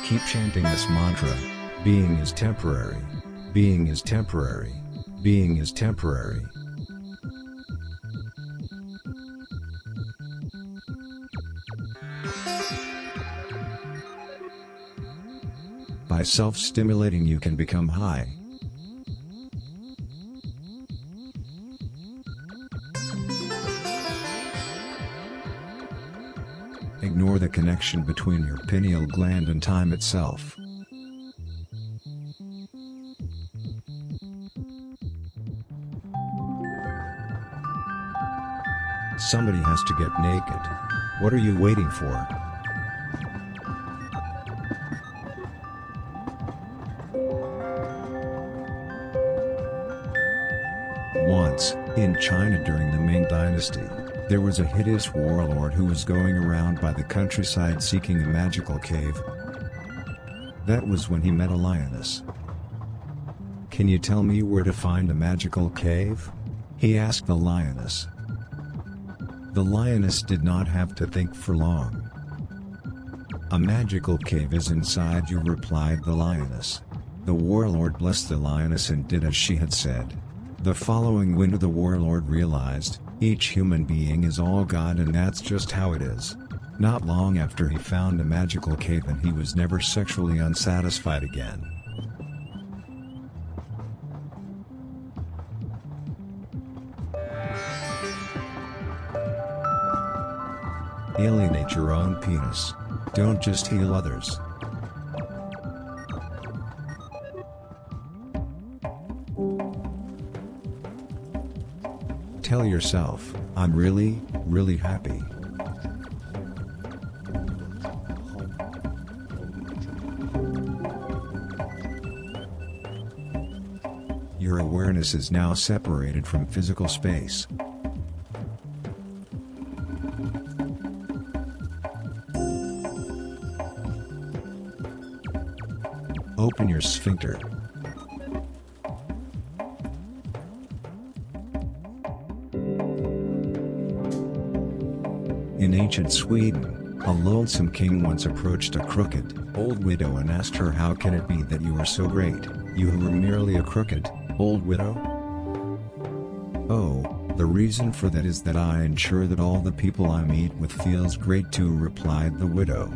Keep chanting this mantra. Being is temporary. Being is temporary. Being is temporary. By self-stimulating you can become high. Ignore the connection between your pineal gland and time itself. Somebody has to get naked. What are you waiting for? Once, in China during the Ming Dynasty, there was a hideous warlord who was going around by the countryside seeking a magical cave. That was when he met a lioness. "Can you tell me where to find a magical cave?" he asked the lioness. The lioness did not have to think for long. "A magical cave is inside you," replied the lioness. The warlord blessed the lioness and did as she had said. The following winter the warlord realized, each human being is all God and that's just how it is. Not long after he found a magical cave and he was never sexually unsatisfied again. Alienate your own penis. Don't just heal others. Tell yourself, "I'm really, really happy." Your awareness is now separated from physical space. Open your sphincter. In ancient Sweden, a lonesome king once approached a crooked, old widow and asked her, "How can it be that you are so great, you who are merely a crooked, old widow?" "Oh, the reason for that is that I ensure that all the people I meet with feels great too," replied the widow.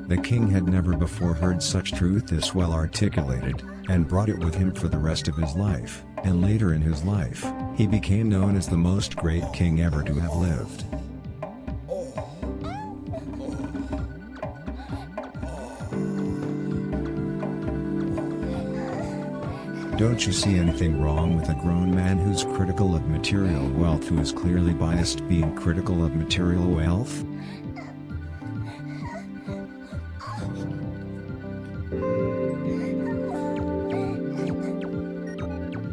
The king had never before heard such truth this well articulated, and brought it with him for the rest of his life, and later in his life, he became known as the most great king ever to have lived. Don't you see anything wrong with a grown man who's critical of material wealth, who is clearly biased being critical of material wealth?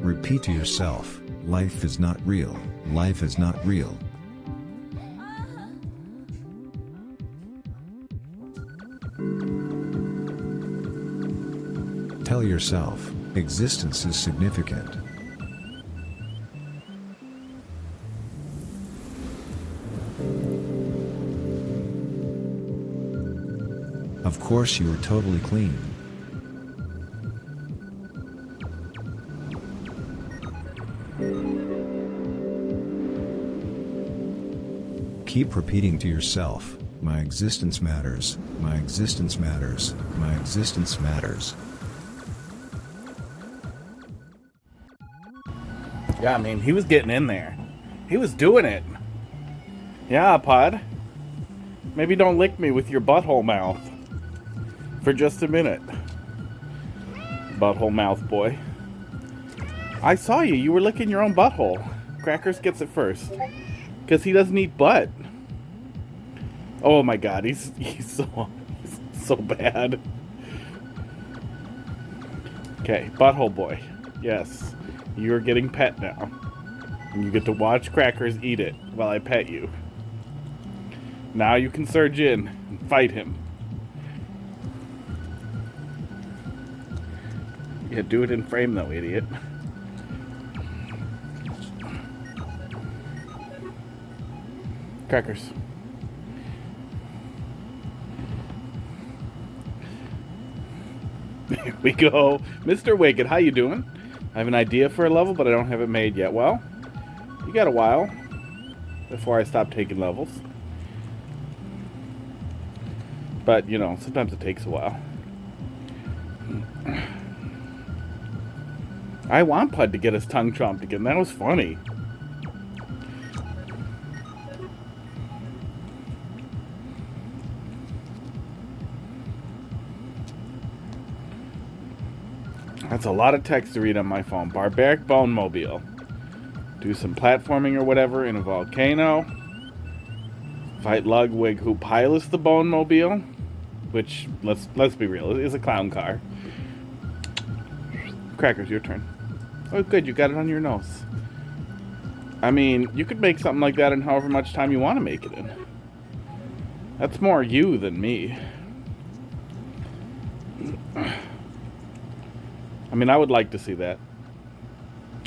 Repeat to yourself, "Life is not real, life is not real." Tell yourself, "Existence is significant." Of course you are totally clean. Keep repeating to yourself, "My existence matters, my existence matters, my existence matters." Yeah, I mean, he was getting in there. He was doing it. Yeah, Pod. Maybe don't lick me with your butthole mouth. For just a minute. Butthole mouth boy. I saw you. You were licking your own butthole. Crackers gets it first. Because he doesn't eat butt. Oh my god, he's so bad. Okay, butthole boy. Yes. You're getting pet now. And you get to watch Crackers eat it while I pet you. Now you can surge in and fight him. Yeah, do it in frame though, idiot. Crackers. There we go. Mr. Wicked, how you doing? I have an idea for a level, but I don't have it made yet. Well, you got a while before I stop taking levels. But, you know, sometimes it takes a while. I want Pud to get his tongue chomped again. That was funny. That's a lot of text to read on my phone. Barbaric Bone Mobile. Do some platforming or whatever in a volcano. Fight Ludwig, who pilots the Bone Mobile, which, let's be real, is a clown car. Crackers, your turn. Oh, good, you got it on your nose. I mean, you could make something like that in however much time you want to make it in. That's more you than me. I mean, I would like to see that.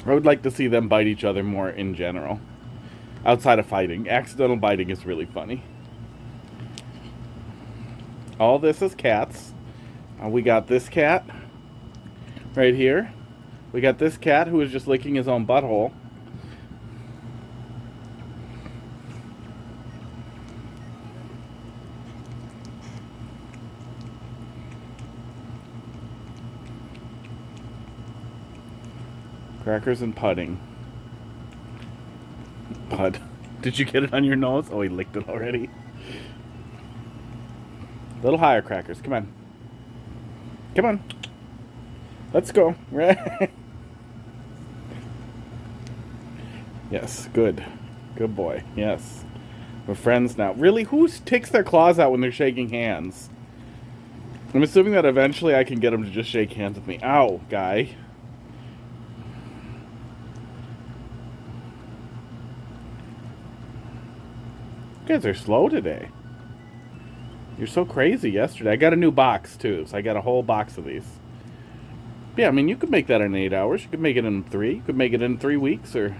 I would like to see them bite each other more in general. Outside of fighting. Accidental biting is really funny. All this is cats. We got this cat right here. We got this cat who is just licking his own butthole. Crackers and pudding. Pud. Did you get it on your nose? Oh, he licked it already. A little higher, Crackers. Come on. Come on. Let's go. Right. Yes, good. Good boy. Yes. We're friends now. Really? Who takes their claws out when they're shaking hands? I'm assuming that eventually I can get them to just shake hands with me. Ow, guy. You guys are slow today. You're so crazy yesterday. I got a new box, too, so I got a whole box of these. Yeah, I mean, you could make that in 8 hours. You could make it in 3. You could make it in 3 weeks, or...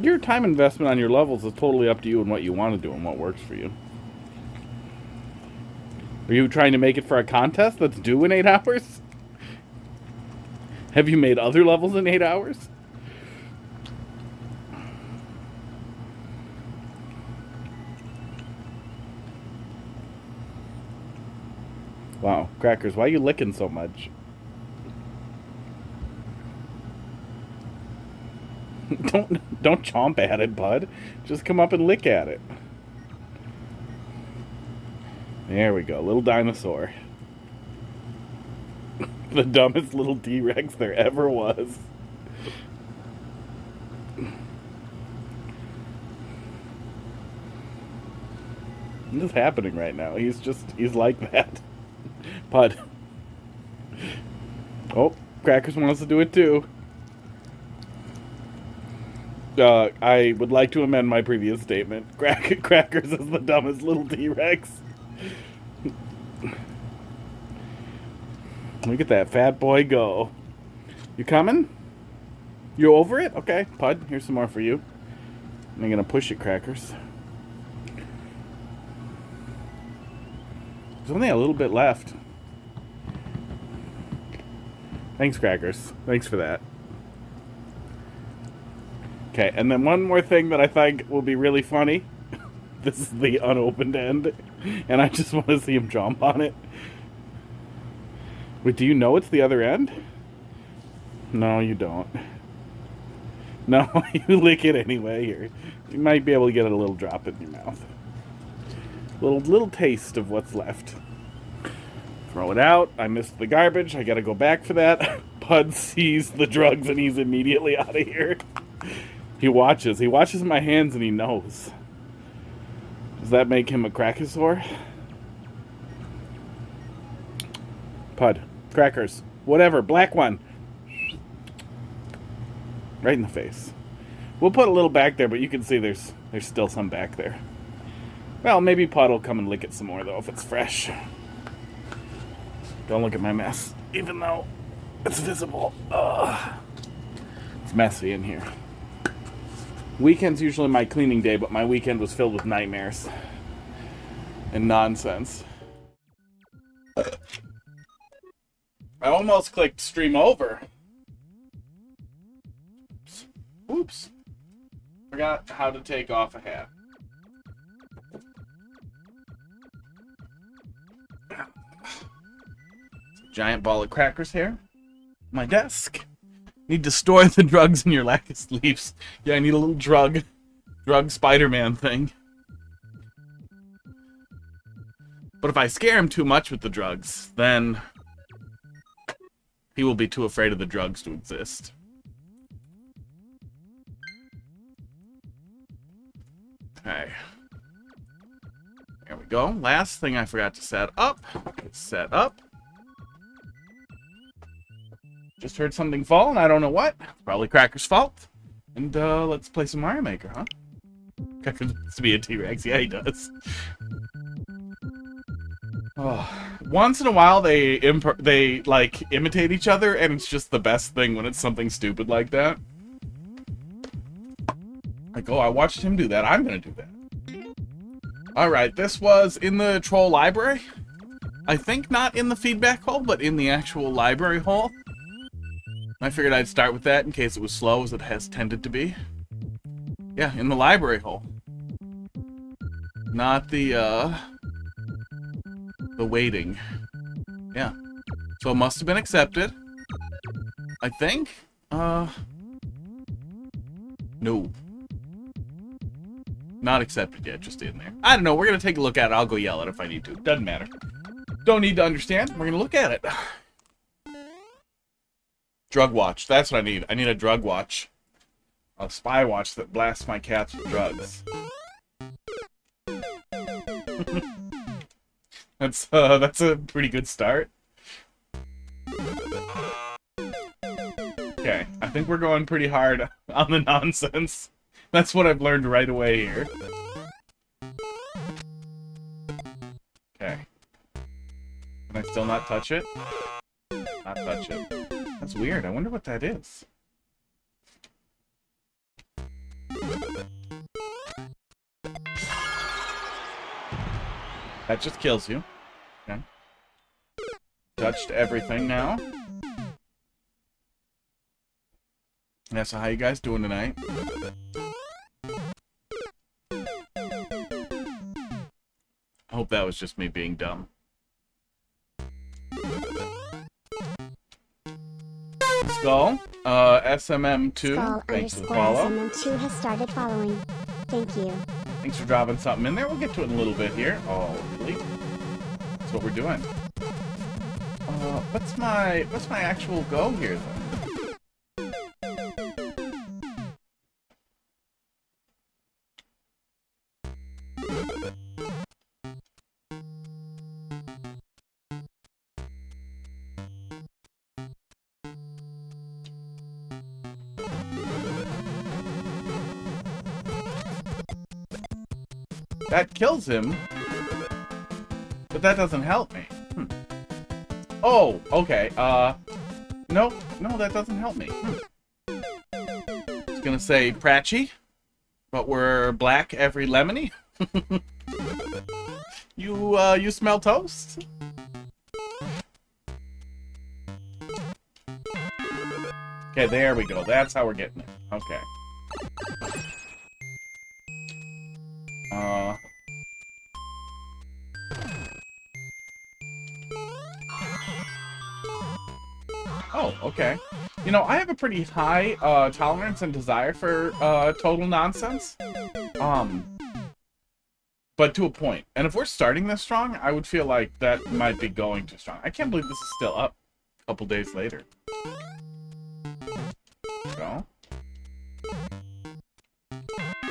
Your time investment on your levels is totally up to you and what you want to do and what works for you. Are you trying to make it for a contest that's due in 8 hours? Have you made other levels in 8 hours? Wow, Crackers, why are you licking so much? Don't chomp at it, bud. Just come up and lick at it. There we go, little dinosaur. The dumbest little T-Rex there ever was. What is happening right now? He's like that. Pud. Oh, Crackers wants to do it too. I would like to amend my previous statement. Crackers is the dumbest little T-Rex. Look at that fat boy go. You coming? You over it? Okay, Pud, here's some more for you. I'm gonna push it, Crackers. There's only a little bit left. Thanks, Crackers. Thanks for that. Okay, and then one more thing that I think will be really funny. This is the unopened end, and I just want to see him jump on it. Wait, do you know it's the other end? No, you don't. No, you lick it anyway. Here, you might be able to get a little drop in your mouth. Little taste of what's left. Throw it out. I missed the garbage. I gotta go back for that. Pud sees the drugs and he's immediately out of here. He watches my hands and he knows. Does that make him a crackosaur? Pud. Crackers. Whatever. Black one. Right in the face. We'll put a little back there, but you can see there's still some back there. Well, maybe Pud will come and lick it some more, though, if it's fresh. Don't look at my mess, even though it's visible. Ugh. It's messy in here. Weekend's usually my cleaning day, but my weekend was filled with nightmares and nonsense. I almost clicked stream over. Oops. Forgot how to take off a hat. Giant ball of crackers here. My desk. Need to store the drugs in your lacquer sleeves. Yeah, I need a little drug Spider-Man thing. But if I scare him too much with the drugs, then he will be too afraid of the drugs to exist. Okay. There we go. Last thing I forgot to set up. Set up. Just heard something fall, and I don't know what. It's probably Cracker's fault. And let's play some Mario Maker, huh? Cracker wants to be a T-Rex. Yeah, he does. Oh. Once in a while, they like imitate each other, and it's just the best thing when it's something stupid like that. Like, oh, I watched him do that. I'm gonna do that. All right, this was in the troll library. I think not in the feedback hole, but in the actual library hole. I figured I'd start with that in case it was slow, as it has tended to be. Yeah, in the library hole. Not the waiting. Yeah. So it must have been accepted. I think? No. Not accepted yet, just in there. I don't know, we're gonna take a look at it. I'll go yell it if I need to. Doesn't matter. Don't need to understand. We're gonna look at it. Drug watch. That's what I need. I need a drug watch. A spy watch that blasts my cats with drugs. That's a pretty good start. Okay, I think we're going pretty hard on the nonsense. That's what I've learned right away here. Okay. Can I still not touch it? Not touch it. That's weird. I wonder what that is. That just kills you. Okay. Touched everything now. Yeah, so how you guys doing tonight? I hope that was just me being dumb. Skull, SMM2, Skull thanks for the follow. SMM2 has started following. Thank you. Thanks for dropping something in there. We'll get to it in a little bit here. Oh, really? That's what we're doing. What's my actual go here, though? That kills him, but that doesn't help me. Oh, okay. No, that doesn't help me. I was gonna say Pratchy, but we're black every lemony. You smell toast? Okay, there we go. That's how we're getting it. Okay. Oh, okay. You know, I have a pretty high tolerance and desire for total nonsense. But to a point. And if we're starting this strong, I would feel like that might be going too strong. I can't believe this is still up a couple days later. Go.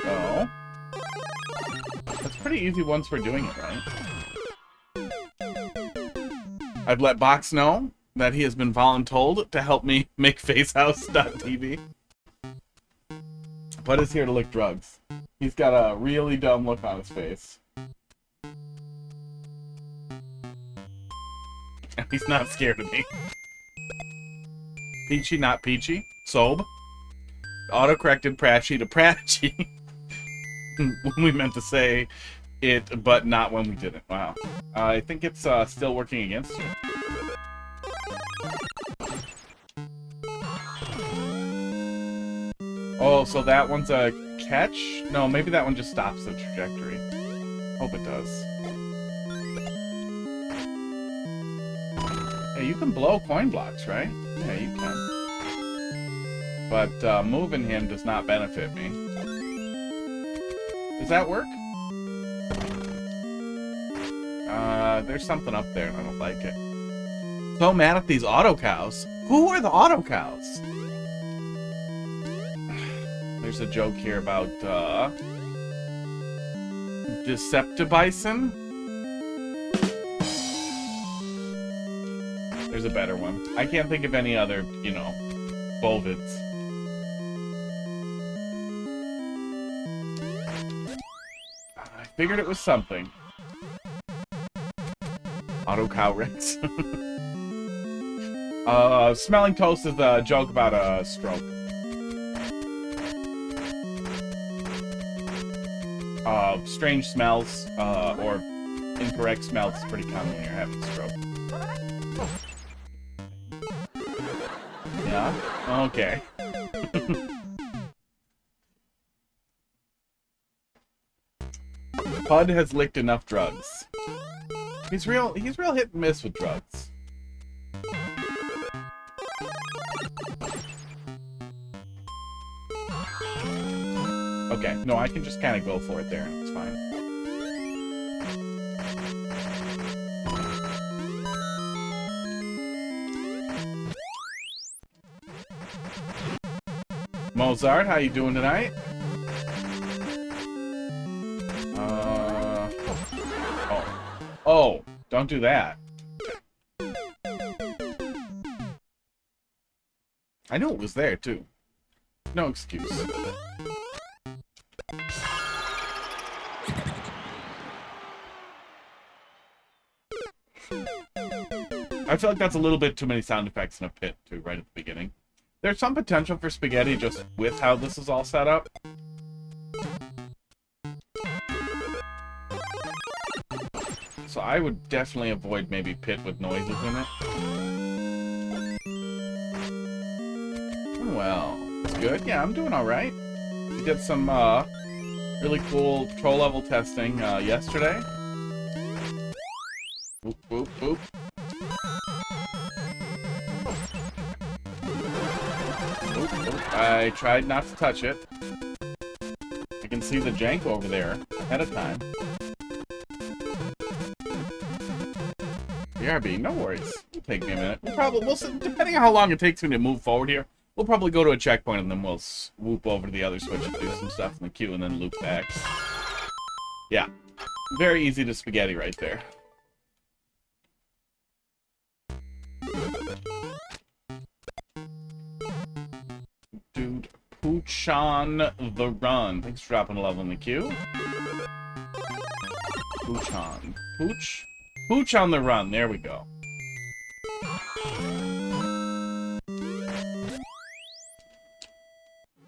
Go. That's pretty easy once we're doing it, right? I've let Box know that he has been voluntold to help me make facehouse.tv. Bud is here to lick drugs. He's got a really dumb look on his face. And he's not scared of me. Peachy, not Peachy. Sob. Auto-corrected Pratchy to Pratchy. When we meant to say it, but not when we didn't. Wow. I think it's still working against you. Oh, so that one's a catch? No, maybe that one just stops the trajectory. Hope it does. Hey, you can blow coin blocks, right? Yeah, you can. But moving him does not benefit me. Does that work? There's something up there and I don't like it. So mad at these auto cows. Who are the auto cows? There's a joke here about Deceptibison. There's a better one. I can't think of any other, you know, bovids. I figured it was something. Auto cow Rex. Smelling toast is a joke about a stroke. Strange smells, or incorrect smells is pretty common when you're having a stroke. Yeah? Okay. Pud has licked enough drugs. He's real hit and miss with drugs. Okay, no, I can just kind of go for it there and it's fine. Mozzart, how you doing tonight? Oh, don't do that. I knew it was there, too. No excuse. I feel like that's a little bit too many sound effects in a pit, too, right at the beginning. There's some potential for spaghetti just with how this is all set up. So I would definitely avoid maybe pit with noises in it. Well, it's good. Yeah, I'm doing alright. We did some really cool troll level testing yesterday. Boop, boop, boop. Boop, boop. I tried not to touch it. I can see the jank over there ahead of time. BRB, no worries. It'll take me a minute. We'll see, depending on how long it takes me to move forward here, we'll probably go to a checkpoint and then we'll swoop over to the other switch and do some stuff in the queue and then loop back. Yeah. Very easy to spaghetti right there. Dude, Pooch on the run. Thanks for dropping a level in the queue. Pooch on. Pooch? Pooch on the run. There we go.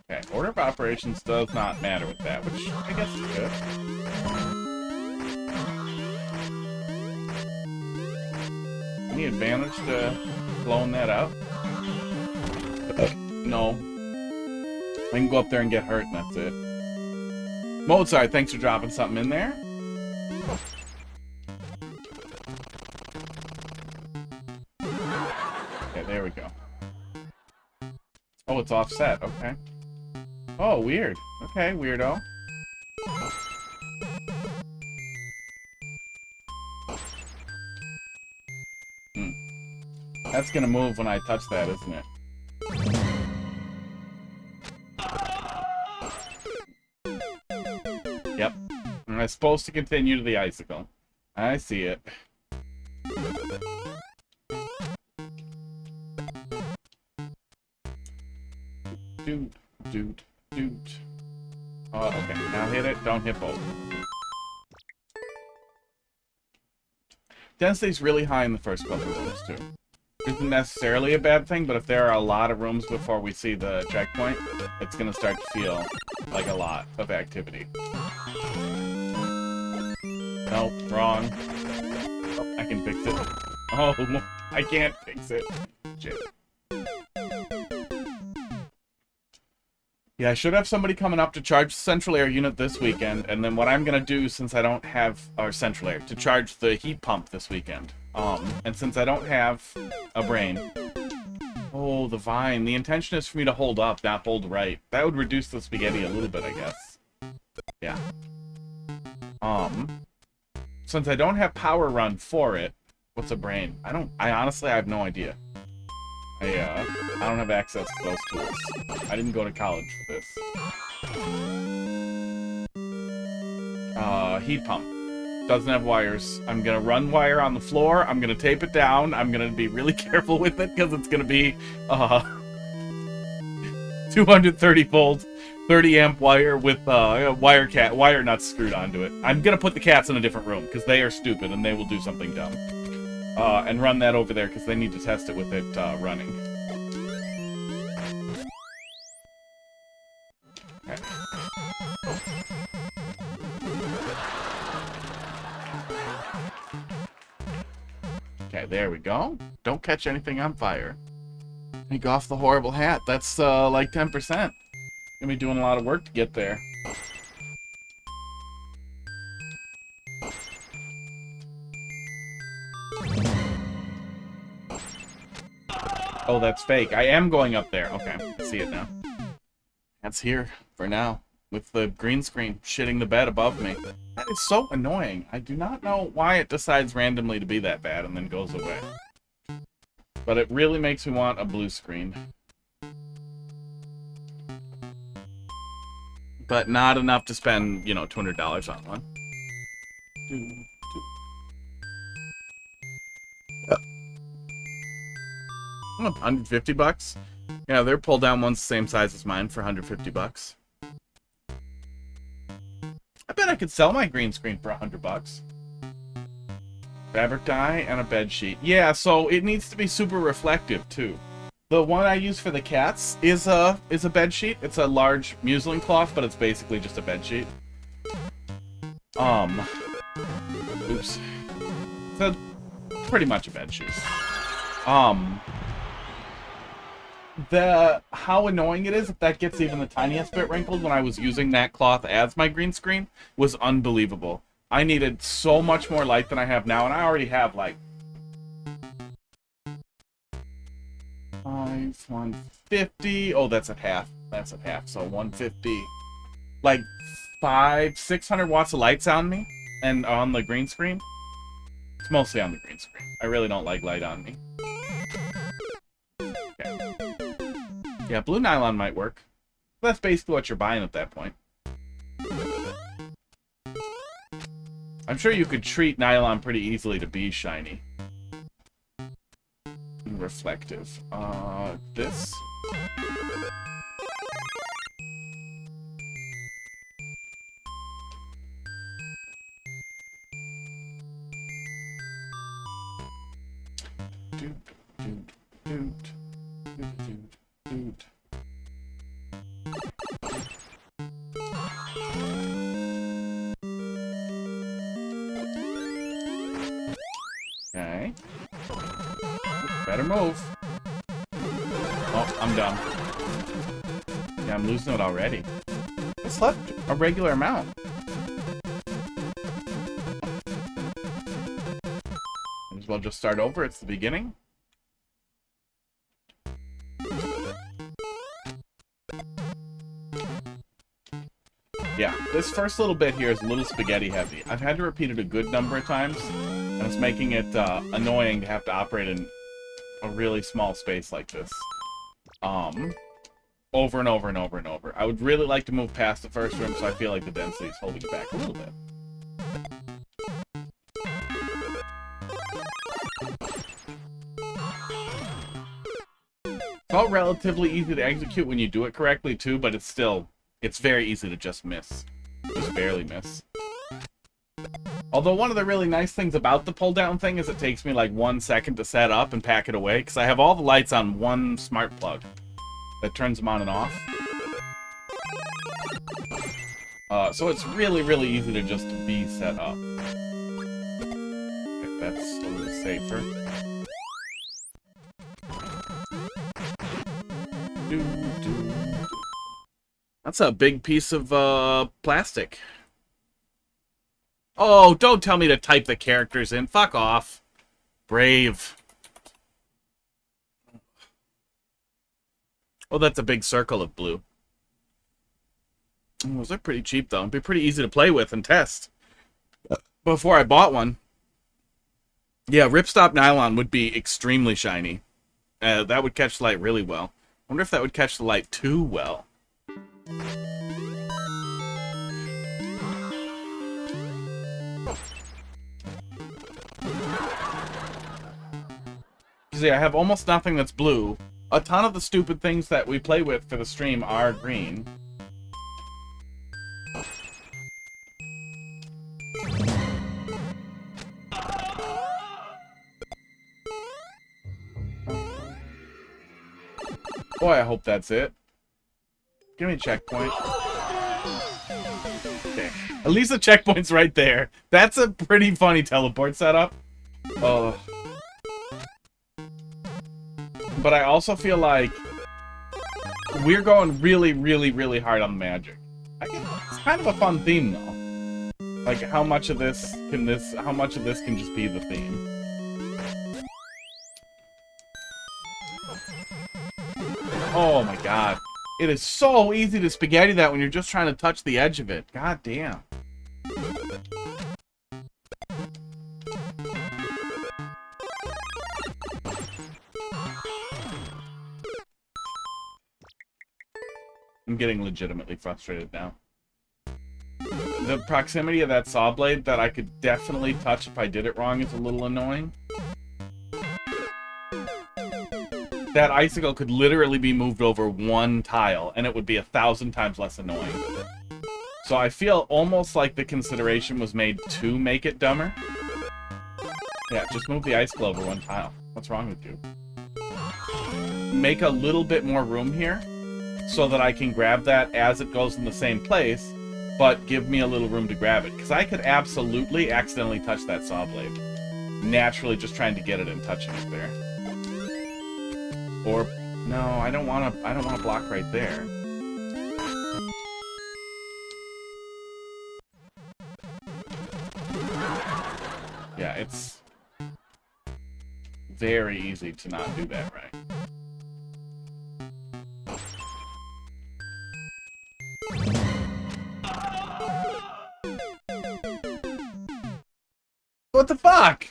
Okay, order of operations does not matter with that, which I guess is good. Any advantage to blowing that out? No. I can go up there and get hurt and that's it. Mozart, thanks for dropping something in there. Okay, there we go. Oh, it's offset, okay. Oh, weird. Okay, weirdo. That's gonna move when I touch that, isn't it? Yep. And I'm supposed to continue to the icicle. I see it. Dude, dude, dude. Oh, okay. Now hit it. Don't hit both. Density's really high in the first couple of rooms, too. Isn't necessarily a bad thing, but if there are a lot of rooms before we see the checkpoint, it's gonna start to feel like a lot of activity. Nope, wrong. Oh, I can fix it. Oh, I can't fix it. Shit. Yeah, I should have somebody coming up to charge the central air unit this weekend, and then what I'm gonna do, since I don't have our central air, to charge the heat pump this weekend. And since I don't have a brain, oh, the vine. The intention is for me to hold up, not hold right. That would reduce the spaghetti a little bit, I guess. Yeah. Since I don't have power run for it, what's a brain? I honestly have no idea. I don't have access to those tools. I didn't go to college for this. Heat pump. Doesn't have wires. I'm gonna run wire on the floor. I'm gonna tape it down. I'm gonna be really careful with it because it's gonna be 230 volt, 30 amp wire with wire nuts screwed onto it. I'm gonna put the cats in a different room because they are stupid and they will do something dumb. And run that over there because they need to test it with it running. Okay. Okay, there we go. Don't catch anything on fire. Take off the horrible hat. That's like 10%. Gonna be doing a lot of work to get there. Oh, that's fake. I am going up there. Okay, I see it now. That's here for now. With the green screen shitting the bed above me. That is so annoying. I do not know why it decides randomly to be that bad and then goes away. But it really makes me want a blue screen. But not enough to spend, you know, $200 on one. $150? Yeah, their pull down one's the same size as mine for $150. I bet I could sell my green screen for $100. Fabric dye and a bed sheet. Yeah, so it needs to be super reflective too. The one I use for the cats is a bed sheet. It's a large muslin cloth, but it's basically just a bed sheet. Oops. It's pretty much a bed sheet. How annoying it is if that gets even the tiniest bit wrinkled when I was using that cloth as my green screen was unbelievable. I needed so much more light than I have now, and I already have like 150. Oh, that's at half. That's at half. So 150. Like 600 watts of lights on me and on the green screen. It's mostly on the green screen. I really don't like light on me. Okay. Yeah, blue nylon might work. That's basically what you're buying at that point. I'm sure you could treat nylon pretty easily to be shiny. And reflective. This. Okay. Better move. Oh, I'm done. Yeah, I'm losing it already. It's left a regular amount. Might as well just start over. It's the beginning. Yeah, this first little bit here is a little spaghetti heavy. I've had to repeat it a good number of times, and it's making it annoying to have to operate in a really small space like this. Over and over and over and over. I would really like to move past the first room, so I feel like the density is holding it back a little bit. It's all relatively easy to execute when you do it correctly, too, but it's very easy to just miss. Just barely miss. Although one of the really nice things about the pull-down thing is it takes me like 1 second to set up and pack it away, because I have all the lights on one smart plug that turns them on and off. So it's really, really easy to just be set up. Okay, that's a little safer. That's a big piece of plastic. Oh, don't tell me to type the characters in. Fuck off. Brave. Oh, that's a big circle of blue. Those are pretty cheap, though. It'd be pretty easy to play with and test. Before I bought one. Yeah, ripstop nylon would be extremely shiny. That would catch the light really well. I wonder if that would catch the light too well. See, I have almost nothing that's blue. A ton of the stupid things that we play with for the stream are green. Boy, I hope that's it. Give me a checkpoint. Okay. At least the checkpoint's right there. That's a pretty funny teleport setup. Oh. But I also feel like we're going really, really, really hard on magic. It's kind of a fun theme, though. Like, how much of this can just be the theme? Oh my god. It is so easy to spaghetti that when you're just trying to touch the edge of it. God damn. I'm getting legitimately frustrated now. The proximity of that saw blade that I could definitely touch if I did it wrong is a little annoying. That icicle could literally be moved over one tile, and it would be 1,000 times less annoying. So I feel almost like the consideration was made to make it dumber. Yeah, just move the icicle over one tile. What's wrong with you? Make a little bit more room here, so that I can grab that as it goes in the same place, but give me a little room to grab it. Because I could absolutely accidentally touch that saw blade. Naturally just trying to get it and touching it there. Or, no, I don't want to block right there. Yeah, it's very easy to not do that right. What the fuck?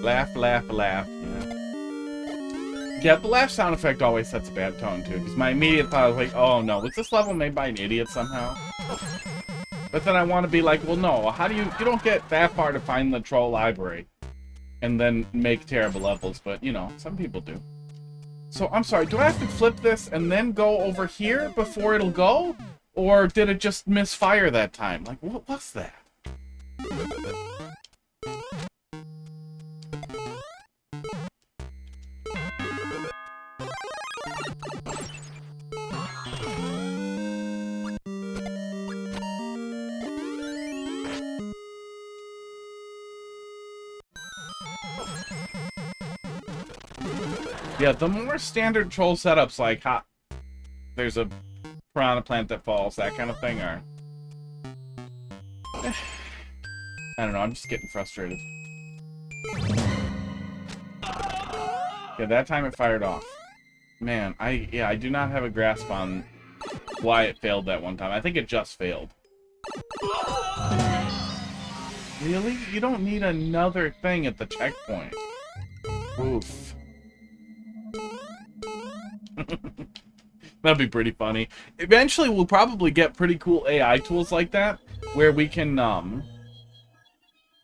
Laugh, laugh, laugh. Yeah, the laugh sound effect always sets a bad tone, too. Because my immediate thought was like, oh no, was this level made by an idiot somehow? But then I want to be like, well, no, how do you don't get that far to find the troll library and then make terrible levels, but, you know, some people do. So, I'm sorry, do I have to flip this and then go over here before it'll go? Or did it just misfire that time? Like, what was that? Yeah, the more standard troll setups like there's a piranha plant that falls, that kind of thing, are... I don't know, I'm just getting frustrated. Yeah, that time it fired off. Man, I do not have a grasp on why it failed that one time. I think it just failed. Really? You don't need another thing at the checkpoint. Oof. That'd be pretty funny. Eventually, we'll probably get pretty cool AI tools like that, where we can,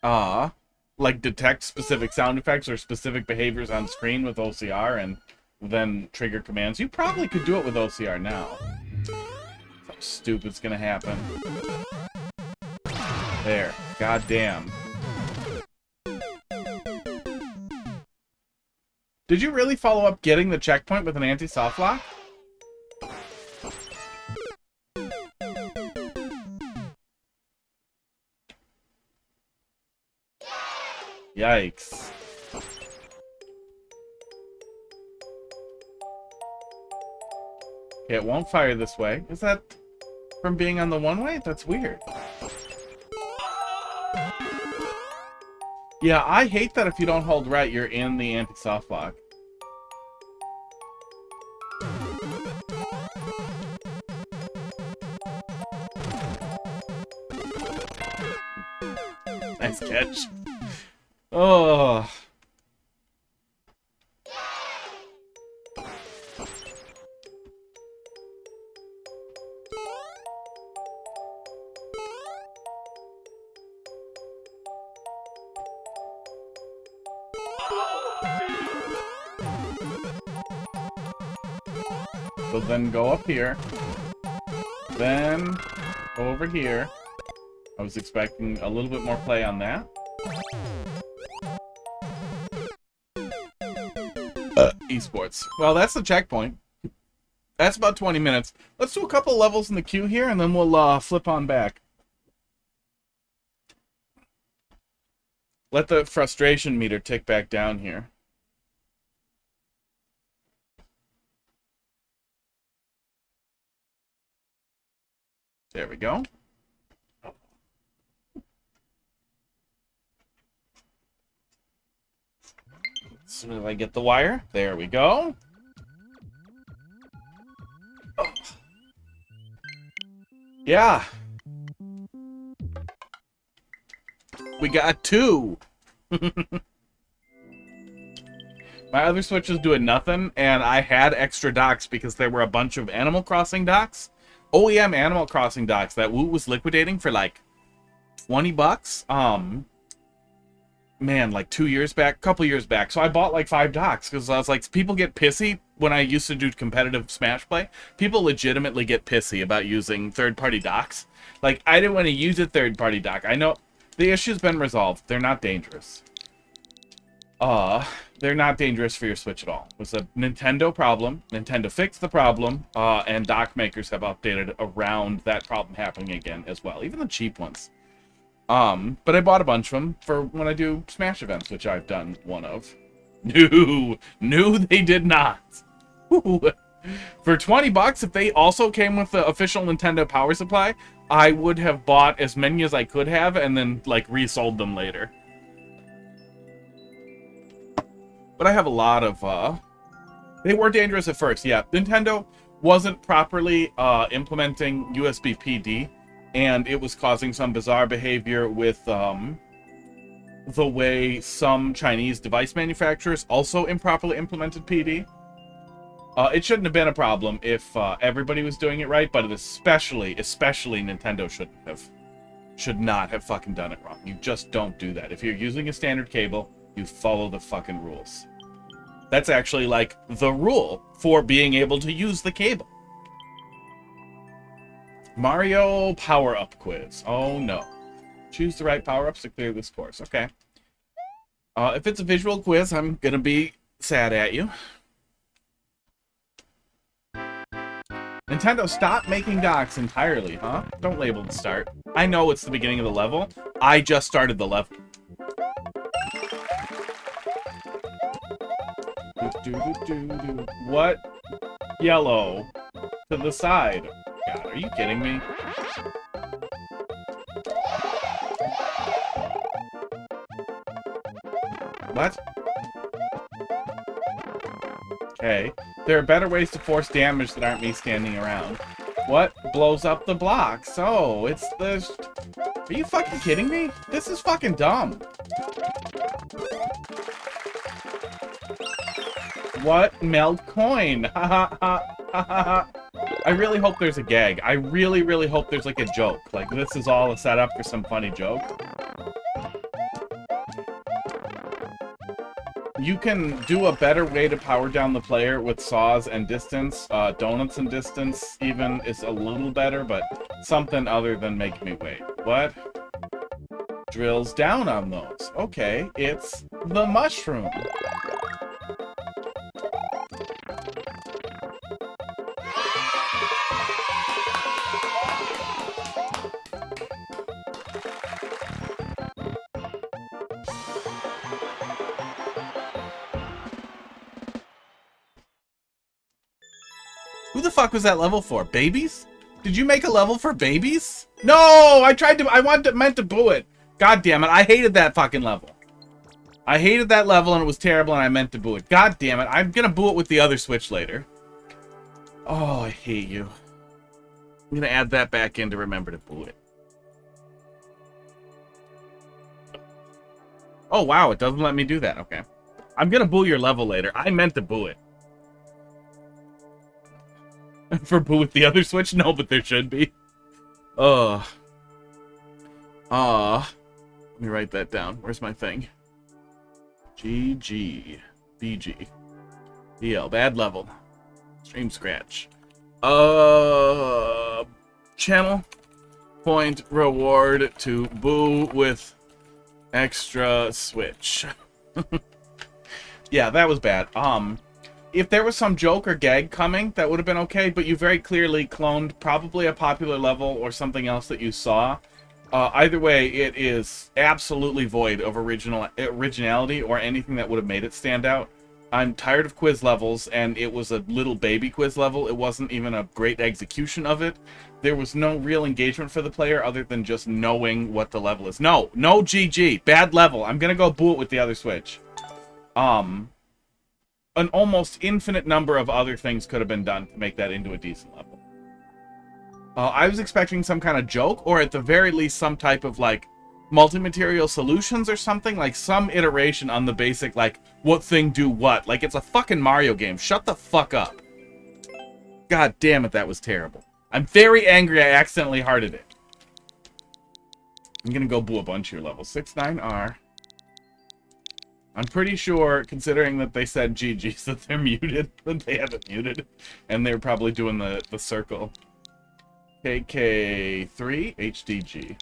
like, detect specific sound effects or specific behaviors on screen with OCR and then trigger commands. You probably could do it with OCR now. Something stupid's gonna happen. There. Goddamn. Did you really follow up getting the checkpoint with an anti-soft lock? Yikes. Okay, it won't fire this way. Is that from being on the one-way? That's weird. Yeah, I hate that if you don't hold right, you're in the anti-soft lock. Nice catch. Oh. So then go up here. Then go over here. I was expecting a little bit more play on that. Esports. Well, that's the checkpoint. That's about 20 minutes. Let's do a couple levels in the queue here, and then we'll flip on back. Let the frustration meter tick back down here. There we go. As soon as I get the wire, there we go. Oh. Yeah. We got 2. My other Switch was doing nothing, and I had extra docks because there were a bunch of Animal Crossing docks. OEM Animal Crossing docks that Woot was liquidating for like $20. Man, like 2 years back, couple years back. So I bought like 5 docks because I was like, people get pissy when I used to do competitive Smash play. People legitimately get pissy about using third-party docks. Like, I didn't want to use a third-party dock. I know the issue's been resolved. They're not dangerous. They're not dangerous for your Switch at all. It was a Nintendo problem. Nintendo fixed the problem, and dock makers have updated around that problem happening again as well. Even the cheap ones. But I bought a bunch of them for when I do Smash events, which I've done one of. No, they did not. For 20 bucks, if they also came with the official Nintendo power supply, I would have bought as many as I could have and then, like, resold them later. But I have a lot of, they were dangerous at first, yeah. Nintendo wasn't properly implementing USB PD, and it was causing some bizarre behavior with the way some Chinese device manufacturers also improperly implemented PD. It shouldn't have been a problem if everybody was doing it right, but it especially Nintendo should not have fucking done it wrong. You just don't do that. If you're using a standard cable, you follow the fucking rules. That's actually like the rule for being able to use the cable. Mario power-up quiz. Oh no. Choose the right power-ups to clear this course. Okay. If it's a visual quiz, I'm gonna be sad at you. Nintendo, stop making docks entirely, huh? Don't label the start. I know it's the beginning of the level. I just started the level. What? Yellow. To the side. God, are you kidding me? What? Okay. There are better ways to force damage that aren't me standing around. What blows up the blocks? Oh, it's the... Are you fucking kidding me? This is fucking dumb. What? Meld coin. Ha ha ha ha ha. I really hope there's a gag. I really, really hope there's like a joke. Like this is all a setup for some funny joke. You can do a better way to power down the player with saws and distance. Donuts and distance even is a little better, but something other than make me wait. What? Drills down on those. Okay, it's the mushroom. the fuck was that level for? Babies? Did you make a level for babies? No, meant to boo it. God damn it, I hated that fucking level. I hated that level and it was terrible and I meant to boo it. God damn it, I'm gonna boo it with the other Switch later. Oh, I hate you. I'm gonna add that back in to remember to boo it. Oh wow, it doesn't let me do that, okay. I'm gonna boo your level later. I meant to boo it. For boo with the other Switch? No, but there should be. Let me write that down. Where's my thing? GG. BG. DL. Bad level. Stream scratch. Channel point reward to boo with extra Switch. Yeah, that was bad. If there was some joke or gag coming, that would have been okay, but you very clearly cloned probably a popular level or something else that you saw. Either way, it is absolutely void of originality or anything that would have made it stand out. I'm tired of quiz levels, and it was a little baby quiz level. It wasn't even a great execution of it. There was no real engagement for the player other than just knowing what the level is. No GG. Bad level. I'm gonna go boo it with the other Switch. An almost infinite number of other things could have been done to make that into a decent level. I was expecting some kind of joke, or at the very least some type of, like, multi-material solutions or something, like some iteration on the basic, like, what thing do what. Like, it's a fucking Mario game. Shut the fuck up. God damn it, that was terrible. I'm very angry I accidentally hearted it. I'm gonna go boo a bunch of your levels. 69R. I'm pretty sure, considering that they said GG's, that they're muted, that they haven't muted, and they're probably doing the circle. KK3 HDG.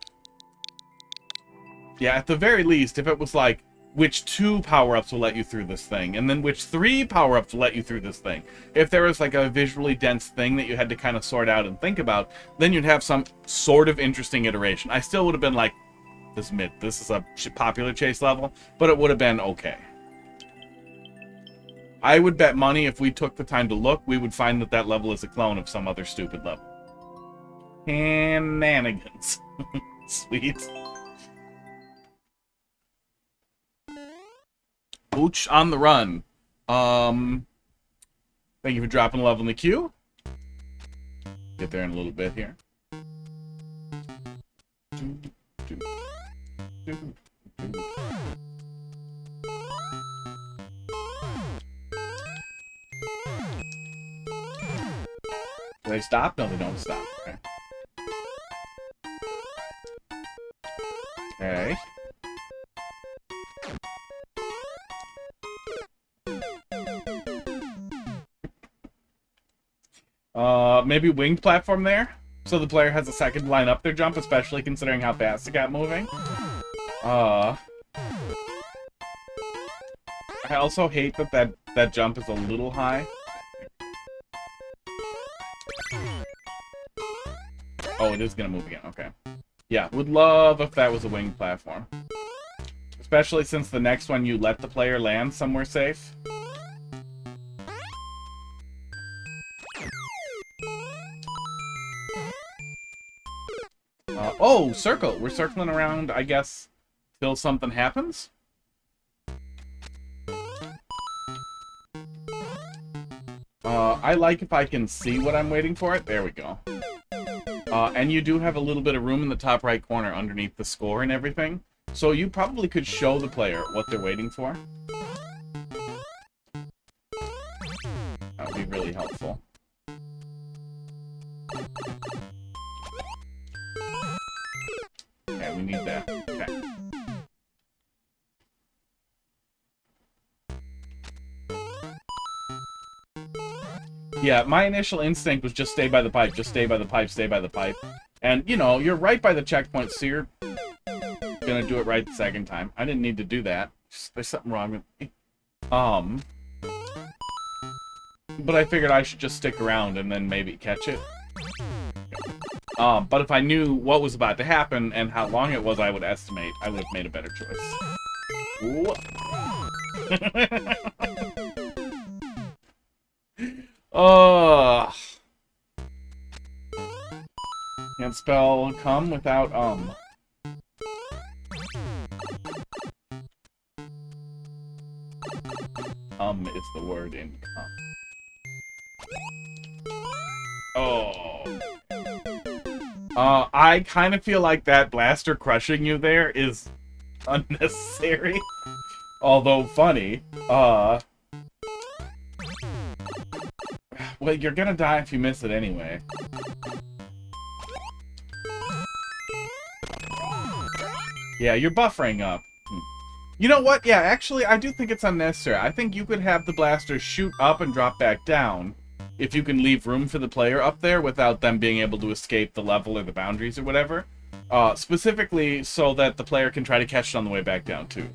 Yeah, at the very least, if it was like, which 2 power-ups will let you through this thing, and then which 3 power-ups will let you through this thing. If there was like a visually dense thing that you had to kind of sort out and think about, then you'd have some sort of interesting iteration. I still would have been like, this is a popular chase level, but it would have been okay. I would bet money if we took the time to look, we would find that that level is a clone of some other stupid level. Cannanigans. Sweet. Pooch on the run. Thank you for dropping a level in the queue. Get there in a little bit here. Do they stop? No, they don't stop. Okay. Okay. Maybe winged platform there, so the player has a second to line up their jump, especially considering how fast it got moving. I also hate that jump is a little high. Oh, it is gonna move again. Okay. Yeah, would love if that was a winged platform. Especially since the next one you let the player land somewhere safe. Oh, circle. We're circling around, I guess, till something happens? I like if I can see what I'm waiting for it. There we go. And you do have a little bit of room in the top right corner underneath the score and everything. So you probably could show the player what they're waiting for. That would be really helpful. Okay, we need that. Okay. Yeah, my initial instinct was just stay by the pipe, just stay by the pipe, stay by the pipe. And, you know, you're right by the checkpoint, so you're gonna do it right the second time. I didn't need to do that. There's something wrong with me. But I figured I should just stick around and then maybe catch it. But if I knew what was about to happen and how long it was, I would estimate, I would have made a better choice. Ooh. Can't spell come without is the word in come. Oh. I kind of feel like that blaster crushing you there is unnecessary. Although funny. Well, you're gonna die if you miss it anyway. Yeah, you're buffering up. You know what? Yeah, actually, I do think it's unnecessary. I think you could have the blaster shoot up and drop back down if you can leave room for the player up there without them being able to escape the level or the boundaries or whatever. Specifically so that the player can try to catch it on the way back down, too.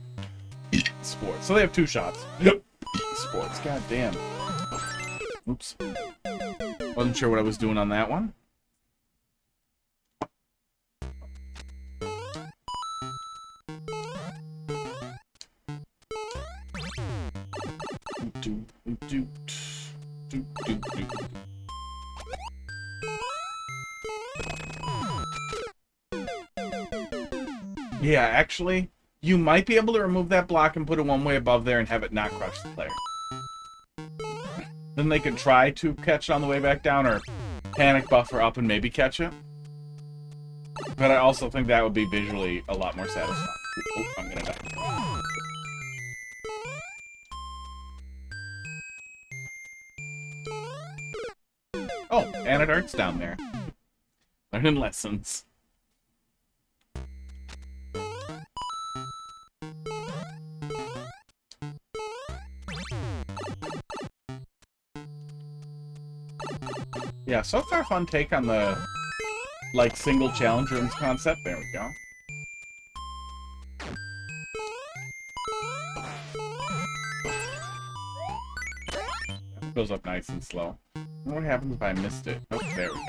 Sports. So they have 2 shots. Yep. Sports. God damn. Oops. Wasn't sure what I was doing on that one. Yeah, actually, you might be able to remove that block and put it one way above there and have it not crush the player. Then they could try to catch it on the way back down or panic buffer up and maybe catch it. But I also think that would be visually a lot more satisfying. Oh, I'm gonna die. Oh, Anna Dart's down there. Learning lessons. Yeah, so far fun take on the, like, single challenge rooms concept. There we go. That goes up nice and slow. I wonder what happens if I missed it. Oh, there we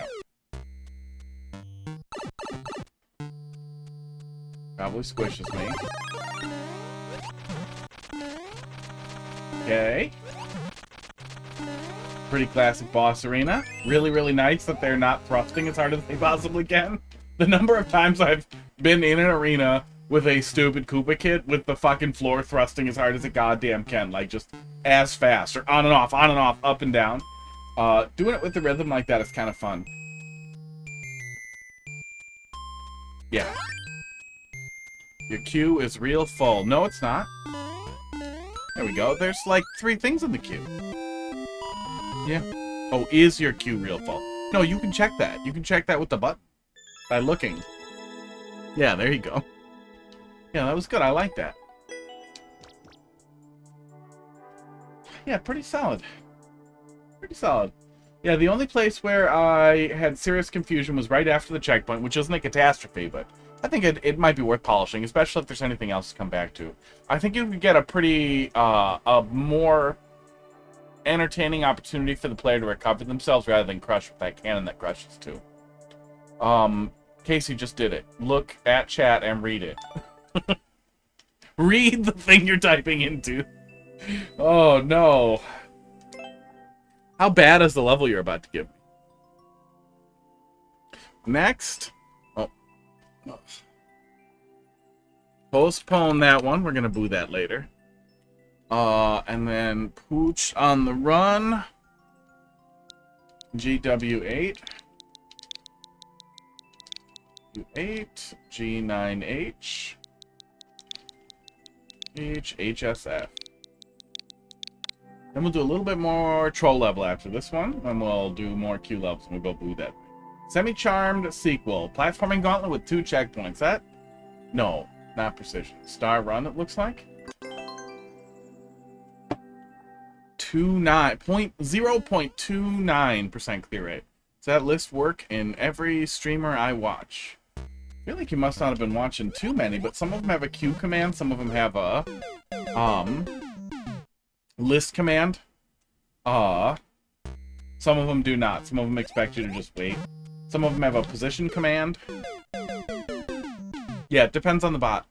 go. Probably squishes me. Okay. Pretty classic boss arena. Really, really nice that they're not thrusting as hard as they possibly can. The number of times I've been in an arena with a stupid Koopa kit with the fucking floor thrusting as hard as it goddamn can. Like, just as fast. Or on and off, up and down. Doing it with the rhythm like that is kind of fun. Yeah. Your queue is real full. No, it's not. There we go. There's like 3 things in the queue. Yeah. Oh, is your queue real full? No, you can check that. You can check that with the button. By looking. Yeah, there you go. Yeah, that was good. I like that. Yeah, pretty solid. Pretty solid. Yeah, the only place where I had serious confusion was right after the checkpoint, which isn't a catastrophe, but I think it might be worth polishing, especially if there's anything else to come back to. I think you could get a pretty, a more entertaining opportunity for the player to recover themselves rather than crush with that cannon that crushes too. Casey just did it. Look at chat and read it. Read the thing you're typing into. Oh no. How bad is the level you're about to give me? Next. Oh. Postpone that one. We're gonna boo that later. And then Pooch on the run. GW8. G9H. HSF. Then we'll do a little bit more troll level after this one. And we'll do more Q levels and we'll go boo that. Semi-charmed sequel. Platforming gauntlet with 2 checkpoints. That? No, not precision. Star run, it looks like. 0.29% clear rate. Does that list work in every streamer I watch? I feel like you must not have been watching too many, but some of them have a Q command, some of them have a list command. Some of them do not. Some of them expect you to just wait. Some of them have a position command. Yeah, it depends on the bot.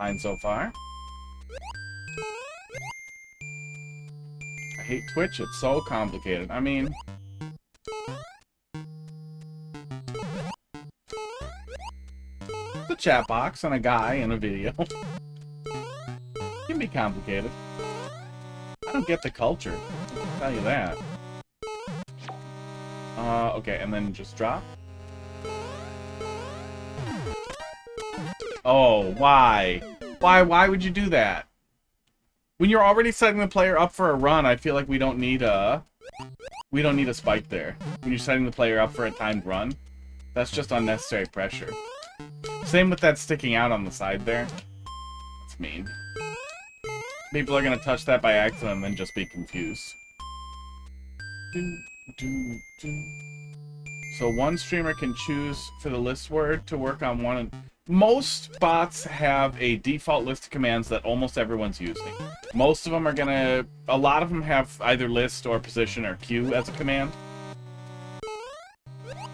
Fine so far. I hate Twitch. It's so complicated. I mean... the chat box and a guy in a video. Can be complicated. I don't get the culture. I'll tell you that. Okay, and then just drop. Oh, why? Why would you do that? When you're already setting the player up for a run, I feel like we don't need a spike there. When you're setting the player up for a timed run, that's just unnecessary pressure. Same with that sticking out on the side there. That's mean. People are gonna touch that by accident and then just be confused. So one streamer can choose for the list word to work on one. Most bots have a default list of commands that almost everyone's using. Most of them are gonna... a lot of them have either list or position or Q as a command.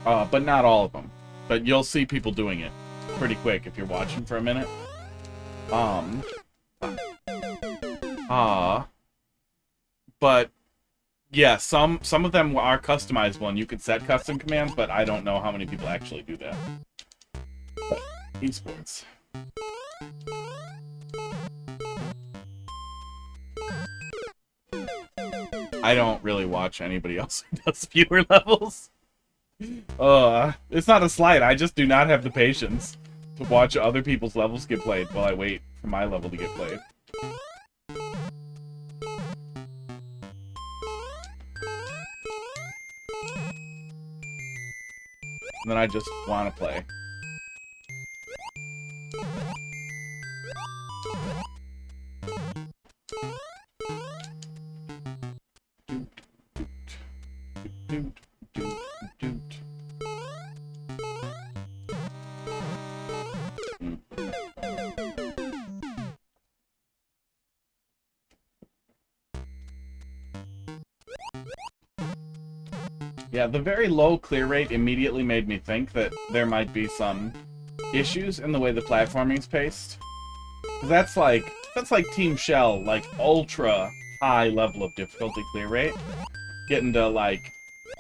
But not all of them. But you'll see people doing it pretty quick if you're watching for a minute. But yeah, some of them are customizable and you can set custom commands, but I don't know how many people actually do that. Esports. I don't really watch anybody else who does viewer levels. It's not a slight, I just do not have the patience to watch other people's levels get played while I wait for my level to get played. And then I just want to play. Yeah, the very low clear rate immediately made me think that there might be some issues in the way the platforming is paced. That's like Team Shell, like ultra high level of difficulty clear rate, getting to like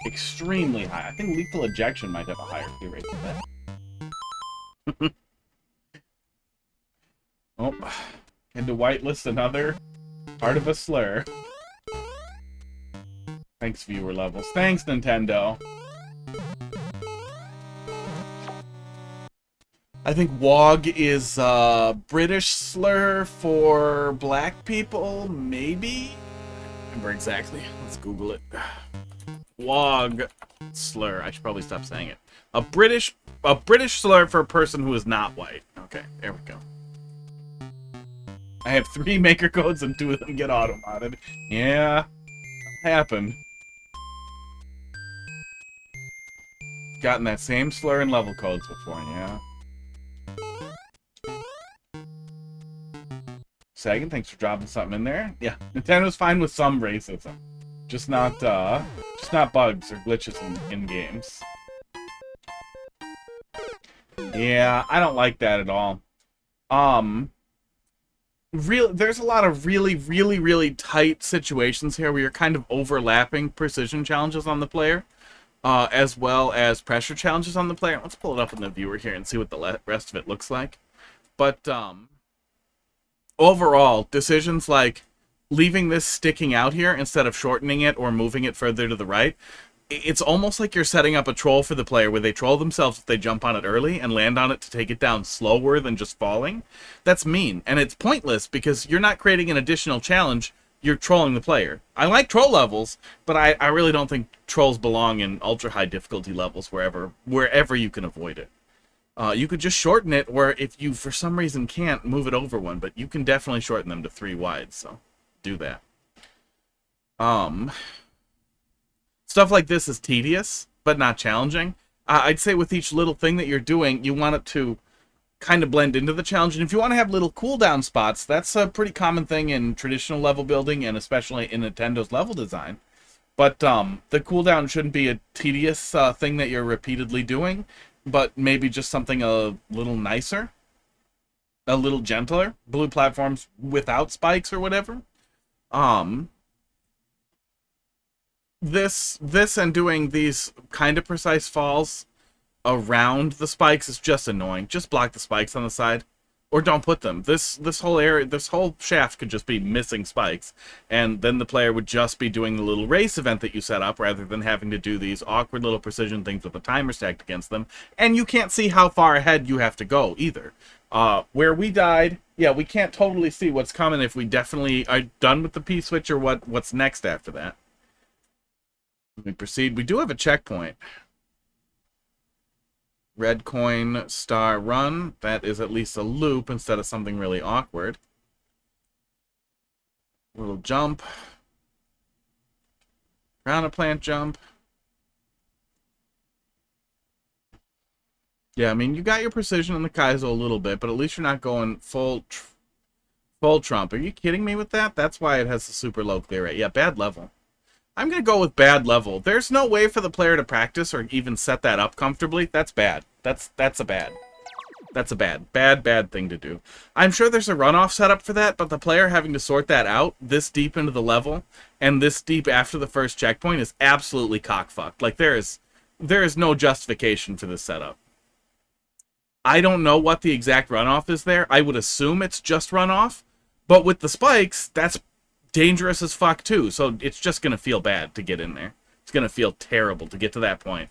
extremely high. I think Lethal Ejection might have a higher clear rate than that. Oh, had to whitelist another part of a slur. Thanks, viewer levels. Thanks, Nintendo. I think WOG is a British slur for black people, maybe? I don't remember exactly. Let's Google it. WOG slur. I should probably stop saying it. A British slur for a person who is not white. Okay, there we go. I have 3 maker codes and 2 of them get auto-modded. Yeah, happened. Gotten that same slur in level codes before, yeah. Sagan, thanks for dropping something in there. Yeah, Nintendo's fine with some racism. Just not bugs or glitches in games. Yeah, I don't like that at all. There's a lot of really tight situations here where you're kind of overlapping precision challenges on the player, as well as pressure challenges on the player. Let's pull it up in the viewer here and see what the rest of it looks like. But overall, decisions like leaving this sticking out here instead of shortening it or moving it further to the right, it's almost like you're setting up a troll for the player where they troll themselves if they jump on it early and land on it to take it down slower than just falling. That's mean, and it's pointless because you're not creating an additional challenge, you're trolling the player. I like troll levels, but I really don't think trolls belong in ultra-high difficulty levels wherever you can avoid it. You could just shorten it, or if you for some reason can't, move it over one, but you can definitely shorten them to 3 wide, so do that. Stuff like this is tedious, but not challenging. I'd say with each little thing that you're doing, you want it to kind of blend into the challenge. And if you want to have little cooldown spots, that's a pretty common thing in traditional level building and especially in Nintendo's level design. But the cooldown shouldn't be a tedious thing that you're repeatedly doing, but maybe just something a little nicer. a little gentler. Blue platforms without spikes or whatever. This and doing these kind of precise falls around the spikes is just annoying. Just block the spikes on the side, or don't put them. This whole area, this whole shaft could just be missing spikes, and then the player would just be doing the little race event that you set up, rather than having to do these awkward little precision things with the timer stacked against them. And you can't see how far ahead you have to go either. Where we died, yeah, we can't totally see what's coming if we definitely are done with the P-switch or what's next after that. Let me proceed. We do have a checkpoint. Red coin, star, run. That is at least a loop instead of something really awkward. Little jump. Piranha plant jump. Yeah, I mean, you got your precision in the Kaizo a little bit, but at least you're not going full trump. Are you kidding me with that? That's why it has a super low clear rate. Yeah, bad level. I'm going to go with bad level. There's no way for the player to practice or even set that up comfortably. That's bad. That's a bad thing to do. I'm sure there's a runoff setup for that, but the player having to sort that out this deep into the level and this deep after the first checkpoint is absolutely cockfucked. Like, there is no justification for this setup. I don't know what the exact runoff is there. I would assume it's just runoff, but with the spikes, that's dangerous as fuck too, so it's just gonna feel bad to get in there. It's gonna feel terrible to get to that point.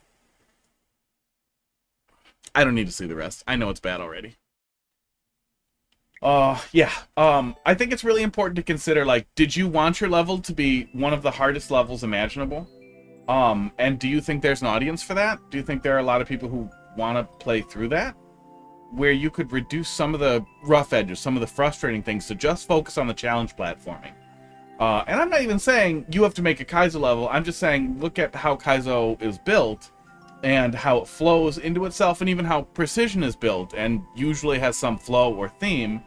I don't need to see the rest. I know it's bad already. Yeah. I think it's really important to consider, like, did you want your level to be one of the hardest levels imaginable? And do you think there's an audience for that? Do you think there are a lot of people who want to play through that? Where you could reduce some of the rough edges, some of the frustrating things, to just focus on the challenge platforming. And I'm not even saying you have to make a Kaizo level. I'm just saying look at how Kaizo is built and how it flows into itself, and even how precision is built and usually has some flow or theme.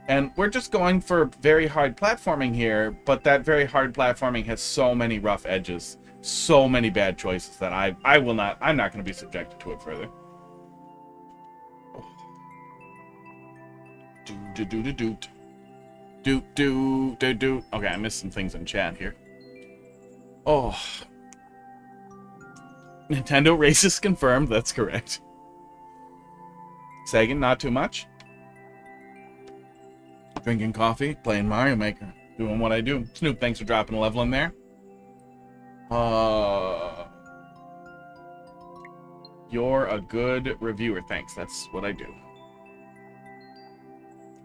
And we're just going for very hard platforming here, but that very hard platforming has so many rough edges, so many bad choices that I'm not going to be subjected to it further. Okay, I missed some things in chat here. Oh. Nintendo racist confirmed, that's correct. Sagan, not too much. Drinking coffee, playing Mario Maker, doing what I do. Snoop, thanks for dropping a level in there. You're a good reviewer, thanks, that's what I do.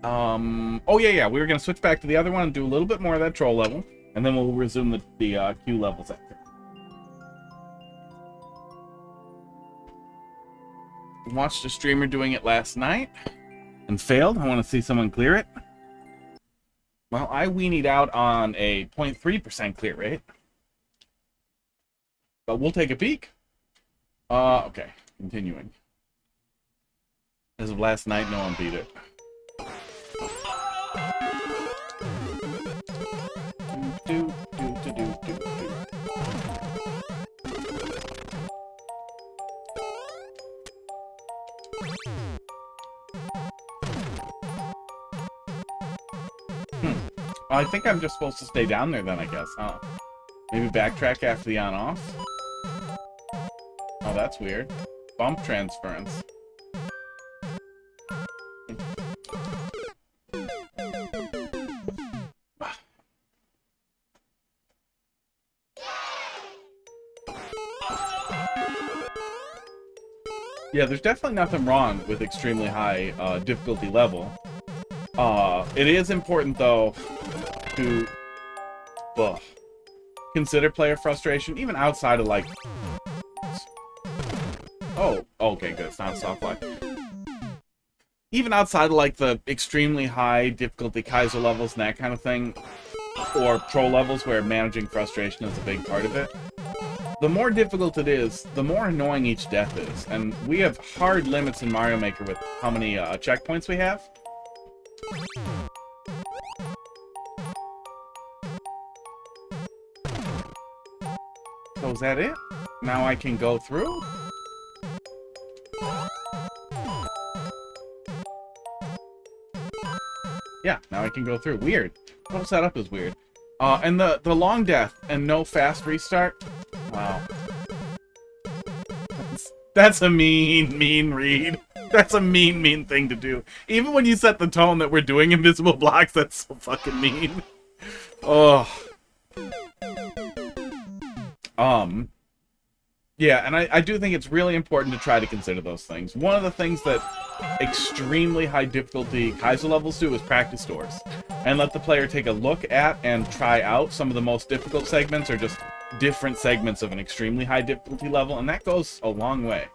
Oh yeah, we were gonna switch back to the other one and do a little bit more of that troll level, and then we'll resume the Q levels after. Watched a streamer doing it last night and failed. I want to see someone clear it. Well, I weenied out on a 0.3% clear rate, but we'll take a peek. Okay, continuing. As of last night, no one beat it. I think I'm just supposed to stay down there then, I guess, huh? Maybe backtrack after the on-off? Oh, that's weird. Bump transference. Yeah, there's definitely nothing wrong with extremely high difficulty level. It is important, though, to consider player frustration, even outside of, like... Oh, okay, good. It's not a soft life. Even outside of, like, the extremely high difficulty Kaizo levels and that kind of thing, or troll levels where managing frustration is a big part of it, the more difficult it is, the more annoying each death is. And we have hard limits in Mario Maker with how many checkpoints we have. So is that it? Now I can go through? Yeah, now I can go through. Weird. The whole setup is weird. And the long death and no fast restart. Wow. That's a mean read. That's a mean thing to do. Even when you set the tone that we're doing invisible blocks, that's so fucking mean. Oh. Yeah, and I do think it's really important to try to consider those things. One of the things that extremely high difficulty Kaiser levels do is practice doors. And let the player take a look at and try out some of the most difficult segments or just different segments of an extremely high difficulty level, and that goes a long way.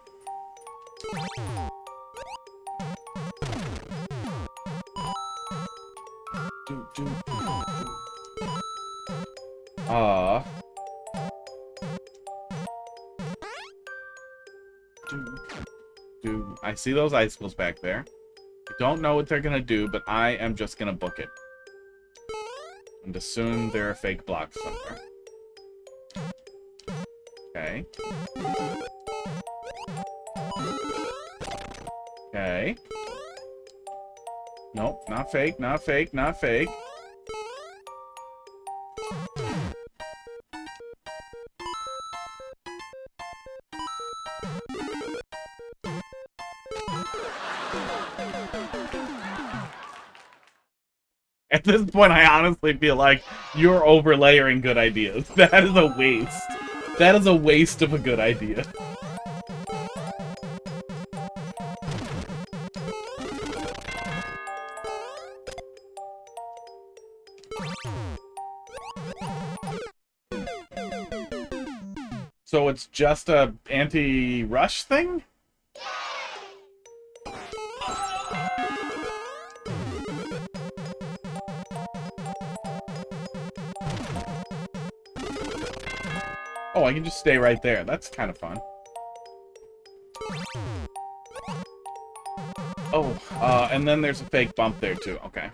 I see those icicles back there. I don't know what they're gonna do, but I am just gonna book it. And assume there are fake blocks somewhere. Okay. Okay. Nope, not fake, not fake, not fake. At this point, I honestly feel like you're overlayering good ideas. That is a waste. That is a waste of a good idea. So it's just a anti-rush thing? Oh, I can just stay right there. That's kind of fun. Oh, and then there's a fake bump there too. Okay.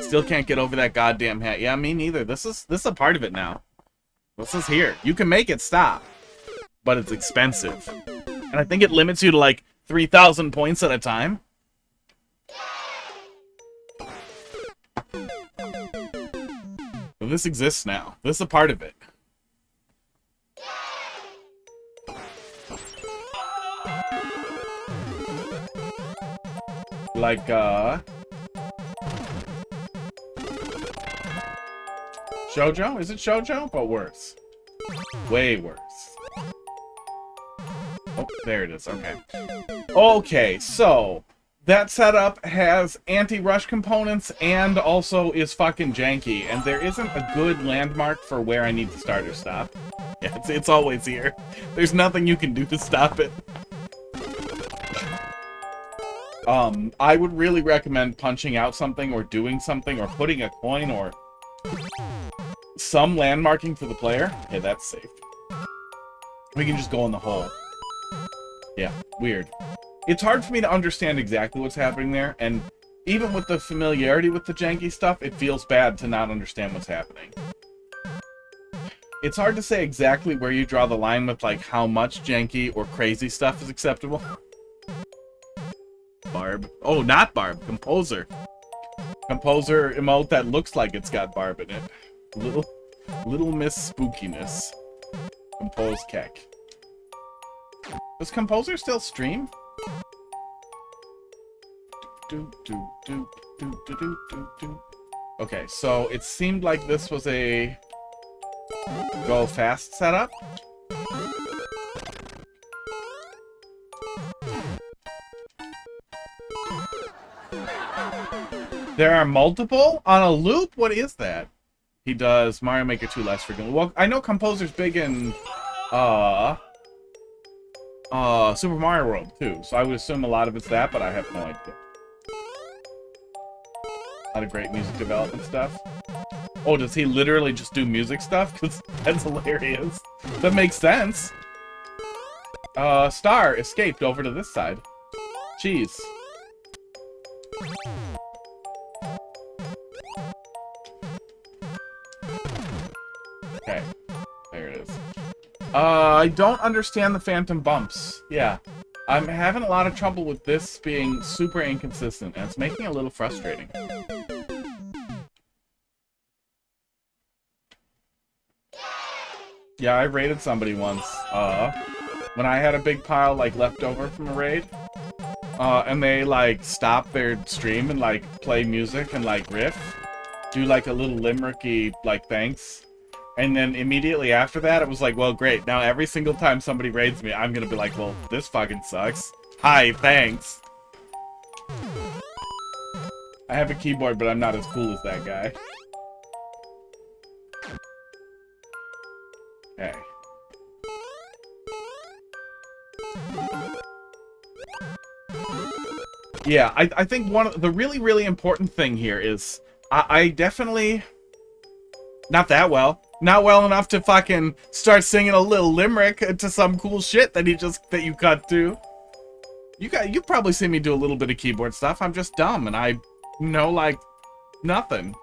Still can't get over that goddamn hat. Yeah, me neither. This is a part of it now. This is here. You can make it stop, but it's expensive. And I think it limits you to like 3,000 points at a time. But this exists now. This is a part of it. Like, Shoujo? Is it Shoujo? But worse. Way worse. Oh, there it is. Okay. Okay, so that setup has anti-rush components and also is fucking janky, and there isn't a good landmark for where I need to start or stop. Yeah, it's always here. There's nothing you can do to stop it. I would really recommend punching out something or doing something or putting a coin or some landmarking for the player. Okay, that's safe. We can just go in the hole. Yeah, weird. It's hard for me to understand exactly what's happening there, and even with the familiarity with the janky stuff, it feels bad to not understand what's happening. It's hard to say exactly where you draw the line with, like, how much janky or crazy stuff is acceptable. Barb. Oh, not Barb. Composer. Composer emote that looks like it's got Barb in it. Little Miss Spookiness. Compose Keck. Does Composer still stream? Okay, so it seemed like this was a go fast setup. There are multiple on a loop? What is that? He does Mario Maker 2 less frequently. Well, I know Composer's big in Super Mario World too, so I would assume a lot of it's that, but I have no idea. A lot of great music development stuff. Oh, does he literally just do music stuff? Because that's hilarious. That makes sense. Star escaped over to this side. Jeez. Okay. There it is. I don't understand the phantom bumps. Yeah. I'm having a lot of trouble with this being super inconsistent, and it's making it a little frustrating. Yeah, I raided somebody once. When I had a big pile, like, left over from a raid. And they, like, stop their stream and, like, play music and, like, riff. Do, like, a little limericky, like, thanks. And then immediately after that, it was like, well, great. Now every single time somebody raids me, I'm gonna be like, well, this fucking sucks. Hi, thanks. I have a keyboard, but I'm not as cool as that guy. Okay. Yeah, I think one of the really, really important thing here is I definitely not that well. Not well enough to fucking start singing a little limerick to some cool shit that you cut to. You probably see me do a little bit of keyboard stuff. I'm just dumb and I know like nothing.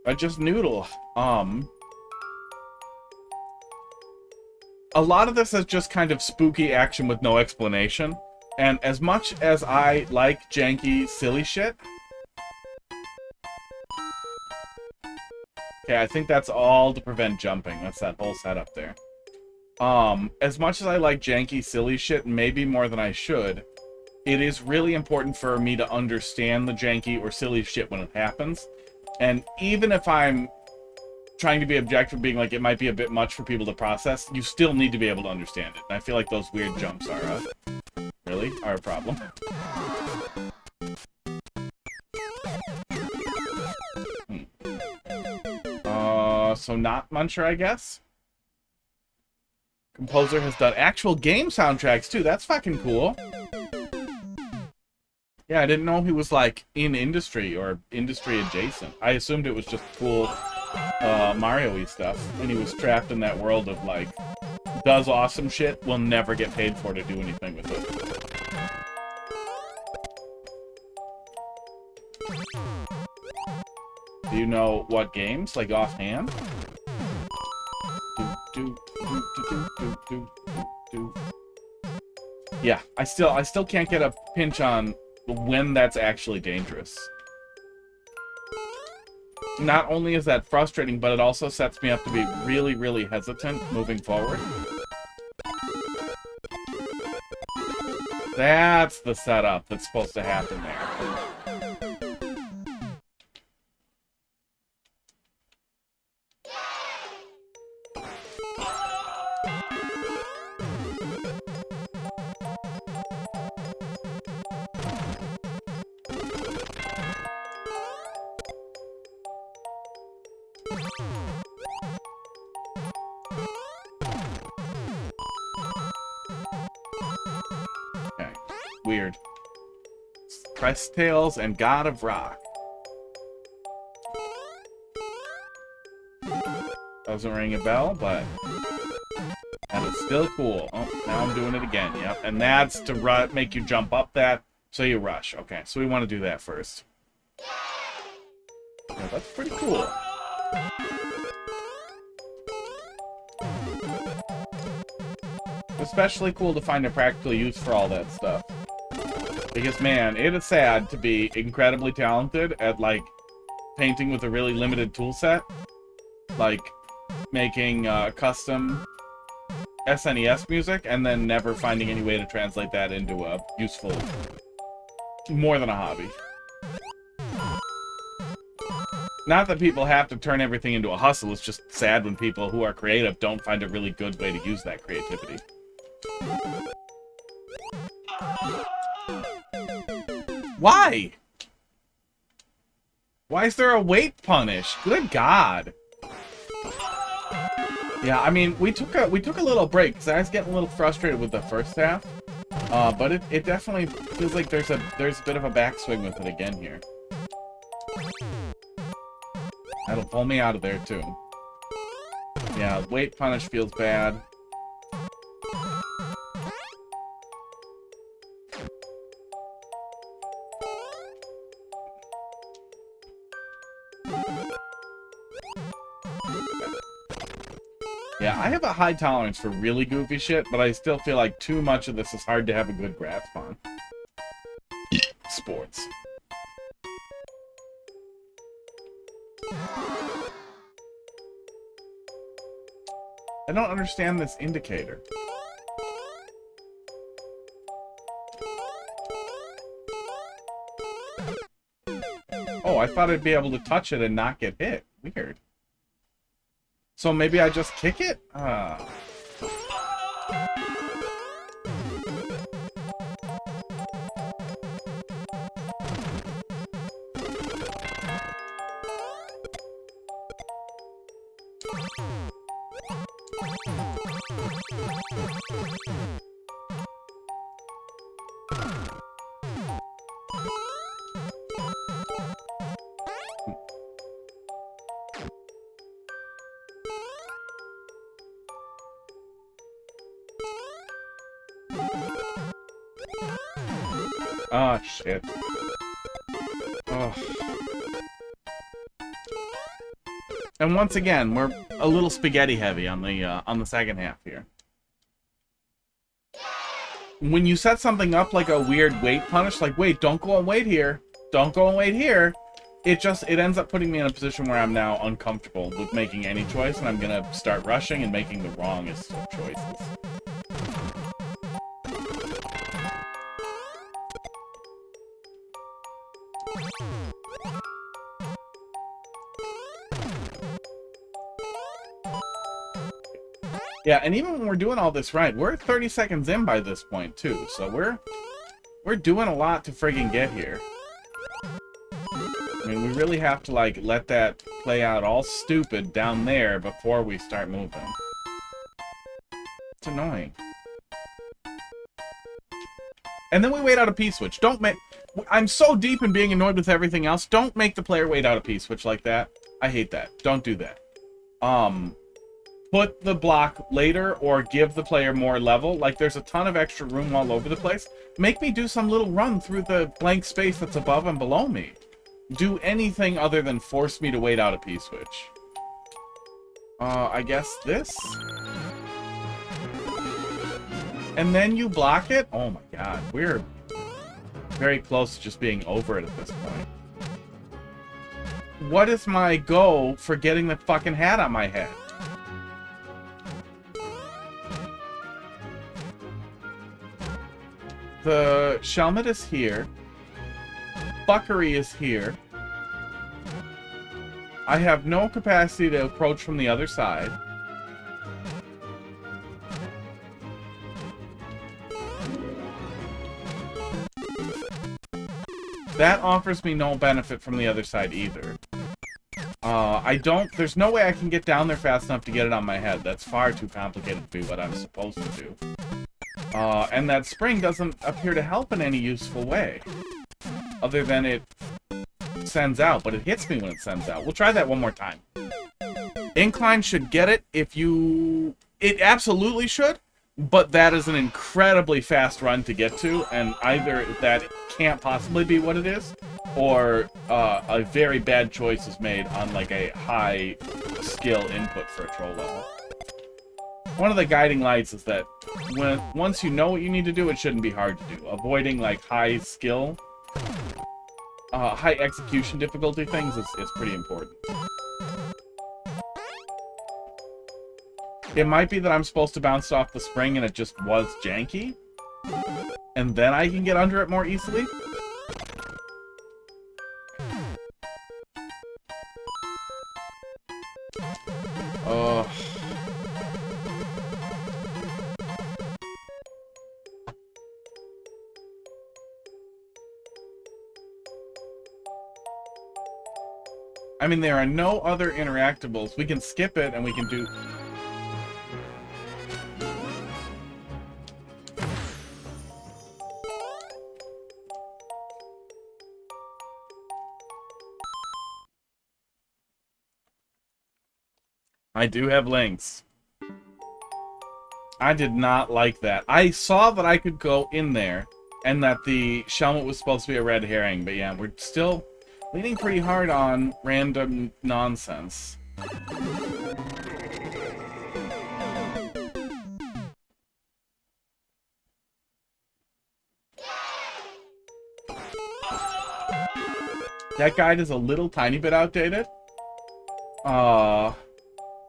I just noodle. A lot of this is just kind of spooky action with no explanation. And as much as I like janky, silly shit... Okay, I think that's all to prevent jumping. That's that whole setup there. As much as I like janky, silly shit, maybe more than I should, it is really important for me to understand the janky or silly shit when it happens. And even if I'm trying to be objective, being like, it might be a bit much for people to process, you still need to be able to understand it. And I feel like those weird jumps are, really, are a problem. So not Muncher, I guess? Composer has done actual game soundtracks, too. That's fucking cool. Yeah, I didn't know he was, like, in industry or industry adjacent. I assumed it was just cool Mario-y stuff. And he was trapped in that world of, like, does awesome shit, will never get paid for to do anything with it. Do you know what games, like, offhand? Yeah, I still can't get a pinch on when that's actually dangerous. Not only is that frustrating, but it also sets me up to be really, really hesitant moving forward. That's the setup that's supposed to happen there. Weird. Crest Tails and God of Rock. Doesn't ring a bell, but that is still cool. Oh, now I'm doing it again. Yep, and that's to make you jump up that, so you rush. Okay, so we want to do that first. Yeah, that's pretty cool. Especially cool to find a practical use for all that stuff. Because, man, it is sad to be incredibly talented at, like, painting with a really limited tool set. Like, making custom SNES music, and then never finding any way to translate that into a useful... more than a hobby. Not that people have to turn everything into a hustle, it's just sad when people who are creative don't find a really good way to use that creativity. Why? Why is there a weight punish? Good God. Yeah, I mean, we took a little break because I was getting a little frustrated with the first half. But it definitely feels like there's a bit of a backswing with it again here. That'll pull me out of there too. Yeah, weight punish feels bad. Yeah, I have a high tolerance for really goofy shit, but I still feel like too much of this is hard to have a good grasp on. Sports. I don't understand this indicator. Oh, I thought I'd be able to touch it and not get hit. Weird. So maybe I just kick it? Oh, shit. Oh. And once again, we're a little spaghetti heavy on the second half here. When you set something up like a weird wait punish, like, wait, don't go and wait here. Don't go and wait here. It ends up putting me in a position where I'm now uncomfortable with making any choice, and I'm gonna start rushing and making the wrongest of choices. Yeah, and even when we're doing all this right, we're 30 seconds in by this point, too. So we're doing a lot to friggin' get here. I mean, we really have to, like, let that play out all stupid down there before we start moving. It's annoying. And then we wait out a P-switch. Don't make... I'm so deep in being annoyed with everything else. Don't make the player wait out a P-switch like that. I hate that. Don't do that. Put the block later or give the player more level. Like, there's a ton of extra room all over the place. Make me do some little run through the blank space that's above and below me. Do anything other than force me to wait out a P-switch. I guess this? And then you block it? Oh my god, we're very close to just being over it at this point. What is my go for getting the fucking hat on my head? The Shelmet is here. Fuckery is here. I have no capacity to approach from the other side. That offers me no benefit from the other side either. There's no way I can get down there fast enough to get it on my head. That's far too complicated to be what I'm supposed to do. And that spring doesn't appear to help in any useful way. Other than it sends out, but it hits me when it sends out. We'll try that one more time. Incline should get it if you... It absolutely should, but that is an incredibly fast run to get to, and either that can't possibly be what it is, or a very bad choice is made on like a high skill input for a troll level. One of the guiding lights is that once you know what you need to do, it shouldn't be hard to do. Avoiding like high skill, high execution difficulty things is pretty important. It might be that I'm supposed to bounce off the spring and it just was janky, and then I can get under it more easily. I mean, there are no other interactables. We can skip it and we can do... I do have links. I did not like that. I saw that I could go in there and that the Shelmet was supposed to be a red herring, but yeah, we're still leaning pretty hard on random nonsense. That guide is a little tiny bit outdated.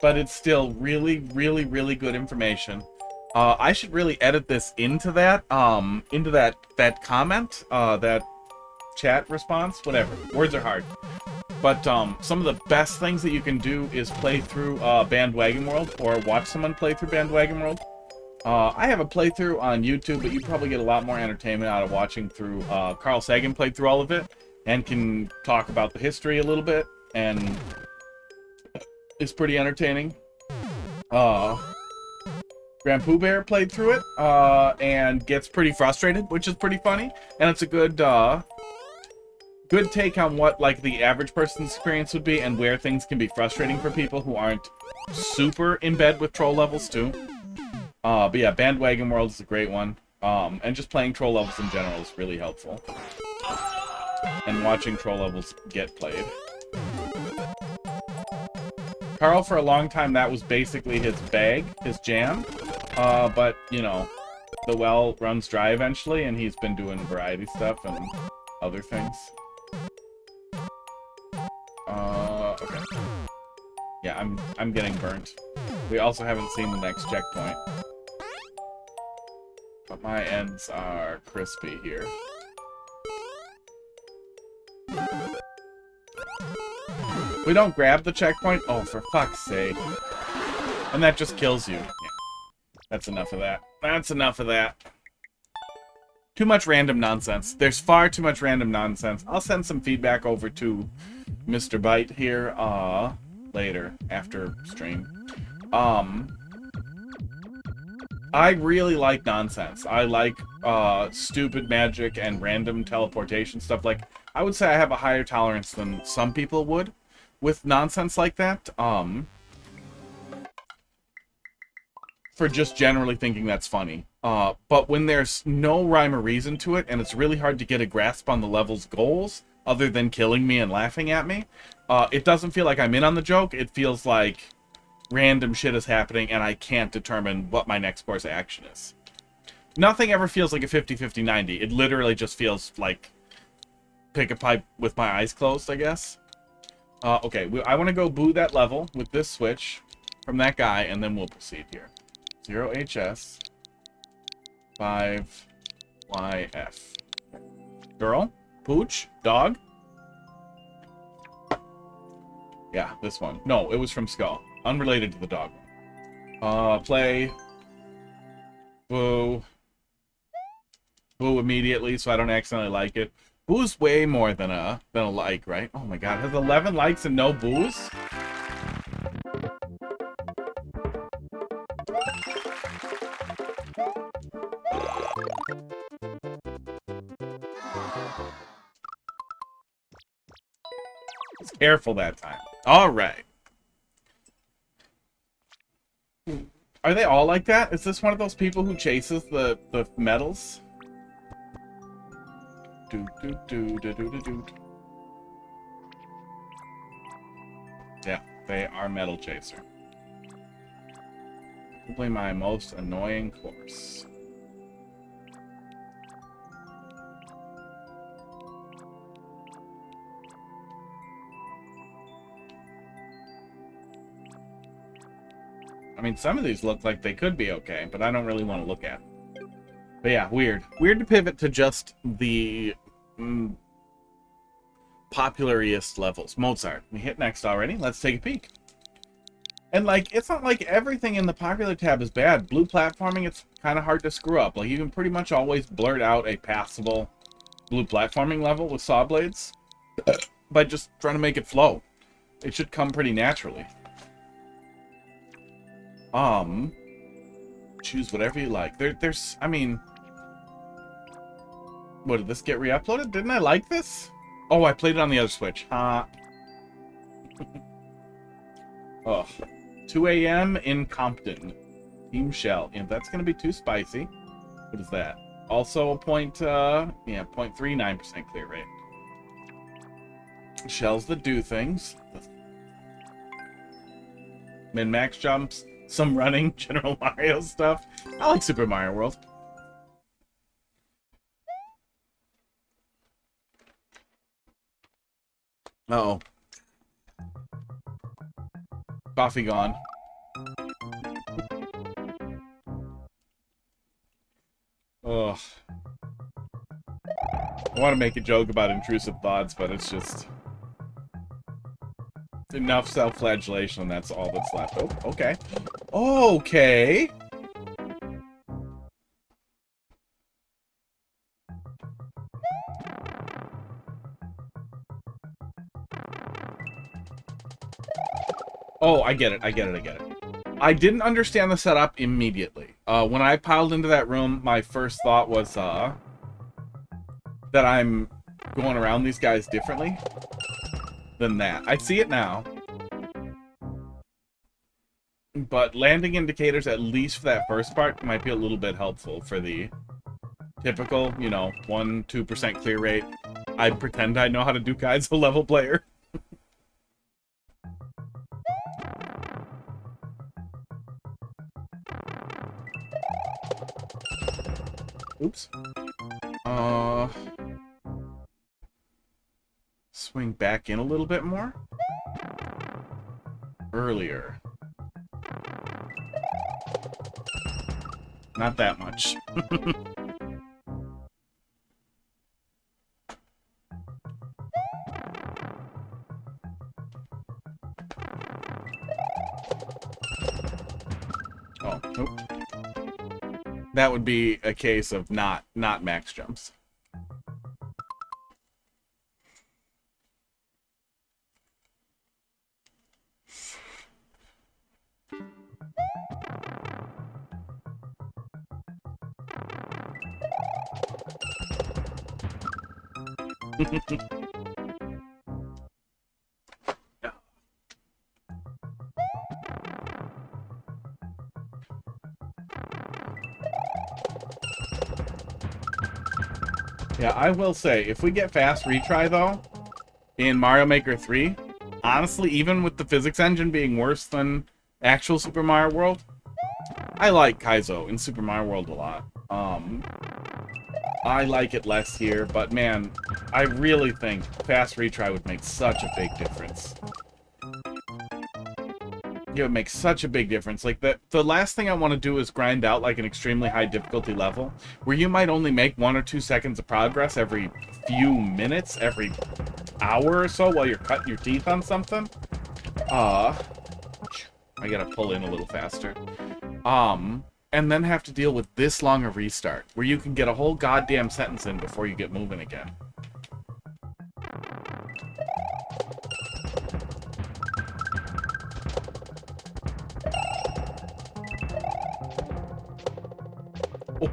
but it's still really, really, really good information. I should really edit this into that comment, that chat response, whatever. Words are hard. But some of the best things that you can do is play through Bandwagon World, or watch someone play through Bandwagon World. I have a playthrough on YouTube, but you probably get a lot more entertainment out of watching through. Carl Sagan played through all of it, and can talk about the history a little bit, and it's pretty entertaining. Grand Pooh Bear played through it, and gets pretty frustrated, which is pretty funny, and it's a good take on what, like, the average person's experience would be, and where things can be frustrating for people who aren't super in bed with troll levels, too. But yeah, Bandwagon World is a great one. And just playing troll levels in general is really helpful. And watching troll levels get played. Carl, for a long time, that was basically his bag, his jam. But, you know, the well runs dry eventually, and he's been doing variety stuff and other things. Okay. Yeah, I'm getting burnt. We also haven't seen the next checkpoint. But my ends are crispy here. We don't grab the checkpoint? Oh, for fuck's sake. And that just kills you. Yeah. That's enough of that. That's enough of that. Too much random nonsense. There's far too much random nonsense. I'll send some feedback over to Mr. Byte here, later, after stream. I really like nonsense. I like, stupid magic and random teleportation stuff. Like, I would say I have a higher tolerance than some people would with nonsense like that, for just generally thinking that's funny. But when there's no rhyme or reason to it, and it's really hard to get a grasp on the level's goals, other than killing me and laughing at me, it doesn't feel like I'm in on the joke. It feels like random shit is happening, and I can't determine what my next course of action is. Nothing ever feels like a 50-50-90. It literally just feels like pick a pipe with my eyes closed, I guess. Okay, I want to go boo that level with this switch from that guy, and then we'll proceed here. 0HS 5YF. Girl? Pooch? Dog? Yeah, this one. No, it was from Skull. Unrelated to the dog one. Play. Boo. Boo immediately so I don't accidentally like it. Boo's way more than a like, right? Oh my god, has 11 likes and no boos? It's careful that time. Alright. Are they all like that? Is this one of those people who chases the medals? Yeah, they are medal chaser. Probably my most annoying course. I mean, some of these look like they could be okay, but I don't really want to look at them. But yeah, weird. Weird to pivot to just the populariest levels. Mozart. We hit next already. Let's take a peek. And, like, it's not like everything in the popular tab is bad. Blue platforming, it's kind of hard to screw up. Like, you can pretty much always blurt out a passable blue platforming level with saw blades by just trying to make it flow. It should come pretty naturally. Choose whatever you like. There's, I mean... What, did this get re-uploaded? Didn't I like this? Oh, I played it on the other Switch. Ugh. 2 a.m. in Compton. Team Shell. Yeah, that's gonna be too spicy. What is that? Also a point, yeah, 0.39% clear rate. Shells that do things. Min-max jumps. Some running, General Mario stuff. I like Super Mario World. Uh-oh. Coffee gone. Ugh. I want to make a joke about intrusive thoughts, but it's just enough self-flagellation. That's all that's left. Oh, okay. Okay. Oh, I get it. I get it. I get it. I didn't understand the setup immediately. When I piled into that room, my first thought was that I'm going around these guys differently than that. I see it now. But landing indicators, at least for that first part, might be a little bit helpful for the typical, you know, 1-2% clear rate. I pretend I know how to do guides a level player. Oops. Swing back in a little bit more. Earlier. Not that much. Oh, nope. That would be a case of not max jumps. Yeah, I will say, if we get fast retry, though, in Mario Maker 3, honestly, even with the physics engine being worse than actual Super Mario World, I like Kaizo in Super Mario World a lot. I like it less here, but man, I really think fast retry would make such a big difference. It would make such a big difference. Like, the last thing I want to do is grind out, like, an extremely high difficulty level, where you might only make 1 or 2 seconds of progress every few minutes, every hour or so, while you're cutting your teeth on something. I gotta pull in a little faster. And then have to deal with this long a restart, where you can get a whole goddamn sentence in before you get moving again.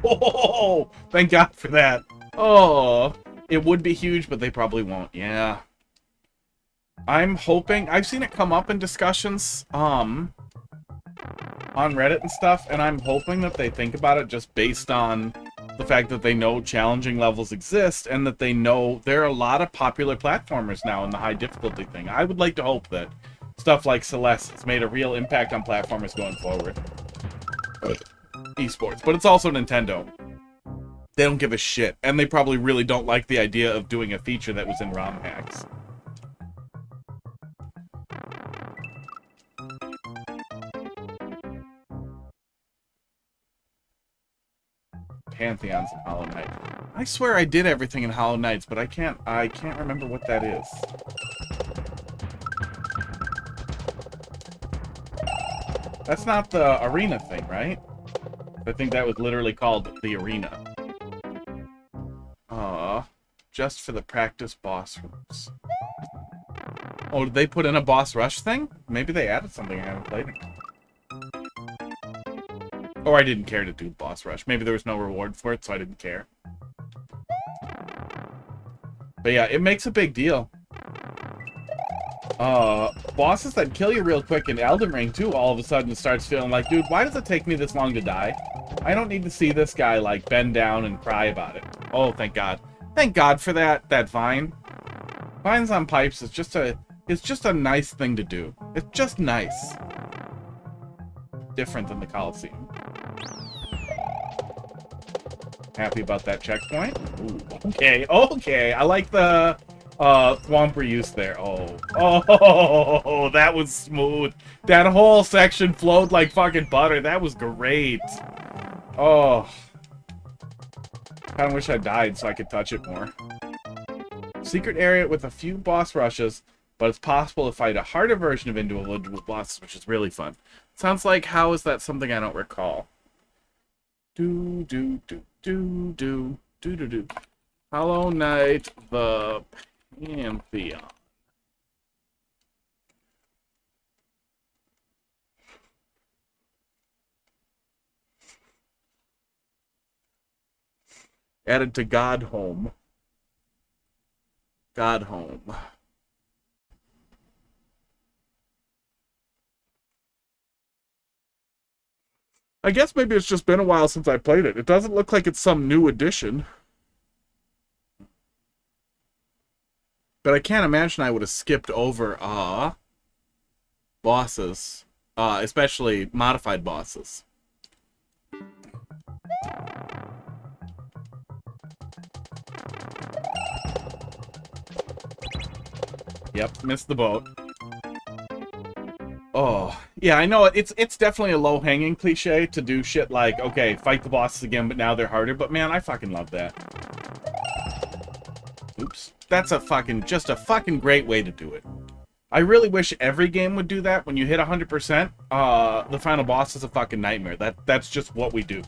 Oh, thank God for that. Oh, it would be huge, but they probably won't. Yeah. I'm hoping... I've seen it come up in discussions, on Reddit and stuff, and I'm hoping that they think about it just based on the fact that they know challenging levels exist, and that they know there are a lot of popular platformers now in the high difficulty thing. I would like to hope that stuff like Celeste has made a real impact on platformers going forward. Esports, but it's also Nintendo. They don't give a shit, and they probably really don't like the idea of doing a feature that was in ROM hacks. Pantheons and Hollow Knight. I swear I did everything in Hollow Knights, but I can't remember what that is. That's not the arena thing, right? I think that was literally called the arena. Just for the practice boss rooms. Oh, did they put in a boss rush thing? Maybe they added something I haven't played it. Or I didn't care to do boss rush. Maybe there was no reward for it, so I didn't care. But yeah, it makes a big deal. Bosses that kill you real quick in Elden Ring, too, all of a sudden starts feeling like, dude, why does it take me this long to die? I don't need to see this guy, like, bend down and cry about it. Oh, thank God. Thank God for that vine. Vines on pipes is just a nice thing to do. It's just nice. Different than the Coliseum. Happy about that checkpoint. Ooh, okay, okay. I like the Thwomp reuse there. Oh, that was smooth. That whole section flowed like fucking butter. That was great. Oh. Kinda wish I died so I could touch it more. Secret area with a few boss rushes, but it's possible to fight a harder version of individual bosses, which is really fun. Sounds like, how is that something I don't recall? Do do do do do do do do. Hollow Knight, the Pantheon. Added to Godhome. Godhome. I guess maybe it's just been a while since I played it. It doesn't look like it's some new addition. But I can't imagine I would have skipped over bosses. Especially modified bosses. Yep, missed the boat. Oh, yeah, I know it's definitely a low-hanging cliche to do shit like, okay, fight the bosses again, but now they're harder. But man, I fucking love that. Oops. That's just a fucking great way to do it. I really wish every game would do that. When you hit 100%, the final boss is a fucking nightmare. That's just what we do.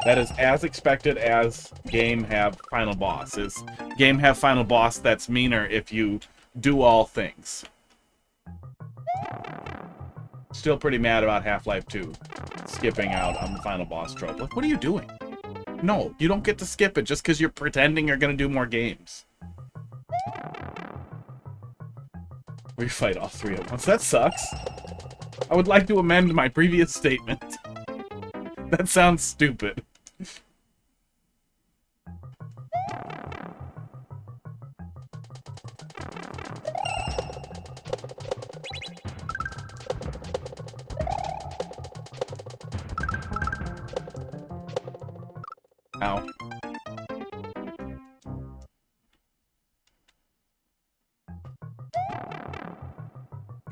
That is as expected as game have final boss. Is game have final boss that's meaner if you do all things. Still pretty mad about Half-Life 2 skipping out on the final boss trope. Like, what are you doing? No, you don't get to skip it just because you're pretending you're going to do more games. We fight all three at once. That sucks. I would like to amend my previous statement. That sounds stupid. Ow.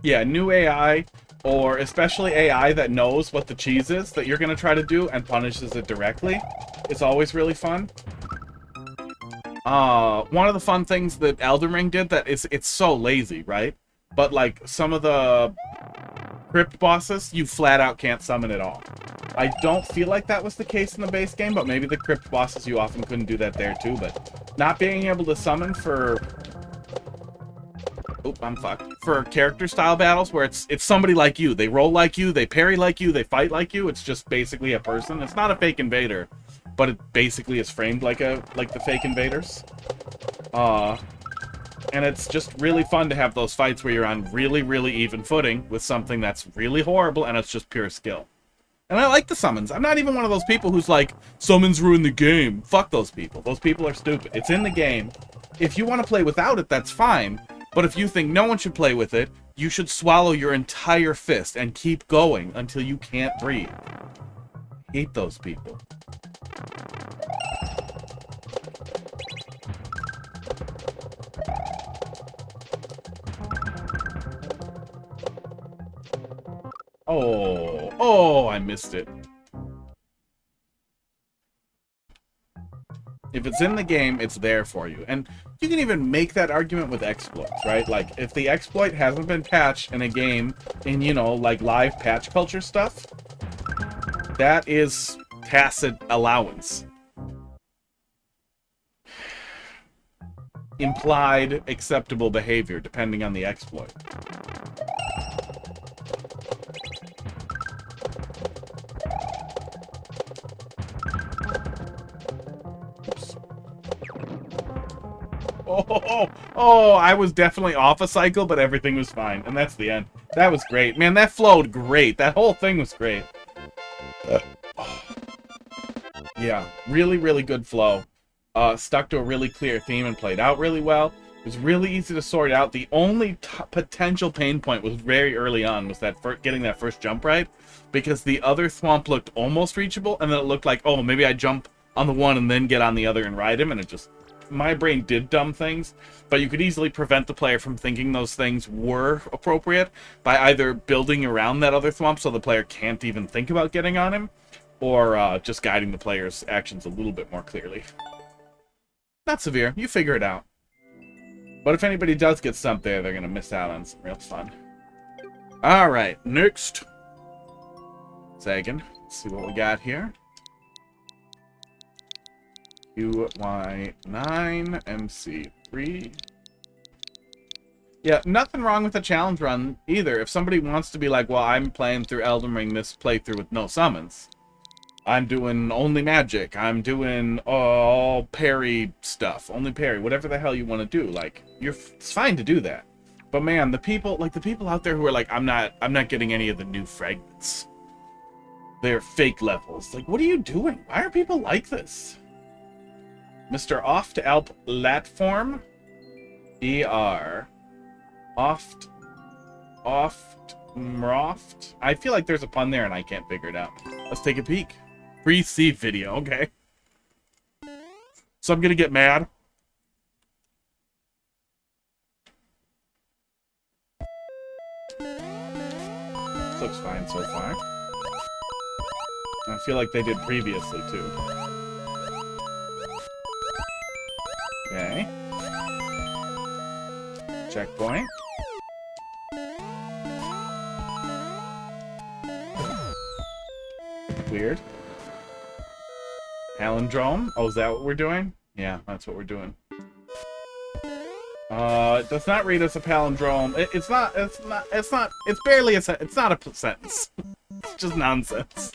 Yeah, new AI, or especially AI that knows what the cheese is that you're going to try to do and punishes it directly. It's always really fun. One of the fun things that Elden Ring did that it's so lazy, right? But like some of the crypt bosses, you flat out can't summon at all. I don't feel like that was the case in the base game, but maybe the crypt bosses you often couldn't do that there too. But not being able to summon for... Oop, I'm fucked. For character style battles where it's somebody like you. They roll like you, they parry like you, they fight like you. It's just basically a person. It's not a fake invader, but it basically is framed like the fake invaders. And it's just really fun to have those fights where you're on really, really even footing with something that's really horrible and it's just pure skill. And I like the summons. I'm not even one of those people who's like, summons ruin the game. Fuck those people. Those people are stupid. It's in the game. If you want to play without it, that's fine. But if you think no one should play with it, you should swallow your entire fist and keep going until you can't breathe. Hate those people. Oh, I missed it. If it's in the game, it's there for you. And you can even make that argument with exploits, right? Like, if the exploit hasn't been patched in a game in, you know, like live patch culture stuff, that is tacit allowance. Implied acceptable behavior, depending on the exploit. Oh, I was definitely off a cycle, but everything was fine. And that's the end. That was great. Man, that flowed great. That whole thing was great. Yeah, really, really good flow. Stuck to a really clear theme and played out really well. It was really easy to sort out. The only potential pain point was very early on, was that getting that first jump right. Because the other thwomp looked almost reachable, and then it looked like, oh, maybe I jump on the one and then get on the other and ride him, and it just... My brain did dumb things, but you could easily prevent the player from thinking those things were appropriate by either building around that other thwomp so the player can't even think about getting on him, or just guiding the player's actions a little bit more clearly. Not severe. You figure it out. But if anybody does get stumped there, they're going to miss out on some real fun. Alright, next. Sagan. Let's see what we got here. QY9-MC3. Yeah, nothing wrong with a challenge run either. If somebody wants to be like, well, I'm playing through Elden Ring this playthrough with no summons. I'm doing only magic. I'm doing all parry stuff. Only parry. Whatever the hell you want to do. Like, it's fine to do that. But man, the people out there who are like, I'm not getting any of the new fragments. They're fake levels. Like, what are you doing? Why are people like this? Mr. Oft Alp Latform. ER. Oft. I feel like there's a pun there and I can't figure it out. Let's take a peek. Pre-seed video, okay. So I'm gonna get mad. This looks fine so far. I feel like they did previously too. Okay. Checkpoint. Weird. Palindrome? Oh, is that what we're doing? Yeah, that's what we're doing. It does not read as a palindrome. It's not, it's barely a sentence. It's not a sentence. It's just nonsense.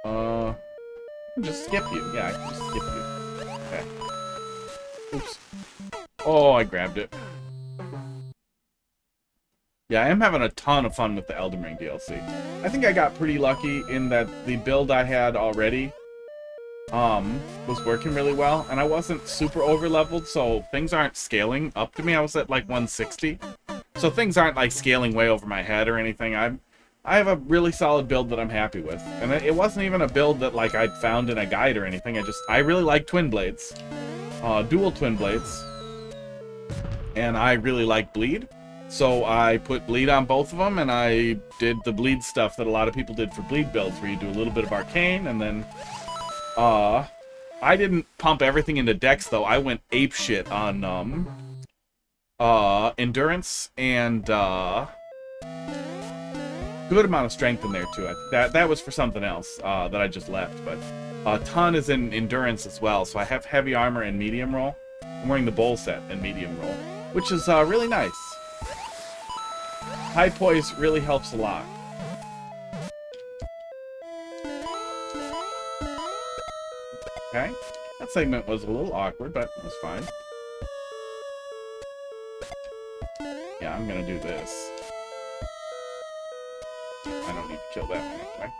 I can just skip you. Yeah, I can just skip you. Okay. Oops. Oh, I grabbed it. Yeah, I am having a ton of fun with the Elden Ring DLC. I think I got pretty lucky in that the build I had already was working really well, and I wasn't super over-leveled, so things aren't scaling up to me. I was at like 160. So things aren't like scaling way over my head or anything. I have a really solid build that I'm happy with. And it wasn't even a build that like I'd found in a guide or anything. I really like twin blades. Dual twin blades. And I really like bleed. So I put bleed on both of them, and I did the bleed stuff that a lot of people did for bleed builds, where you do a little bit of arcane, and then I didn't pump everything into dex though. I went ape shit on endurance and good amount of strength in there too. That was for something else that I just left, but a ton is in endurance as well. So I have heavy armor and medium roll. I'm wearing the bowl set and medium roll, which is really nice. High poise really helps a lot. Okay, that segment was a little awkward, but it was fine. Yeah, I'm gonna do this. I don't need to kill that one anyway.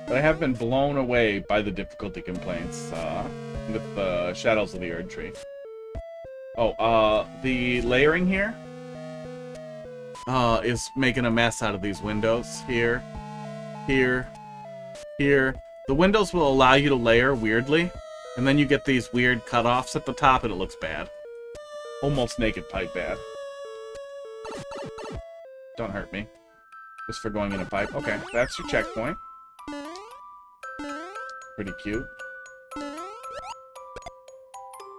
But I have been blown away by the difficulty complaints with the Shadows of the Erd Tree. Oh, the layering here is making a mess out of these windows. Here, here, here. The windows will allow you to layer weirdly, and then you get these weird cutoffs at the top, and it looks bad. Almost naked pipe bad. Don't hurt me. Just for going in a pipe. Okay, that's your checkpoint. Pretty cute.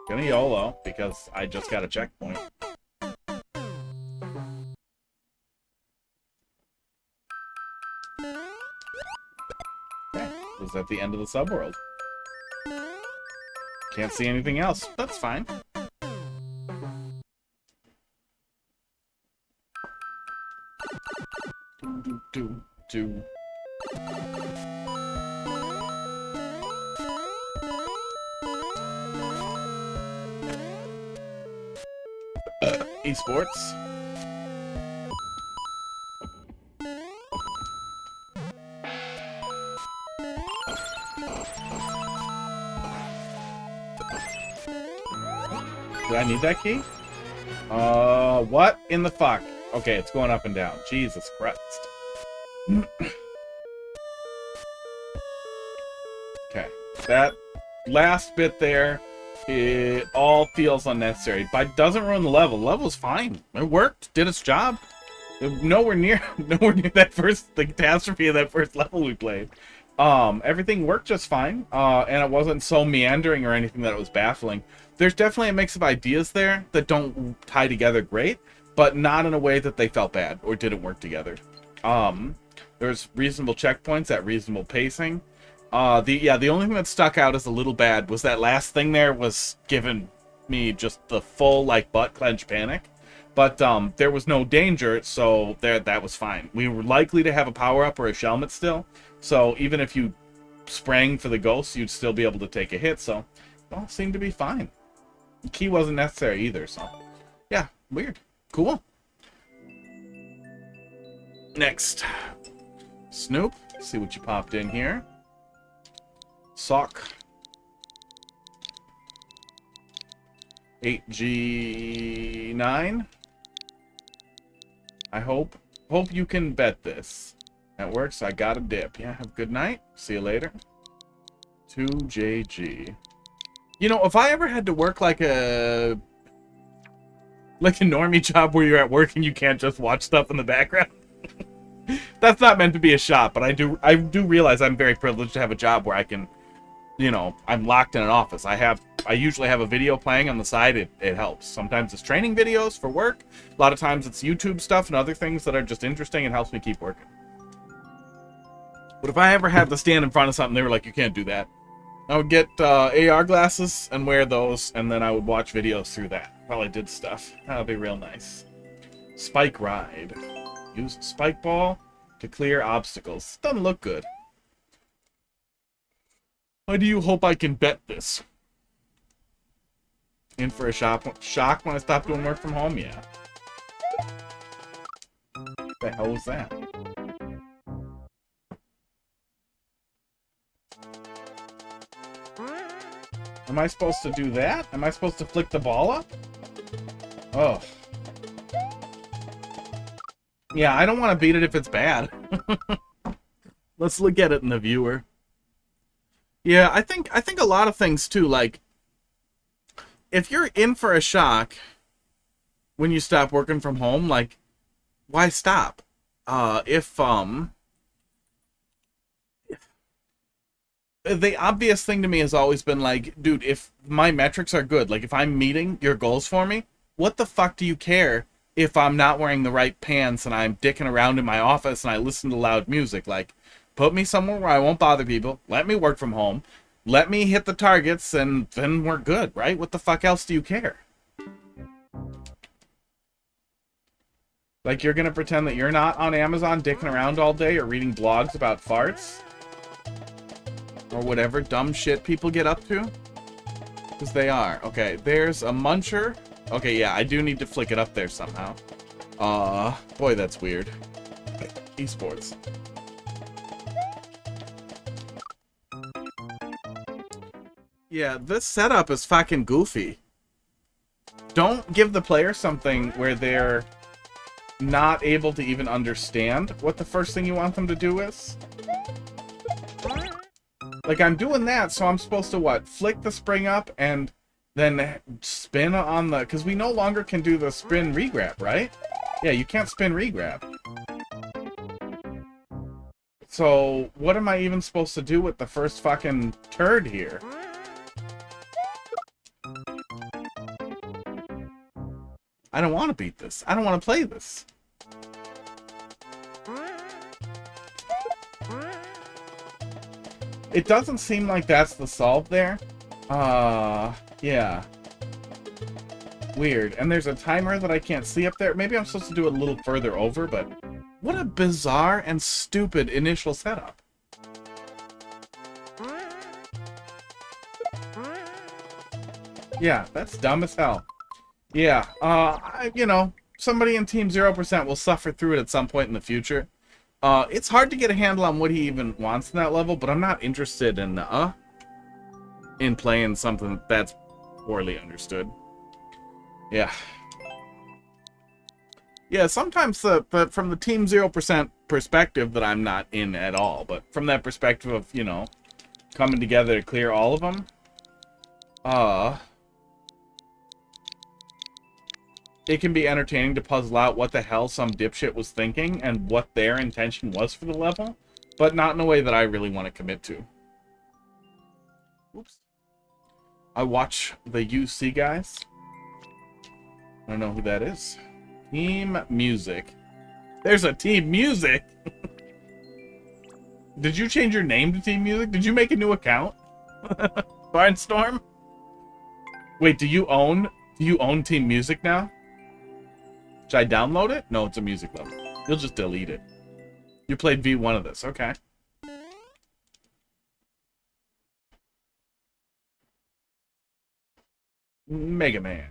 Gonna YOLO, because I just got a checkpoint. Okay, was at the end of the subworld. Can't see anything else. That's fine. Do. Esports. Did I need that key? What in the fuck? Okay, it's going up and down. Jesus Christ. Okay. That last bit there, it all feels unnecessary, but it doesn't ruin the level. The level's fine. It worked, did its job. Nowhere near that first, the catastrophe of that first level we played. Everything worked just fine, and it wasn't so meandering or anything that it was baffling. There's definitely a mix of ideas there that don't tie together great, but not in a way that they felt bad or didn't work together. There's reasonable checkpoints at reasonable pacing. The only thing that stuck out as a little bad was that last thing there was giving me just the full, like, butt clench panic. But there was no danger, so that was fine. We were likely to have a power-up or a shelmet still, so even if you sprang for the ghost, you'd still be able to take a hit, so it all seemed to be fine. The key wasn't necessary either, so yeah, weird. Cool. Next. Snoop. See what you popped in here. Sock. 8G9. I hope you can bet this. That works. I got a dip. Yeah, have a good night. See you later. 2JG. You know, if I ever had to work like a normie job where you're at work and you can't just watch stuff in the background. That's not meant to be a shot, but I do realize I'm very privileged to have a job where I can, you know, I'm locked in an office. I usually have a video playing on the side. It helps. Sometimes it's training videos for work. A lot of times it's YouTube stuff and other things that are just interesting and helps me keep working. But if I ever had to stand in front of something, they were like, you can't do that. I would get AR glasses and wear those, and then I would watch videos through that while I did stuff. That would be real nice. Spike Ride. Use a spike ball to clear obstacles. Doesn't look good. Why do you hope I can bet this? In for a shock when I stop doing work from home? Yeah. What the hell was that? Am I supposed to do that? Am I supposed to flick the ball up? Oh. Yeah, I don't want to beat it if it's bad. Let's look at it in the viewer. Yeah, I think a lot of things too, like if you're in for a shock when you stop working from home, like why stop? The obvious thing to me has always been like, dude, if my metrics are good, like if I'm meeting your goals for me, what the fuck do you care if I'm not wearing the right pants and I'm dicking around in my office and I listen to loud music? Like, put me somewhere where I won't bother people. Let me work from home. Let me hit the targets and then we're good, right? What the fuck else do you care? Like, you're gonna pretend that you're not on Amazon dicking around all day or reading blogs about farts? Or whatever dumb shit people get up to? Because they are. Okay, there's a muncher. Okay, yeah, I do need to flick it up there somehow. Boy, that's weird. Esports. Yeah, this setup is fucking goofy. Don't give the player something where they're not able to even understand what the first thing you want them to do is. Like, I'm doing that, so I'm supposed to, what? Flick the spring up and then spin on the... Because we no longer can do the spin regrab, right? Yeah, you can't spin regrab. So, what am I even supposed to do with the first fucking turd here? I don't want to beat this. I don't want to play this. It doesn't seem like that's the solve there. Yeah. Weird. And there's a timer that I can't see up there. Maybe I'm supposed to do it a little further over, but what a bizarre and stupid initial setup. Yeah, that's dumb as hell. Yeah, you know, somebody in Team 0% will suffer through it at some point in the future. It's hard to get a handle on what he even wants in that level, but I'm not interested in playing something that's poorly understood. Yeah. Yeah, sometimes from the Team 0% perspective that I'm not in at all, but from that perspective of, you know, coming together to clear all of them. It can be entertaining to puzzle out what the hell some dipshit was thinking and what their intention was for the level, but not in a way that I really want to commit to. Oops. I watch the UC guys. I don't know who that is. Team Music. There's a Team Music! Did you change your name to Team Music? Did you make a new account? Barnstorm? Wait, do you own Team Music now? Should I download it? No, it's a music level. You'll just delete it. You played V1 of this, okay. Mega Man.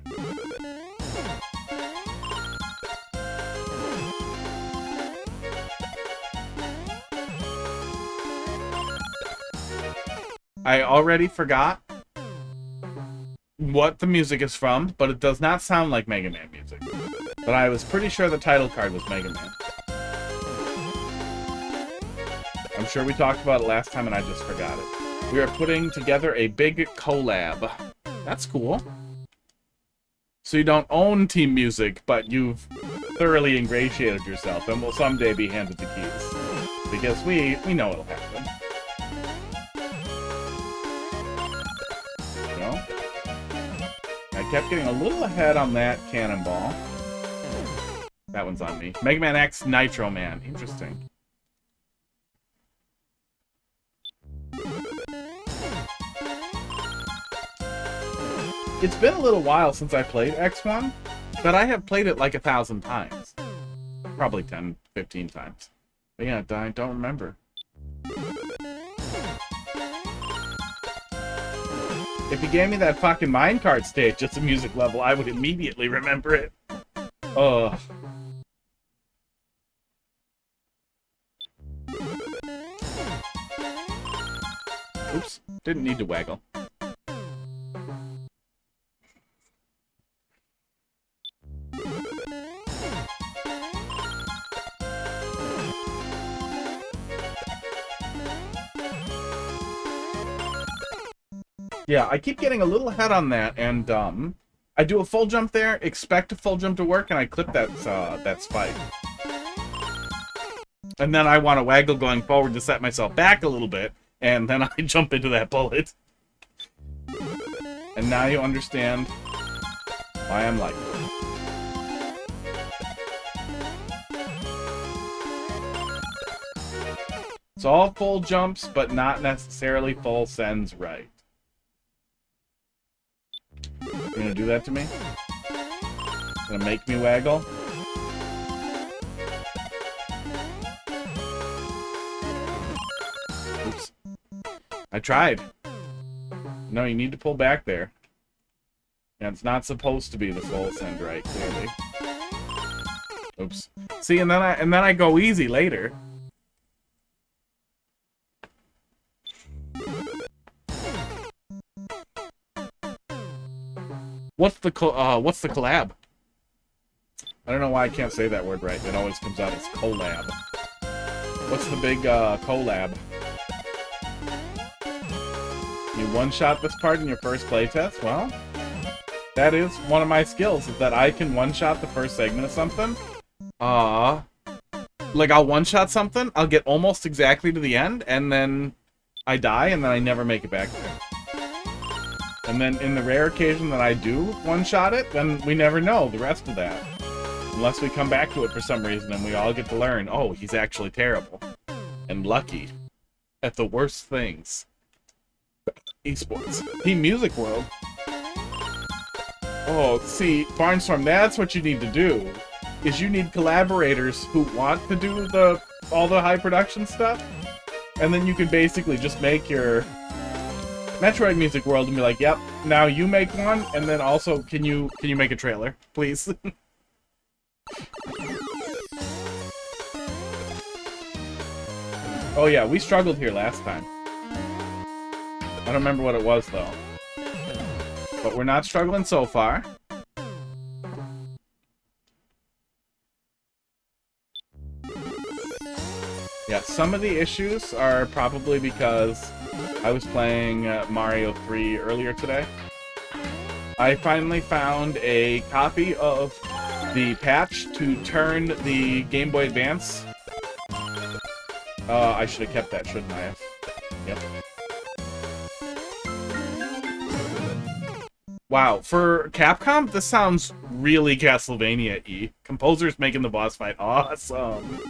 I already forgot what the music is from, but it does not sound like Mega Man music. But I was pretty sure the title card was Mega Man. I'm sure we talked about it last time and I just forgot it. We are putting together a big collab. That's cool. So you don't own Team Music, but you've thoroughly ingratiated yourself and will someday be handed the keys. Because we know it'll happen. You know? I kept getting a little ahead on that cannonball. That one's on me. Mega Man X Nitro Man. Interesting. It's been a little while since I played X1, but I have played it like 1,000 times. Probably 10, 15 times. But yeah, I don't remember. If you gave me that fucking minecart stage as a music level, I would immediately remember it. Ugh. Oops, didn't need to waggle. Yeah, I keep getting a little ahead on that, and I do a full jump there, expect a full jump to work, and I clip that spike. And then I want to waggle going forward to set myself back a little bit, and then I jump into that bullet. And now you understand why I'm like this. It's all full jumps, but not necessarily full sends right. You gonna do that to me? Gonna make me waggle? Oops. I tried. No, you need to pull back there. And it's not supposed to be the full send right, clearly. Oops. See, and then I go easy later. What's the collab? I don't know why I can't say that word right. It always comes out as collab. What's the big collab? You one-shot this part in your first playtest? Well, that is one of my skills, is that I can one-shot the first segment of something. Like, I'll one-shot something, I'll get almost exactly to the end, and then I die, and then I never make it back there. And then in the rare occasion that I do one-shot it, then we never know the rest of that. Unless we come back to it for some reason and we all get to learn, oh, he's actually terrible. And lucky at the worst things. Esports. Team Music World. Oh, see, Barnstorm, that's what you need to do. Is you need collaborators who want to do all the high production stuff. And then you can basically just make your Metroid Music World and be like, yep, now you make one, and then also, can you make a trailer, please? Oh yeah, we struggled here last time. I don't remember what it was, though. But we're not struggling so far. Yeah, some of the issues are probably because I was playing Mario 3 earlier today. I finally found a copy of the patch to turn the Game Boy Advance. I should have kept that, shouldn't I have? Yep. Wow, for Capcom, this sounds really Castlevania-y. Composer's making the boss fight awesome.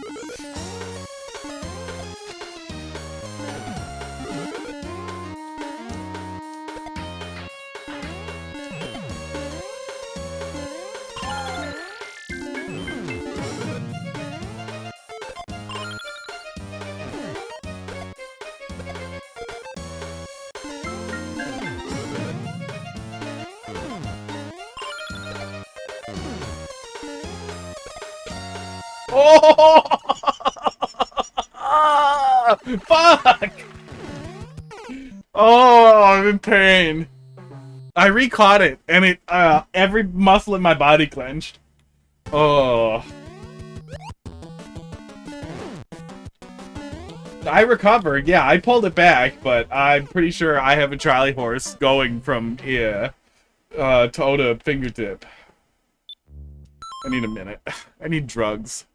Oh! Fuck! Oh, I'm in pain. I re-caught it, and it, every muscle in my body clenched. Oh. I recovered, yeah, I pulled it back, but I'm pretty sure I have a Charlie horse going from, toe to fingertip. I need a minute. I need drugs.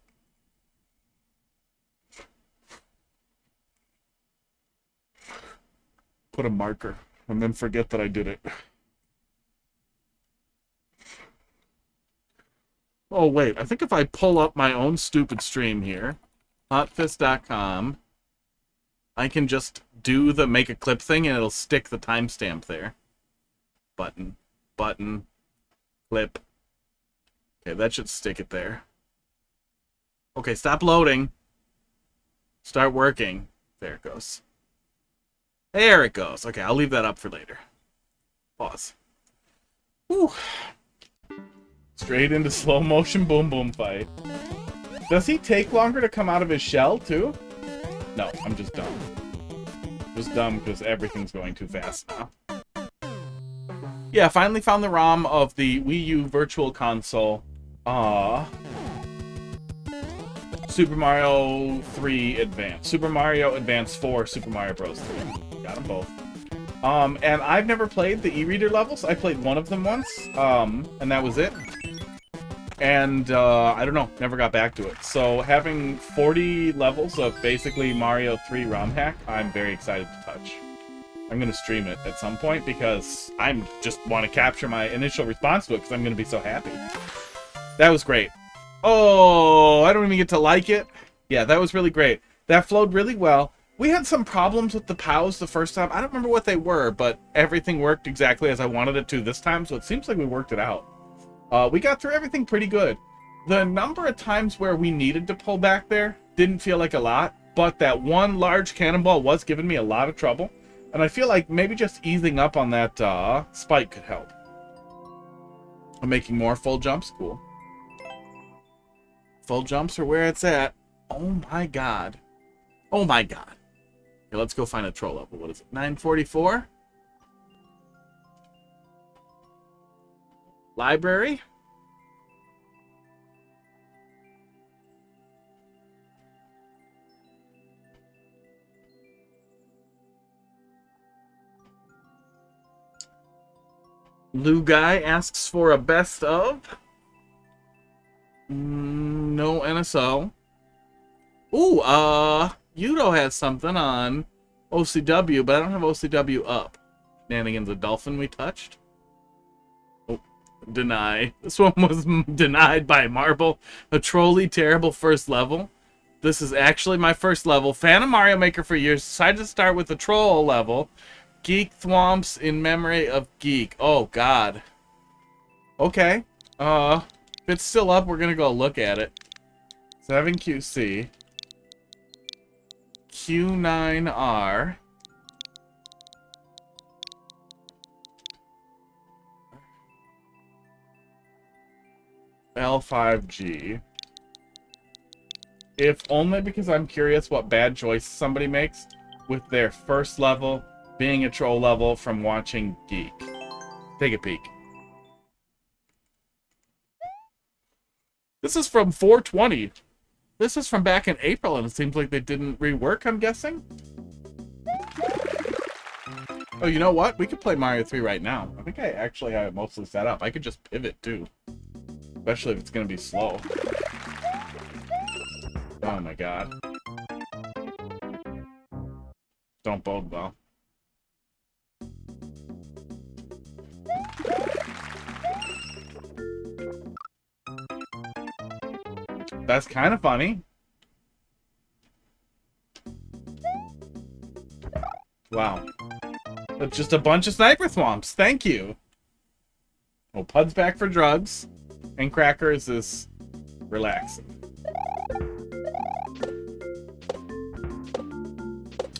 Put a marker, and then forget that I did it. Oh, wait, I think if I pull up my own stupid stream here, hotfist.com, I can just do the make a clip thing, and it'll stick the timestamp there. Button, clip. Okay, that should stick it there. Okay, stop loading. Start working. There it goes. There it goes. Okay, I'll leave that up for later. Pause. Whew. Straight into slow motion boom boom fight. Does he take longer to come out of his shell, too? No, I'm just dumb. Just dumb because everything's going too fast now. Yeah, finally found the ROM of the Wii U Virtual Console. Super Mario 3 Advance. Super Mario Advance 4, Super Mario Bros. 3. Got them both. And I've never played the e-reader levels. I played one of them once, and that was it. And, I don't know, never got back to it. So, having 40 levels of basically Mario 3 ROM hack, I'm very excited to touch. I'm going to stream it at some point, because I just want to capture my initial response to it, because I'm going to be so happy. That was great. Oh, I don't even get to like it. Yeah, that was really great. That flowed really well. We had some problems with the POWs the first time. I don't remember what they were, but everything worked exactly as I wanted it to this time, so it seems like we worked it out. We got through everything pretty good. The number of times where we needed to pull back there didn't feel like a lot, but that one large cannonball was giving me a lot of trouble, and I feel like maybe just easing up on that spike could help. I'm making more full jumps. Cool. Full jumps are where it's at. Oh my god. Oh my god. Okay, let's go find a troll level. What is it? 944? Library? Lou Guy asks for a best of. No NSO. Ooh, Yudo has something on OCW, but I don't have OCW up. Cannanigans a dolphin we touched. Oh, deny. This one was denied by Marble. A Trolly terrible first level. This is actually my first level. Fan of Mario Maker for years. Decided to start with the troll level. Geek Thwomps in memory of Geek. Oh, God. Okay. If it's still up, we're gonna go look at it. 7QC. Q9R. L5G. If only because I'm curious what bad choice somebody makes with their first level being a troll level from watching Geek. Take a peek. This is from 420. This is from back in April, and it seems like they didn't rework, I'm guessing? Oh, you know what? We could play Mario 3 right now. I think I actually have it mostly set up. I could just pivot, too. Especially if it's going to be slow. Oh my god. Don't bode well. That's kind of funny. Wow. That's just a bunch of sniper thwomps. Thank you. Oh, Pud's back for drugs. And Crackers is relaxing.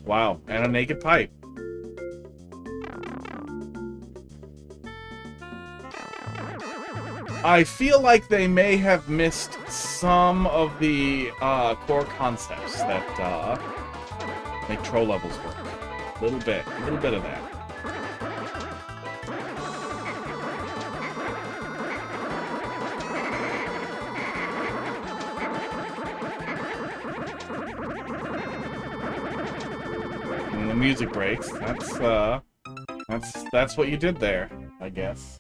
Wow. And a naked pipe. I feel like they may have missed some of the core concepts that make troll levels work. A little bit of that. And the music breaks. That's what you did there, I guess.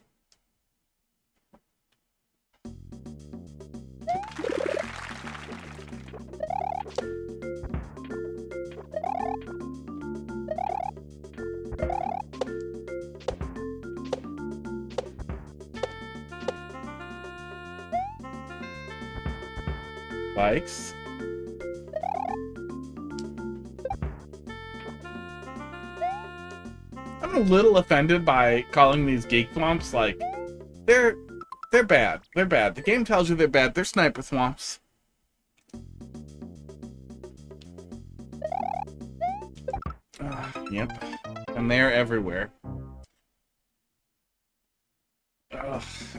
Bikes. I'm a little offended by calling these geek thwomps like they're bad. They're bad. The game tells you they're bad. They're sniper thwomps. Yep. And they're everywhere.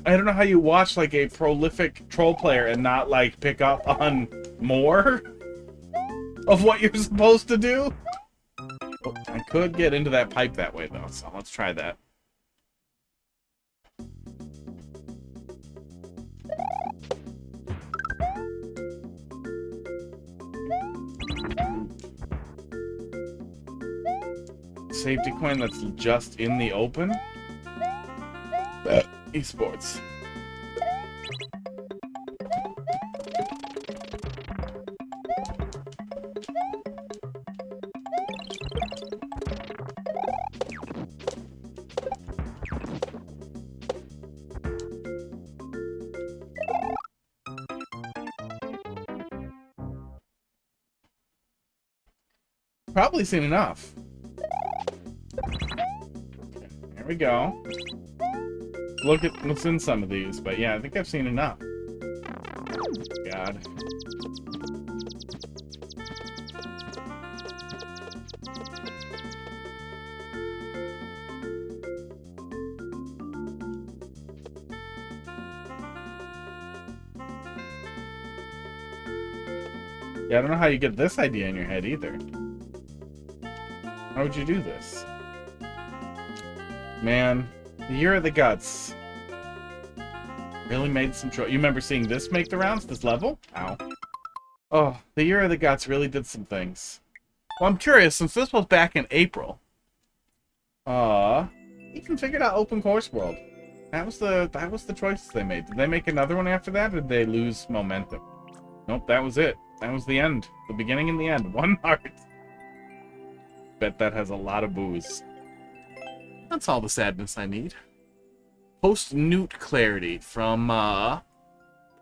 I don't know how you watch like a prolific troll player and not like pick up on more of what you're supposed to do. Oh, I could get into that pipe that way though, so let's try that. Safety coin that's just in the open. Esports. Probably seen enough. There we go. Look at what's in some of these, but yeah, I think I've seen enough. God. Yeah, I don't know how you get this idea in your head either. How would you do this? Man, the Year of the Guts really made some trouble. You remember seeing this make the rounds, this level? Ow. Oh, the Year of the Guts really did some things. Well, I'm curious, since this was back in April, even figured out Open Course World. That was the choices they made. Did they make another one after that, or did they lose momentum? Nope, that was it. That was the end. The beginning and the end. One heart. Bet that has a lot of booze. That's all the sadness I need. Post-Newt clarity from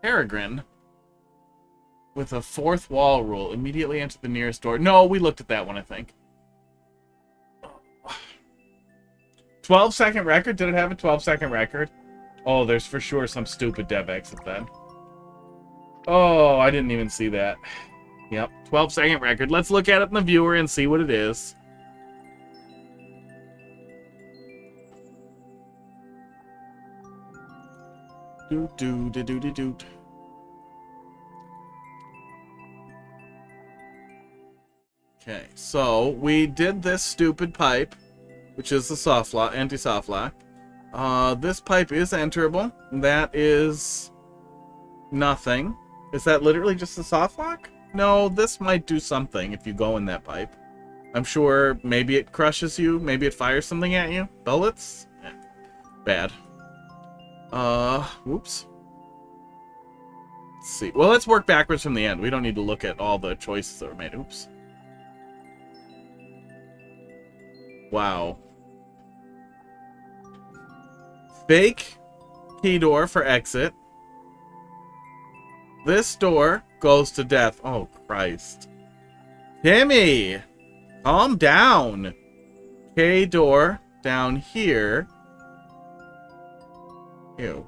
Peregrine with a fourth wall rule. Immediately enter the nearest door. No, we looked at that one, I think. 12-second record? Did it have a 12-second record? Oh, there's for sure some stupid dev exit then. Oh, I didn't even see that. Yep, 12-second record. Let's look at it in the viewer and see what it is. Doot. Okay, so we did this stupid pipe, which is the soft lock, anti-soft lock. This pipe is enterable. That is nothing. Is that literally just a soft lock? No, this might do something if you go in that pipe. I'm sure maybe it crushes you. Maybe it fires something at you. Bullets? Eh, bad. Whoops. Let's see. Well, let's work backwards from the end. We don't need to look at all the choices that were made. Oops. Wow. Fake key door for exit. This door goes to death. Oh, Christ. Timmy! Calm down. K door down here. Ew.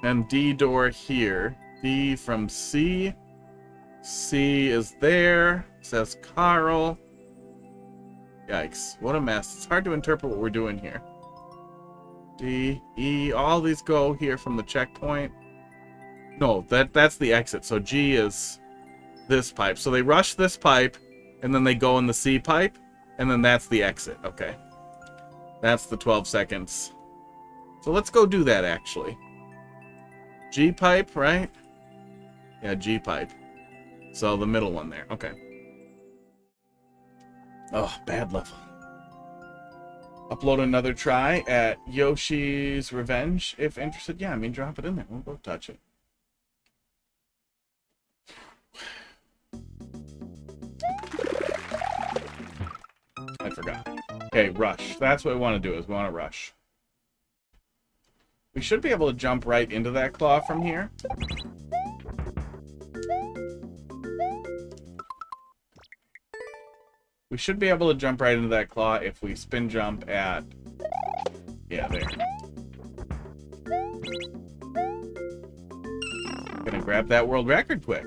And D door here. D from C. C is there. Says Carl. Yikes. What a mess. It's hard to interpret what we're doing here. D, E, all these go here from the checkpoint. No, that's the exit. So G is this pipe. So they rush this pipe, and then they go in the C pipe, and then that's the exit. Okay. That's the 12 seconds. So let's go do that, actually. G pipe, right? Yeah, G pipe. So the middle one there. Okay. Oh, bad level. Upload another try at Yoshi's Revenge. If interested, yeah, I mean, drop it in there. We'll go touch it. I forgot. Okay, rush. That's what we want to do, is we want to rush. We should be able to jump right into that claw from here. We should be able to jump right into that claw if we spin jump at... Yeah, there. Gonna grab that world record quick.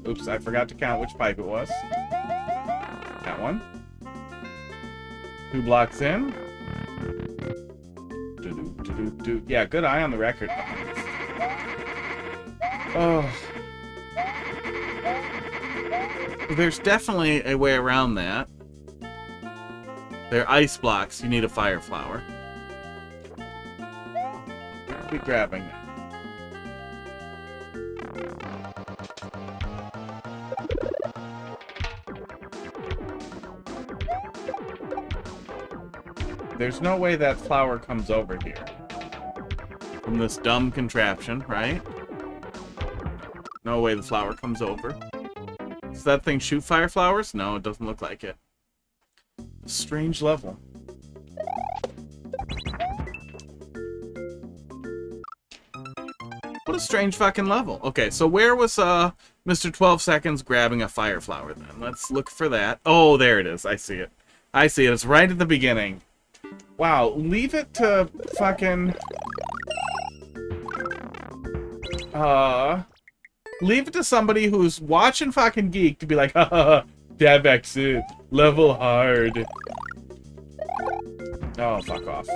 Oops, I forgot to count which pipe it was. That one. 2 blocks in. Yeah, good eye on the record. Oh. There's definitely a way around that. They're ice blocks. You need a fire flower. I'll be grabbing it. There's no way that flower comes over here. From this dumb contraption, right? No way the flower comes over. Does that thing shoot fire flowers? No, it doesn't look like it. Strange level. What a strange fucking level. Okay, so where was Mr. 12 Seconds grabbing a fire flower then? Let's look for that. Oh, there it is. I see it. I see it. It's right at the beginning. Wow, leave it to fucking... leave it to somebody who's watching fucking Geek to be like, haha, dab exit, level hard. Oh, fuck off.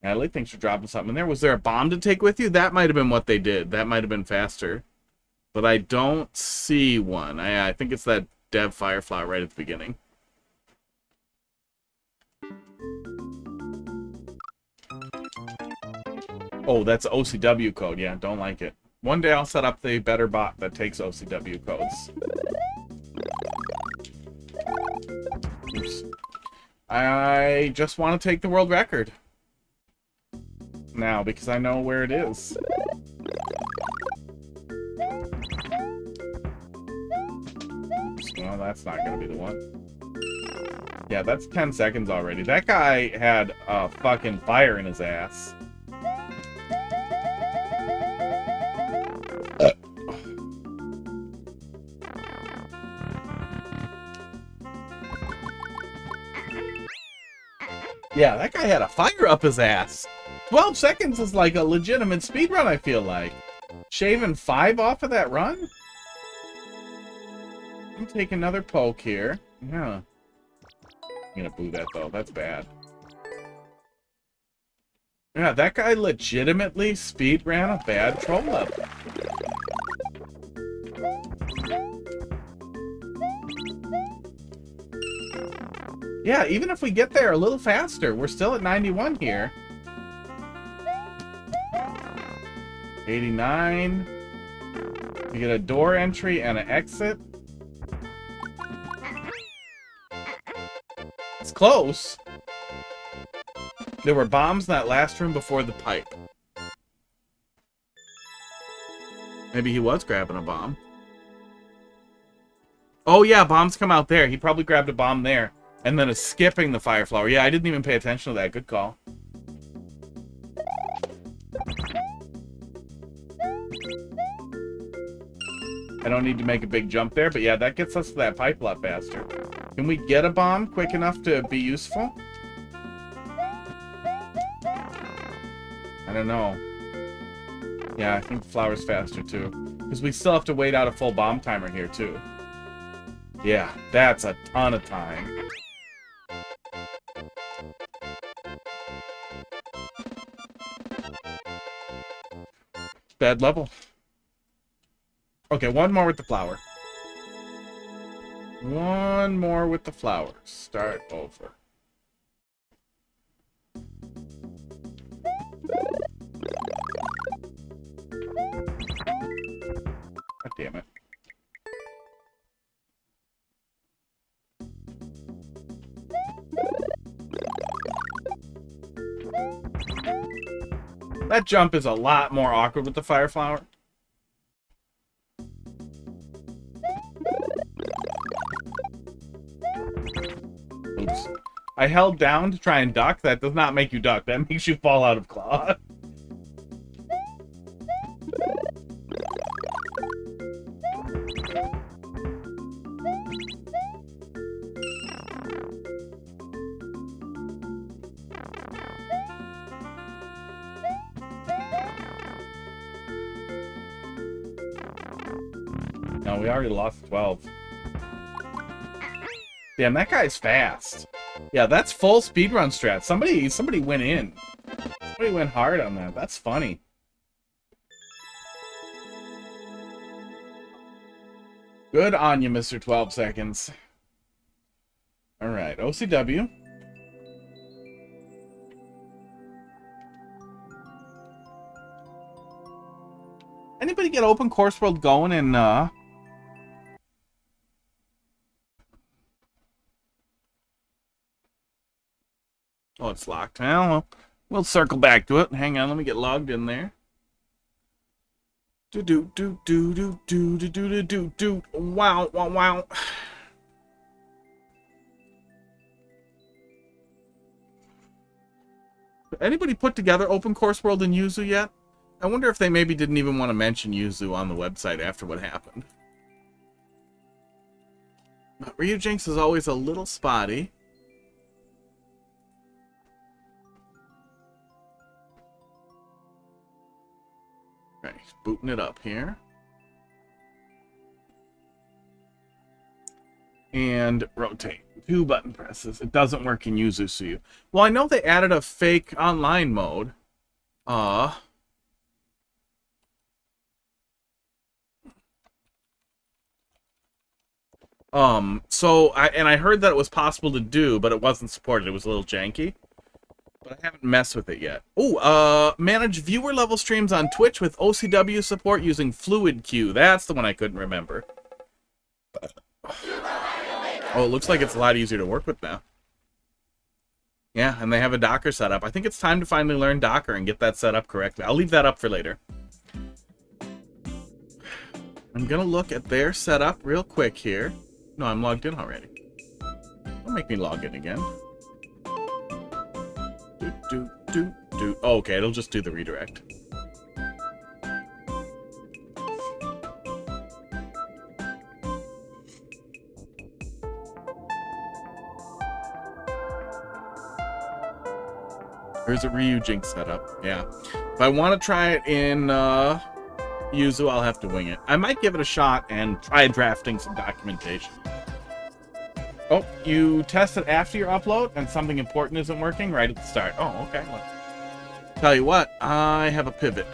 Natalie, thanks for dropping something in there. Was there a bomb to take with you? That might have been what they did. That might have been faster. But I don't see one. I think it's that Dev Fireflower right at the beginning. Oh, that's OCW code. Yeah, don't like it. One day I'll set up the better bot that takes OCW codes. Oops. I just want to take the world record. Now, because I know where it is. Oops, well, that's not going to be the one. Yeah, that's 10 seconds already. That guy had a fucking fire in his ass. Yeah, that guy had a fire up his ass. 12 seconds is like a legitimate speedrun, I feel like. Shaving 5 off of that run? I'll take another poke here. Yeah. I'm gonna boo that, though. That's bad. Yeah, that guy legitimately speedran a bad troll level. Yeah, even if we get there a little faster, we're still at 91 here. 89. We get a door entry and an exit. It's close. There were bombs in that last room before the pipe. Maybe he was grabbing a bomb. Oh yeah, bombs come out there. He probably grabbed a bomb there. And then is skipping the fire flower. Yeah, I didn't even pay attention to that. Good call. I don't need to make a big jump there, but yeah, that gets us to that pipe a lot faster. Can we get a bomb quick enough to be useful? I don't know. Yeah, I think the flower's faster too. Because we still have to wait out a full bomb timer here too. Yeah, that's a ton of time. Bad level. Okay, one more with the flower. One more with the flower. Start over. God damn it. That jump is a lot more awkward with the fire flower. Oops. I held down to try and duck. That does not make you duck. That makes you fall out of claw. No, we already lost 12. Damn, that guy's fast. Yeah, that's full speedrun strat. Somebody went in. Somebody went hard on that. That's funny. Good on you, Mr. 12 Seconds. Alright, OCW. Anybody get Open Course World going in, Oh, it's locked. Well, we'll circle back to it. Hang on, let me get logged in there. Do. Wow, wow, wow. Anybody put together Open Course World and Yuzu yet? I wonder if they maybe didn't even want to mention Yuzu on the website after what happened. But Ryujinx is always a little spotty. Right, booting it up here. And rotate. 2 button presses. It doesn't work in Yuzu Suyu. Well, I know they added a fake online mode. I heard that it was possible to do, but it wasn't supported. It was a little janky. But I haven't messed with it yet. Oh, manage viewer level streams on Twitch with OCW support using Fluid Q. That's the one I couldn't remember. Oh, it looks like it's a lot easier to work with now. Yeah, and they have a Docker setup. I think it's time to finally learn Docker and get that set up correctly. I'll leave that up for later. I'm gonna look at their setup real quick here. No, I'm logged in already. Don't make me log in again. Oh, okay, it'll just do the redirect. There's a Ryujinx setup, yeah. If I want to try it in Yuzu, I'll have to wing it. I might give it a shot and try drafting some documentation. Oh, you test it after your upload and something important isn't working right at the start. Oh, okay. Well, tell you what, I have a pivot.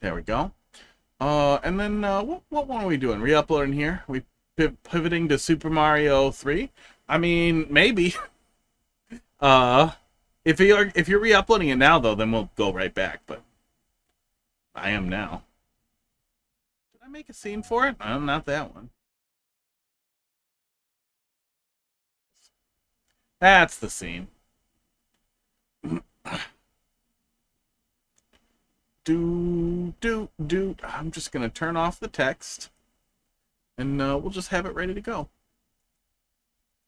There we go. And then what one are we doing? Re-uploading here? We pivoting to Super Mario 3? I mean, maybe. If you're re-uploading it now, though, then we'll go right back. But I am now. Did I make a scene for it? No, not that one. That's the scene. I'm just gonna turn off the text, and we'll just have it ready to go.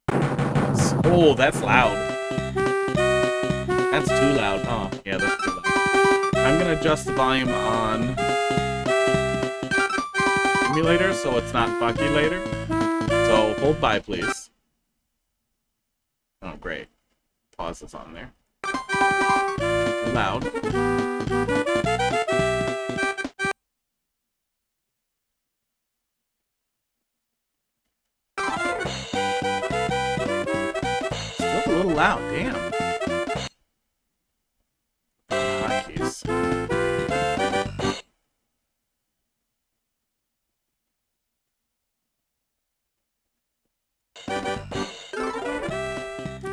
Oh, that's loud. That's too loud. Oh, yeah, that's too loud. I'm gonna adjust the volume on emulator so it's not funky later. So hold by, please. Oh, great. Pause is on there. Loud. Still a little loud, damn. Hotkeys.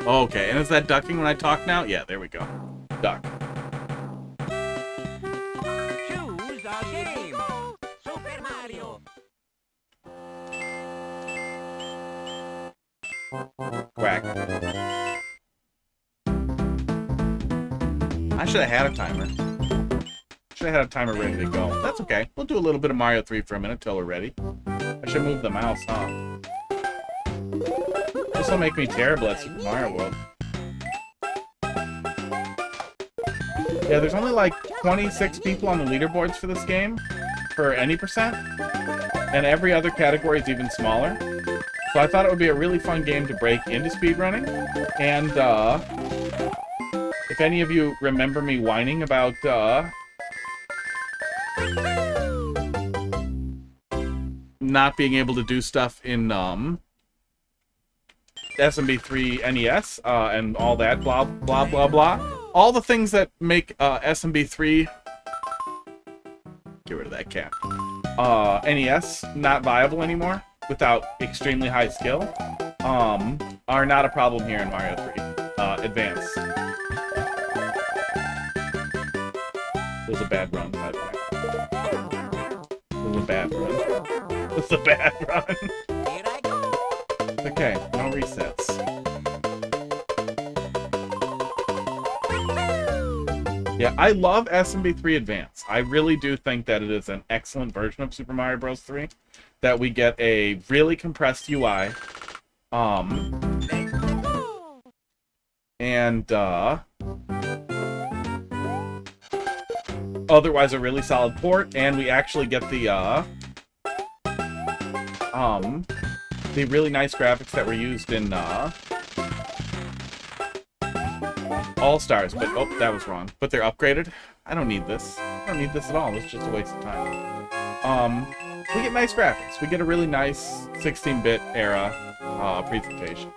Okay, and is that ducking when I talk now? Yeah, there we go. Duck. Choose a game. Super Mario. Quack. I should have had a timer. Should have had a timer ready to go. That's okay. We'll do a little bit of Mario 3 for a minute till we're ready. I should move the mouse, huh? This will make me terrible at Super Mario World. Yeah, there's only like 26 people on the leaderboards for this game, for any percent, and every other category is even smaller. So I thought it would be a really fun game to break into speedrunning, and if any of you remember me whining about not being able to do stuff in SMB3 NES and all that, blah, blah, blah, blah. All the things that make SMB3... Get rid of that cat. NES not viable anymore without extremely high skill are not a problem here in Mario 3 Advanced. It was a bad run, by the way. It was a bad run. It was a bad run. Here I go. Okay, no resets. Yeah, I love SMB3 Advance. I really do think that it is an excellent version of Super Mario Bros. 3. That we get a really compressed UI. And, otherwise a really solid port, and we actually get the really nice graphics that were used in, All-Stars, but, oh, that was wrong. But they're upgraded. I don't need this. I don't need this at all. It's just a waste of time. We get nice graphics. We get a really nice 16-bit era, presentation.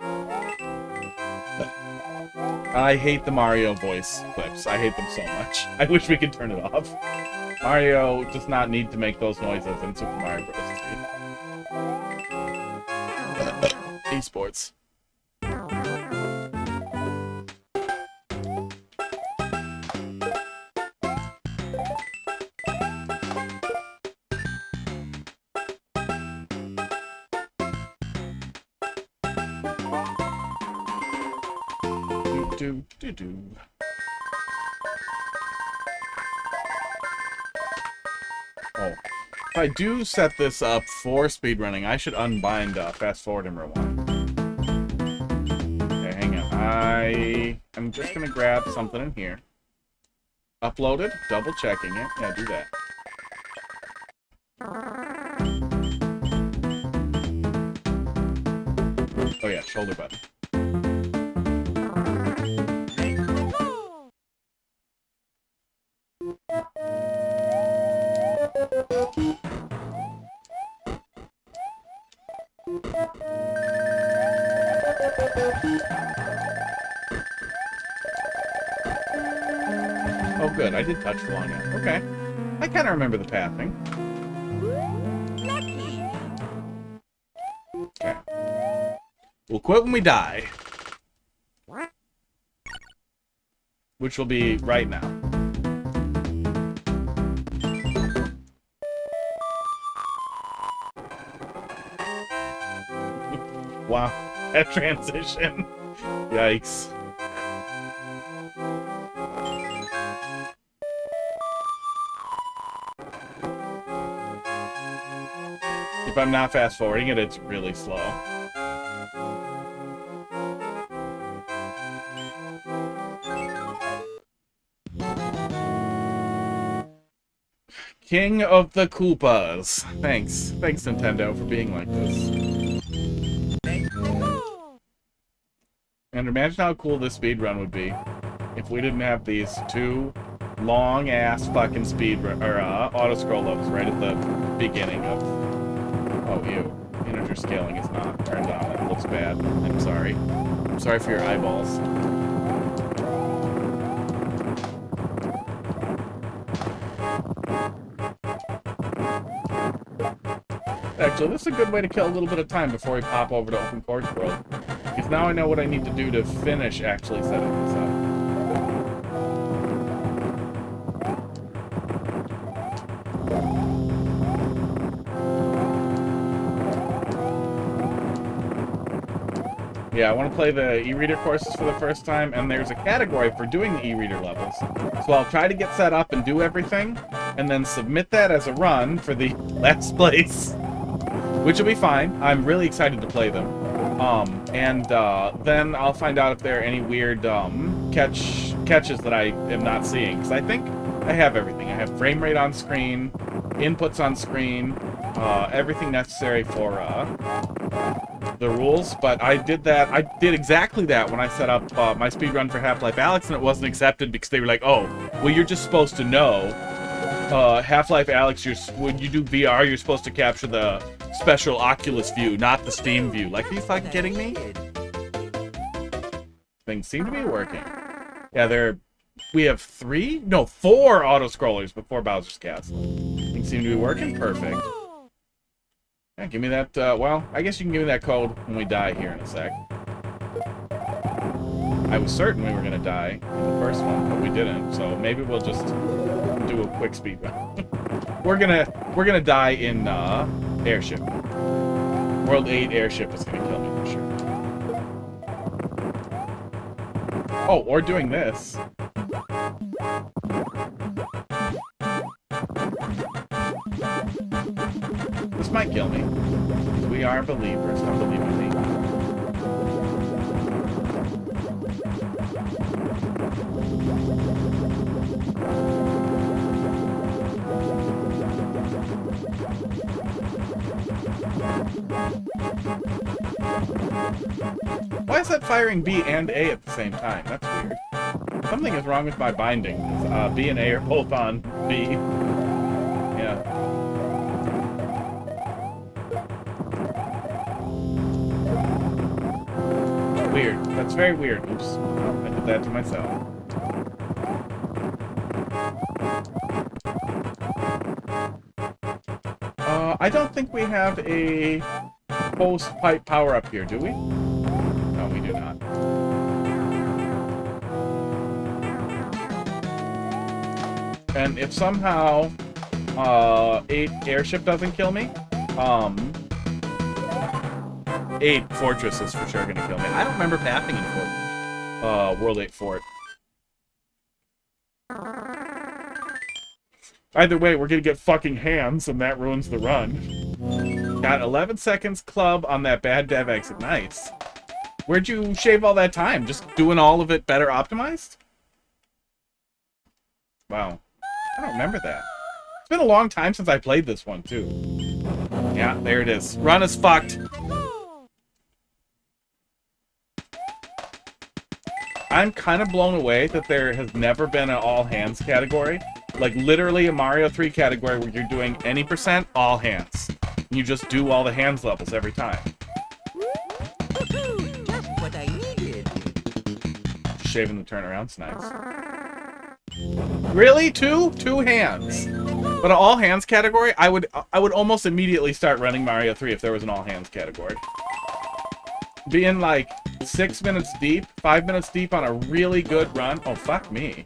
I hate the Mario voice clips. I hate them so much. I wish we could turn it off. Mario does not need to make those noises in Super Mario Bros. 3. Esports. Do. Oh, if I do set this up for speedrunning, I should unbind fast forward and rewind. Okay, hang on. I am just gonna grab something in here. Uploaded, double checking it. Yeah, do that. Oh yeah, shoulder button. Oh, good. I did touch the line. Okay. I kind of remember the pathing. Lucky. Okay. We'll quit when we die. Which will be right now. Wow, that transition. Yikes. If I'm not fast forwarding it, it's really slow. King of the Koopas. Thanks. Thanks, Nintendo, for being like this. Let's go. And imagine how cool this speedrun would be if we didn't have these two long-ass fucking auto-scroll levels right at the beginning of... Oh, ew. Integer scaling is not turned on. It looks bad. I'm sorry. I'm sorry for your eyeballs. Actually, this is a good way to kill a little bit of time before we pop over to Open Course World. Because now I know what I need to do to finish actually setting this up. Yeah, I want to play the e-reader courses for the first time, and there's a category for doing the e-reader levels. So I'll try to get set up and do everything, and then submit that as a run for the last place. Which will be fine. I'm really excited to play them. Then I'll find out if there are any weird catches that I am not seeing. Because I think I have everything. I have frame rate on screen, inputs on screen, everything necessary for the rules. But I did exactly that when I set up my speedrun for Half-Life Alyx, and it wasn't accepted because they were like, oh, well, you're just supposed to know. Half-Life Alyx, when you do VR, you're supposed to capture the special Oculus view, not the Steam view. Like, are you fucking kidding me? Things seem to be working. Yeah, we have 4 auto-scrollers before Bowser's Castle. Things seem to be working perfect. Yeah, give me that, well, I guess you can give me that code when we die here in a sec. I was certain we were gonna die in the first one, but we didn't, so maybe we'll just do a quick speed run. We're gonna die in airship. World 8 airship is gonna kill me for sure. Oh, or doing this. This might kill me. We are believers, unbelievably. Why is that firing B and A at the same time? That's weird. Something is wrong with my binding. B and A are both on B. Yeah. Weird. That's very weird. Oops. Oh, I did that to myself. I don't think we have a post pipe power up here, do we? No, we do not. And if somehow 8 airship doesn't kill me, 8 fortress is for sure gonna kill me. I don't remember pathing in World 8 Fort. Either way, we're gonna get fucking hands, and that ruins the run. Got 11 seconds club on that bad dev exit. Nice. Where'd you shave all that time? Just doing all of it better optimized? Wow. I don't remember that. It's been a long time since I played this one, too. Yeah, there it is. Run is fucked. I'm kind of blown away that there has never been an all hands category. Like, literally a Mario 3 category where you're doing any percent, all hands. You just do all the hands levels every time. Just what I needed. Shaving the turnaround snipes. Really? 2? 2 hands. But an all hands category, I would almost immediately start running Mario 3 if there was an all hands category. Being like 6 minutes deep, 5 minutes deep on a really good run. Oh, fuck me.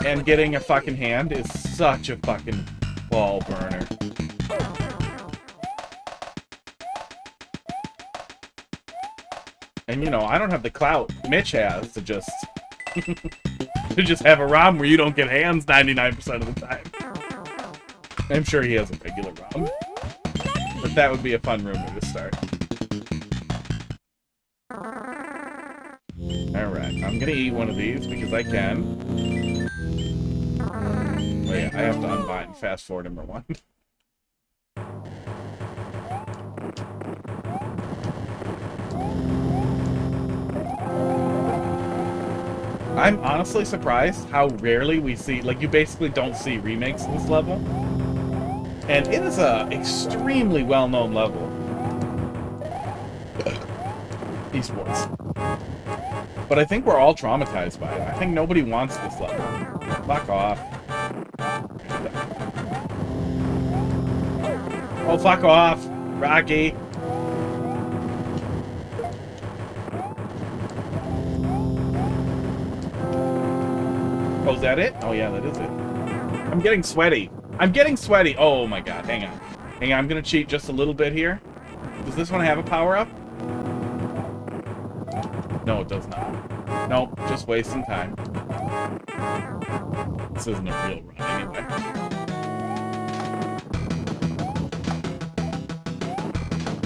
And getting a fucking hand is such a fucking ball burner. And you know, I don't have the clout Mitch has to just to just have a ROM where you don't get hands 99% of the time. I'm sure he has a regular ROM. But that would be a fun rumor to start. Alright, I'm gonna eat one of these because I can. Wait, I have to unbind and fast forward number 1. I'm honestly surprised how rarely we see, like, you basically don't see remakes of this level. And it is a extremely well-known level. Esports. But I think we're all traumatized by it. I think nobody wants this level. Fuck off. Oh, fuck off, Rocky. Oh, is that it? Oh, yeah, that is it. I'm getting sweaty. I'm getting sweaty. Oh, my God. Hang on. Hang on. I'm going to cheat just a little bit here. Does this one have a power-up? No, it does not. Nope. Just wasting time. This isn't a real run anyway.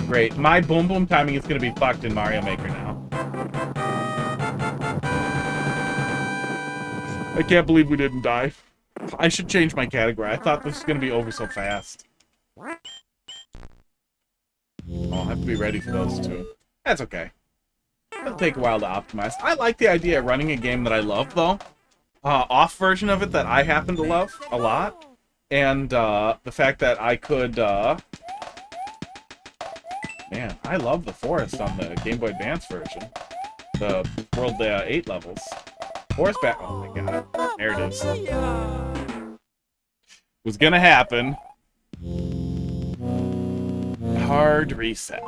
Great. My boom boom timing is going to be fucked in Mario Maker now. I can't believe we didn't die. I should change my category. I thought this was going to be over so fast. I'll have to be ready for those two. That's okay. It'll take a while to optimize. I like the idea of running a game that I love, though. Off version of it that I happen to love a lot. And the fact that I could... Man, I love the forest on the Game Boy Advance version. The World 8 levels. Forest back. Oh my God. There it is. Was gonna happen. Hard reset.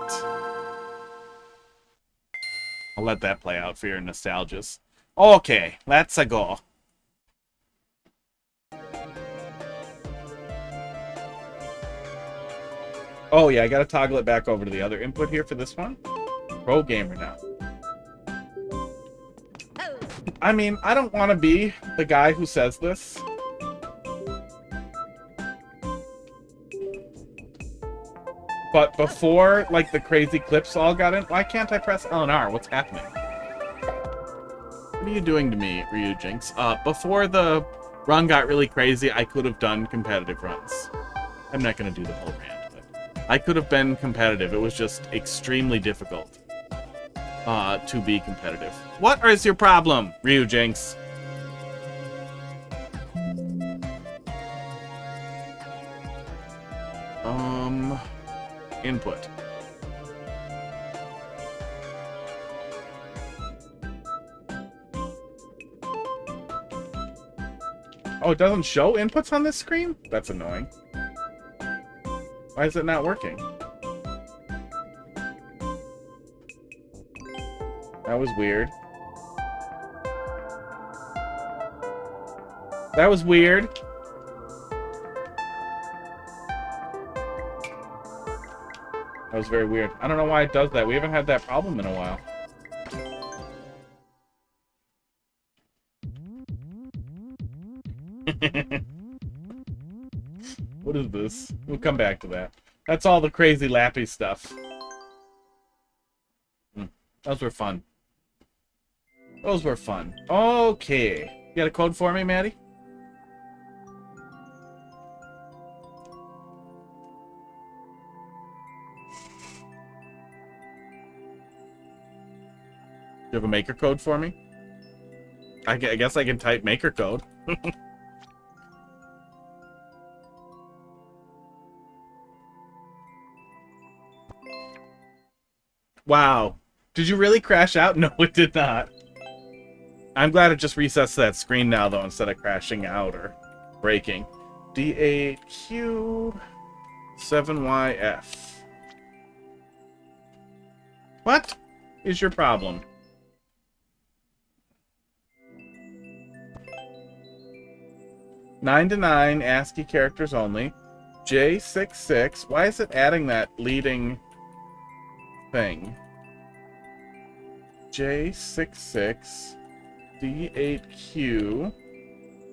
I'll let that play out for your nostalgias. Okay, let's go. Oh yeah, I gotta toggle it back over to the other input here for this one. Pro gamer now. I mean, I don't want to be the guy who says this. But before, like, the crazy clips all got in, why can't I press L and R? What's happening? What are you doing to me, Ryu Jinx? Before the run got really crazy, I could have done competitive runs. I'm not going to do the whole rant, but I could have been competitive. It was just extremely difficult. To be competitive. What is your problem, Ryu Jinx? Input. Oh, it doesn't show inputs on this screen? That's annoying. Why is it not working? That was weird. That was weird. That was very weird. I don't know why it does that. We haven't had that problem in a while. What is this? We'll come back to that. That's all the crazy lappy stuff. Those were fun. Those were fun. Okay. You got a code for me, Maddie? You have a maker code for me? I guess I can type maker code. Wow. Did you really crash out? No, it did not. I'm glad it just resets that screen now, though, instead of crashing out or breaking. D8Q7YF. What is your problem? Nine to 9 ASCII characters only. J66. Why is it adding that leading thing? J66 D8Q.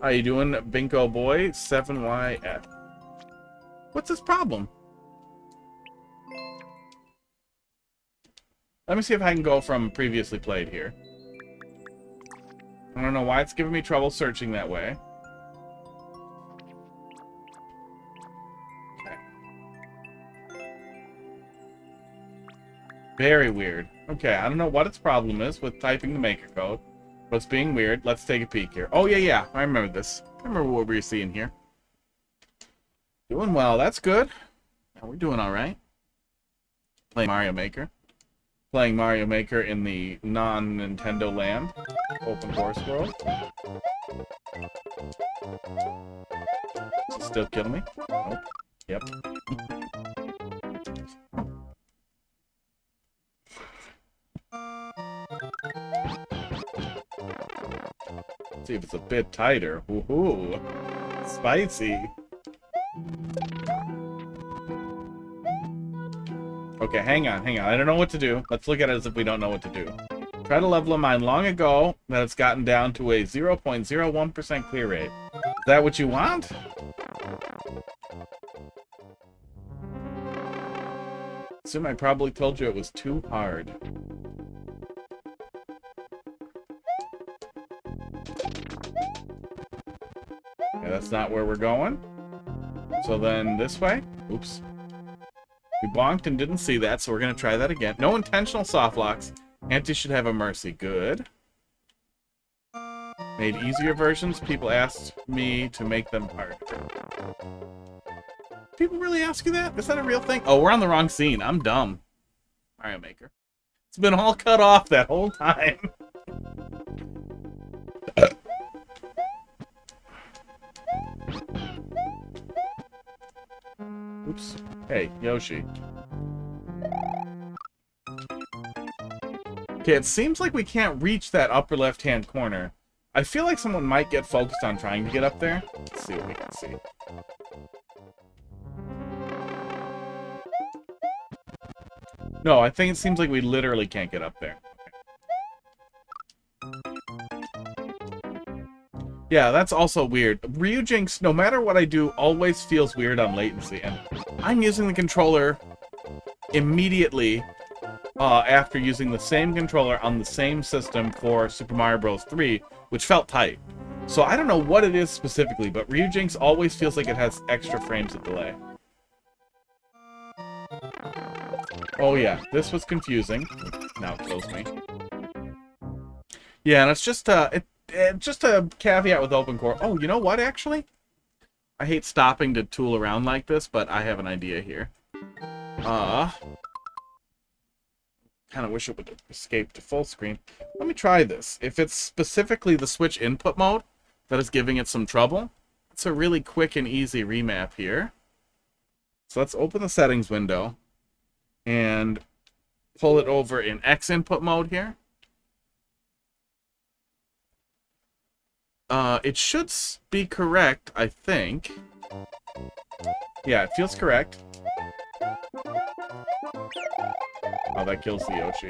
How you doing, Binko boy? 7YF. What's his problem? Let me see if I can go from previously played here. I don't know why it's giving me trouble searching that way. Okay. Very weird. Okay, I don't know what its problem is with typing the maker code, but it's being weird. Let's take a peek here. Oh, yeah. I remember this. I remember what we were seeing here. Doing well. That's good. Yeah, we're doing all right. Playing Mario Maker. Playing Mario Maker in the non-Nintendo land. Open course world. Is it still killing me? Nope. Yep. See if it's a bit tighter. Woohoo! Spicy! Okay, hang on. I don't know what to do. Let's look at it as if we don't know what to do. Try to level a mine long ago that it's gotten down to a 0.01% clear rate. Is that what you want? Assume I probably told you it was too hard. Okay, that's not where we're going. So then this way. Oops. We bonked and didn't see that, so we're going to try that again. No intentional soft locks. Auntie should have a mercy. Good. Made easier versions. People asked me to make them harder. People really ask you that? Is that a real thing? Oh, we're on the wrong scene. I'm dumb. Mario Maker. It's been all cut off that whole time. Oops. Hey, Yoshi. Okay, it seems like we can't reach that upper left-hand corner. I feel like someone might get focused on trying to get up there. Let's see what we can see. No, I think it seems like we literally can't get up there. Yeah, that's also weird. Ryujinx, no matter what I do, always feels weird on latency. And I'm using the controller immediately after using the same controller on the same system for Super Mario Bros. 3, which felt tight. So I don't know what it is specifically, but Ryujinx always feels like it has extra frames of delay. Oh yeah, this was confusing. Now it kills me. Yeah, and it's just just a caveat with open core. Oh, you know what, actually? I hate stopping to tool around like this, but I have an idea here. Kind of wish it would escape to full screen. Let me try this. If it's specifically the Switch input mode that is giving it some trouble, it's a really quick and easy remap here. So let's open the settings window and pull it over in X input mode here. It should be correct, I think. Yeah, it feels correct. Oh, that kills the Yoshi.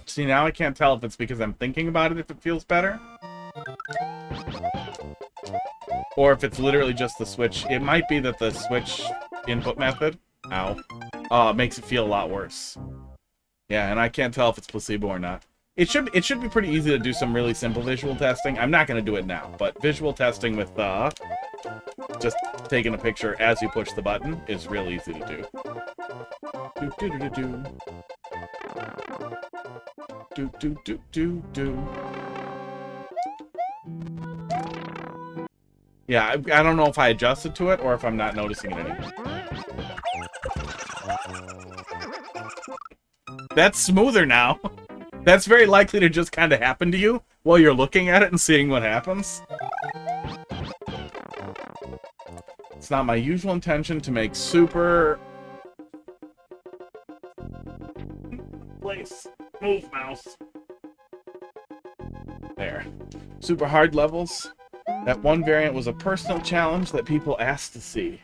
See, now I can't tell if it's because I'm thinking about it if it feels better. Or if it's literally just the Switch. It might be that the Switch input method, makes it feel a lot worse. Yeah, and I can't tell if it's placebo or not. It should be pretty easy to do some really simple visual testing. I'm not going to do it now, but visual testing with just taking a picture as you push the button is real easy to do. Do do do do do do do do do do. Yeah, I don't know if I adjusted to it or if I'm not noticing it anymore. That's smoother now. That's very likely to just kind of happen to you while you're looking at it and seeing what happens. It's not my usual intention to make super... Place. Move, mouse. There. Super hard levels. That one variant was a personal challenge that people asked to see.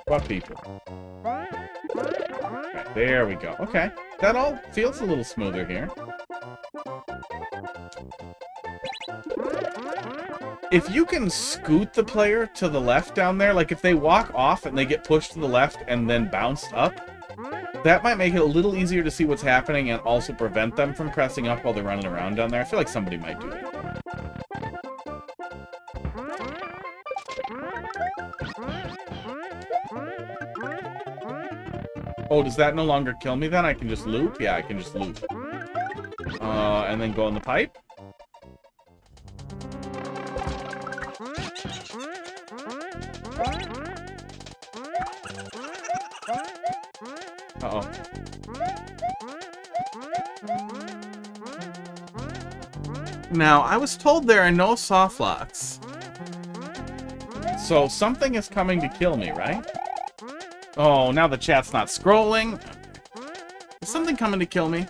What people? Right, there we go. Okay. That all feels a little smoother here. If you can scoot the player to the left down there, like if they walk off and they get pushed to the left and then bounced up, that might make it a little easier to see what's happening and also prevent them from pressing up while they're running around down there. I feel like somebody might do it. Oh, does that no longer kill me then? I can just loop? Yeah, I can just loop. And then go in the pipe? Uh-oh. Now, I was told there are no soft locks. So, something is coming to kill me, right? Oh, now the chat's not scrolling. Is something coming to kill me?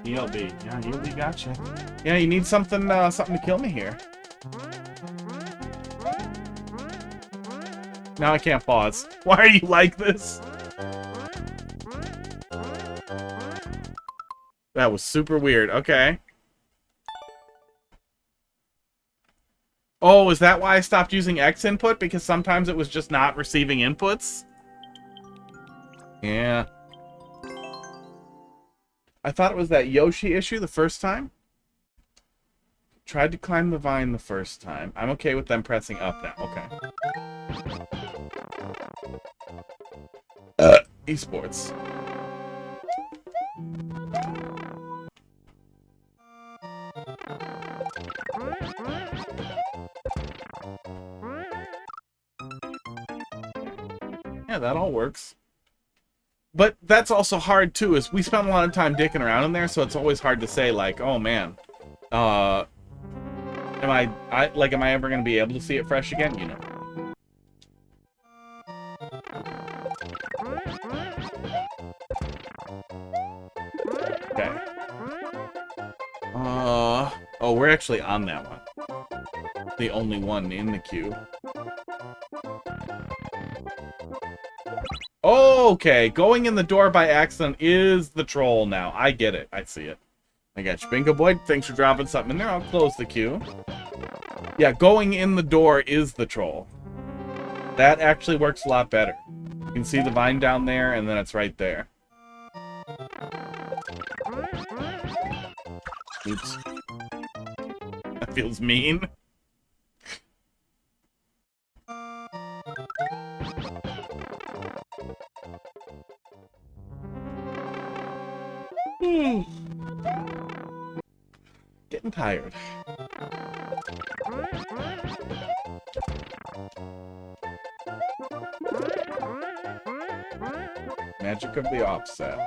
ELB. Yeah, ELB gotcha. Yeah, you need something, something to kill me here. Now I can't pause. Why are you like this? That was super weird. Okay. Oh, is that why I stopped using X input? Because sometimes it was just not receiving inputs? Yeah. I thought it was that Yoshi issue the first time. Tried to climb the vine the first time. I'm okay with them pressing up now. Okay. Esports. Yeah, that all works. But that's also hard too, is we spend a lot of time dicking around in there, so it's always hard to say, like, oh man, am I ever gonna be able to see it fresh again? You know. Okay. Oh, we're actually on that one. The only one in the queue. Okay, going in the door by accident is the troll now. I get it. I see it. I got you. Bingo Boy, thanks for dropping something in there. I'll close the queue. Yeah, going in the door is the troll. That actually works a lot better. You can see the vine down there, and then it's right there. Oops. That feels mean. Getting tired. Magic of the offset.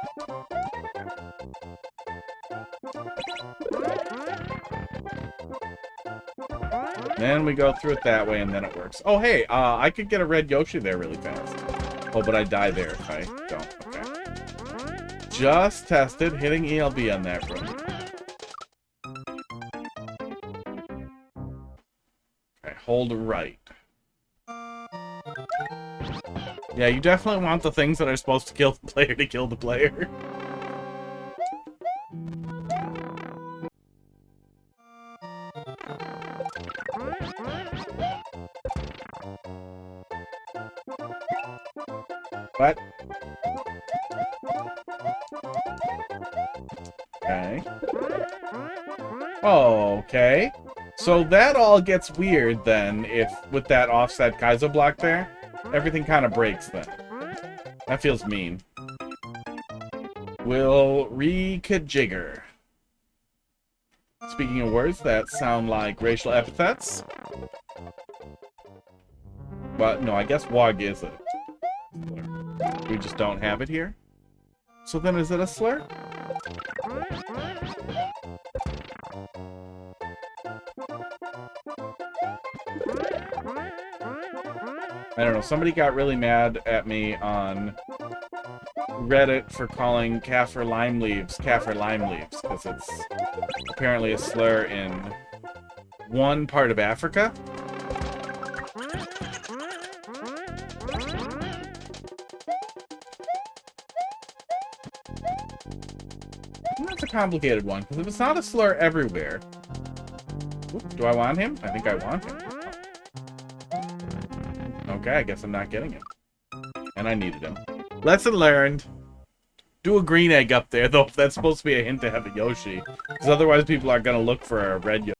Then we go through it that way, and then it works. Oh, hey, I could get a red Yoshi there really fast. Oh, but I die there if I don't. Okay. Just tested, hitting ELB on that room. Okay, hold right. Yeah, you definitely want the things that are supposed to kill the player to kill the player. What? Okay. Oh, okay. So that all gets weird then, if with that offset Kaizo block there. Everything kind of breaks then. That feels mean. will re-kajigger. Speaking of words that sound like racial epithets. But no, I guess wog is a slur. We just don't have it here. So then is it a slur? I don't know, somebody got really mad at me on Reddit for calling kaffir lime leaves because it's apparently a slur in one part of Africa. And that's a complicated one, because if it's not a slur everywhere... Oop, do I want him? I think I want him. Okay, I guess I'm not getting him. And I needed him. Lesson learned. Do a green egg up there, though. That's supposed to be a hint to have a Yoshi. Because otherwise people are going to look for a red Yoshi.